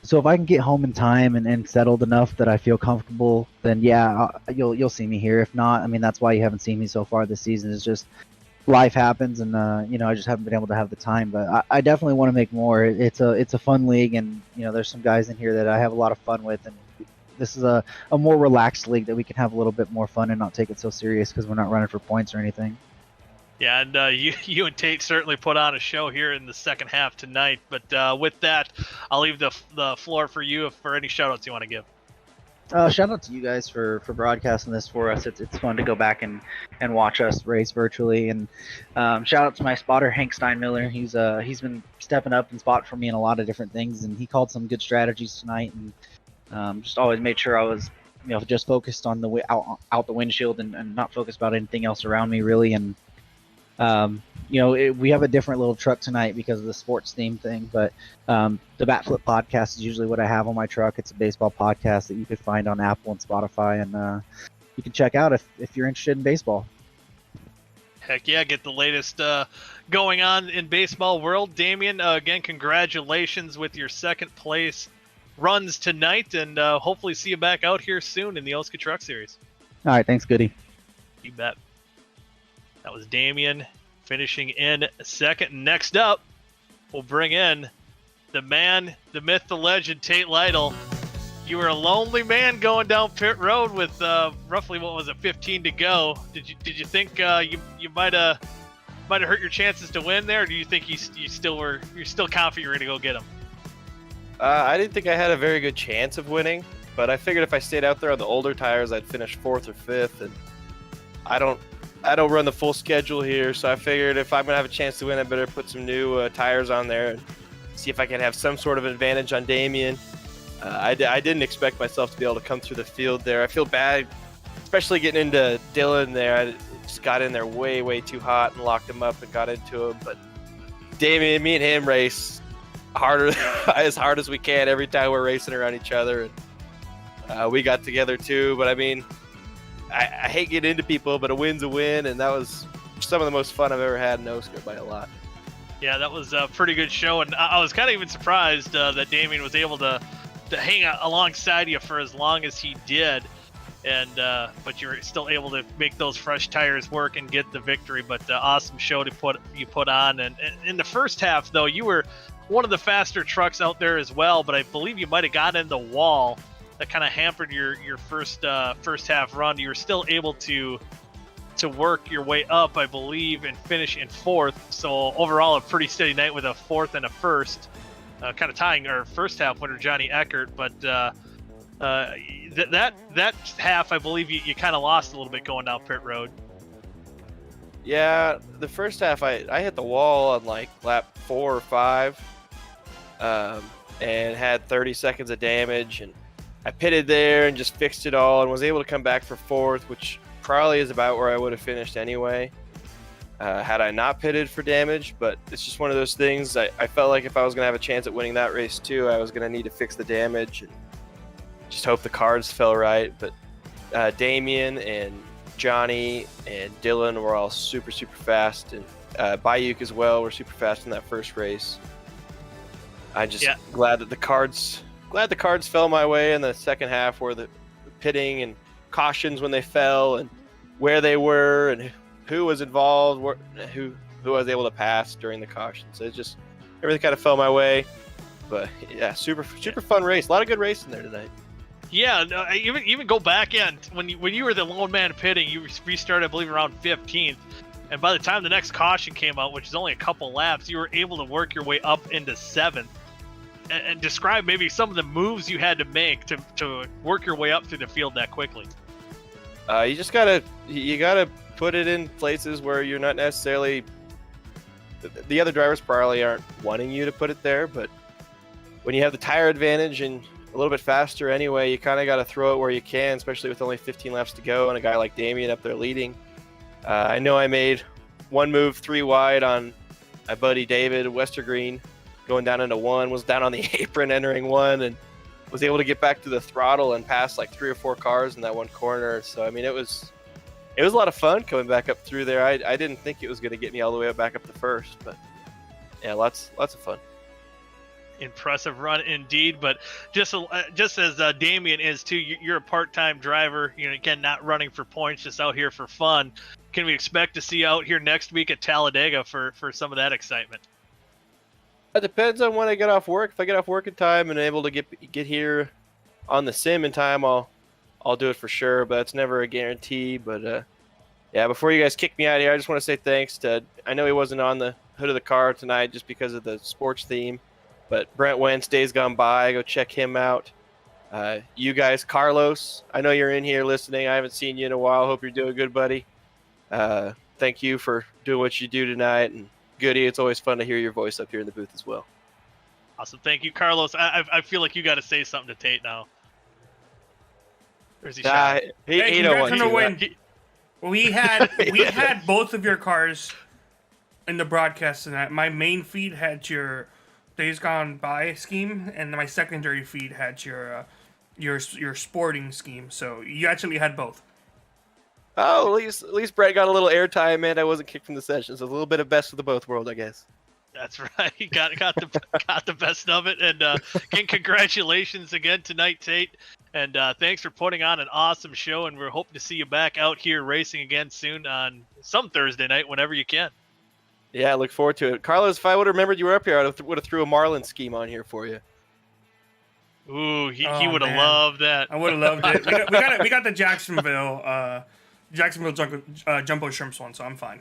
Speaker 4: so if I can get home in time and settled enough that I feel comfortable, then yeah, you'll see me here. If not, I mean, that's why you haven't seen me so far this season. It's just life happens, and I just haven't been able to have the time. But I definitely want to make more. It's a fun league, and there's some guys in here that I have a lot of fun with, and this is a more relaxed league that we can have a little bit more fun and not take it so serious because we're not running for points or anything.
Speaker 1: Yeah, and you and Tate certainly put on a show here in the second half tonight. But with that, I'll leave the floor for you for any shout-outs you want to give.
Speaker 4: Shout out to you guys for broadcasting this for us. It's fun to go back and watch us race virtually. And shout out to my spotter Hank Steinmiller. He's been stepping up and spot for me in a lot of different things, and he called some good strategies tonight, and just always made sure I was just focused on the out the windshield and not focused about anything else around me really. And we have a different little truck tonight because of the sports theme thing, but the Bat Flip podcast is usually what I have on my truck. It's a baseball podcast that you could find on Apple and Spotify, and you can check out if you're interested in baseball.
Speaker 1: Heck yeah, get the latest going on in baseball world. Damian, again, congratulations with your second place runs tonight, and hopefully see you back out here soon in the OSCA Truck Series.
Speaker 4: All right, thanks, Goody.
Speaker 1: You bet. That was Damian finishing in second. Next up, we'll bring in the man, the myth, the legend, Tate Lytle. You were a lonely man going down pit road with roughly 15 to go. Did you think you might have hurt your chances to win there? Or do you think you're still confident you're going to go get him?
Speaker 5: I didn't think I had a very good chance of winning, but I figured if I stayed out there on the older tires, I'd finish 4th or 5th, and I don't run the full schedule here, so I figured if I'm going to have a chance to win, I better put some new tires on there and see if I can have some sort of advantage on Damian. I didn't expect myself to be able to come through the field there. I feel bad, especially getting into Dylan there. I just got in there way, way too hot and locked him up and got into him. But Damian, me and him race harder, as hard as we can every time we're racing around each other. And we got together too, but I mean, I hate getting into people, but a win's a win, and that was some of the most fun I've ever had in OSCA by a lot.
Speaker 1: Yeah, that was a pretty good show, and I was kind of even surprised that Damian was able to hang out alongside you for as long as he did, and but you were still able to make those fresh tires work and get the victory. But awesome show you put on, and in the first half though, you were one of the faster trucks out there as well, but I believe you might have got in the wall that kind of hampered your first half run. You were still able to work your way up, I believe, and finish in 4th. So overall, a pretty steady night with a 4th and a 1st, kind of tying our first half winner Johnny Eckert. But that half, I believe you kind of lost a little bit going down pit road.
Speaker 5: Yeah, the first half I hit the wall on like lap 4 or 5, and had 30 seconds of damage, and I pitted there and just fixed it all and was able to come back for 4th, which probably is about where I would have finished anyway, had I not pitted for damage. But it's just one of those things. I felt like if I was going to have a chance at winning that race too, I was going to need to fix the damage and just hope the cards fell right. But Damien and Johnny and Dylan were all super fast, and Bayuk as well were super fast in that first race. I'm just glad the cards fell my way in the second half, where the pitting and cautions when they fell and where they were and who was involved, who I was able to pass during the cautions. So it just everything kind of fell my way. But yeah, super fun race. A lot of good racing there tonight.
Speaker 1: Yeah, no, even go back in when you were the lone man pitting, you restarted, I believe, around 15th, and by the time the next caution came out, which is only a couple laps, you were able to work your way up into 7th. And describe maybe some of the moves you had to make to work your way up through the field that quickly.
Speaker 5: You just gotta put it in places where you're not necessarily. The other drivers probably aren't wanting you to put it there, but when you have the tire advantage and a little bit faster anyway, you kind of got to throw it where you can, especially with only 15 laps to go and a guy like Damien up there leading. I know I made one move 3 wide on my buddy David Westergreen, going down into 1, was down on the apron entering 1, and was able to get back to the throttle and pass like 3 or 4 cars in that one corner. So I mean, it was a lot of fun coming back up through there. I didn't think it was going to get me all the way back up to first, but yeah, lots of fun.
Speaker 1: Impressive run indeed, but just as Damien is too, you're a part-time driver, again, not running for points, just out here for fun. Can we expect to see you out here next week at Talladega for some of that excitement?
Speaker 5: It depends on when I get off work. If I get off work in time and able to get here on the sim in time, I'll do it for sure, but it's never a guarantee. But yeah, before you guys kick me out of here, I just want to say thanks to, I know he wasn't on the hood of the car tonight just because of the sports theme, but Brent Wentz, Days Gone By, go check him out. You guys, Carlos, I know you're in here listening. I haven't seen you in a while. Hope you're doing good, buddy. Thank you for doing what you do tonight. And Goody, it's always fun to hear your voice up here in the booth as well.
Speaker 1: Awesome. Thank you, Carlos. I feel like you got to say something to Tate now. Or is he shy?
Speaker 5: He don't want to
Speaker 6: win. We had both of your cars in the broadcast tonight. My main feed had your Days Gone By scheme, and my secondary feed had your sporting scheme. So you actually had both.
Speaker 5: Oh, at least Brett got a little airtime, and I wasn't kicked from the session. So a little bit of best of the both world, I guess.
Speaker 1: That's right. He got the best of it. And again, congratulations again tonight, Tate. And thanks for putting on an awesome show. And we're hoping to see you back out here racing again soon on some Thursday night, whenever you can.
Speaker 5: Yeah, I look forward to it. Carlos, if I would have remembered you were up here, I would have threw a Marlin scheme on here for you.
Speaker 1: Ooh, he would have loved that.
Speaker 6: I would have loved it. We got the Jacksonville Jumbo Shrimps one, so I'm fine.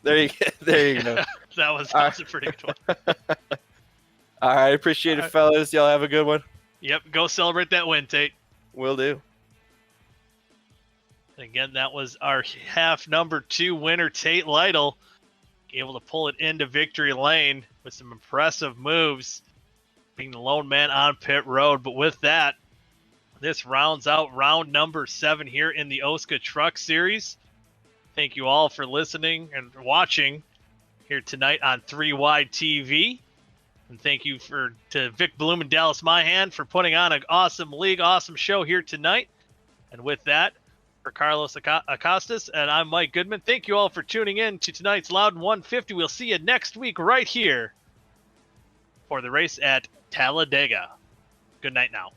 Speaker 5: There you go.
Speaker 1: that was a pretty good one.
Speaker 5: All right, appreciate it, fellas. Y'all have a good one.
Speaker 1: Yep, go celebrate that win, Tate.
Speaker 5: Will do.
Speaker 1: And again, that was our half number 2 winner, Tate Lytle, able to pull it into victory lane with some impressive moves, being the lone man on pit road. But with that, this rounds out round number 7 here in the OSCA Truck Series. Thank you all for listening and watching here tonight on 3 Wide TV. And thank you to Vic Bloom and Dallas Myhan for putting on an awesome league, awesome show here tonight. And with that, for Carlos Acostas, and I'm Mike Goodman, thank you all for tuning in to tonight's Loudon 150. We'll see you next week right here for the race at Talladega. Good night now.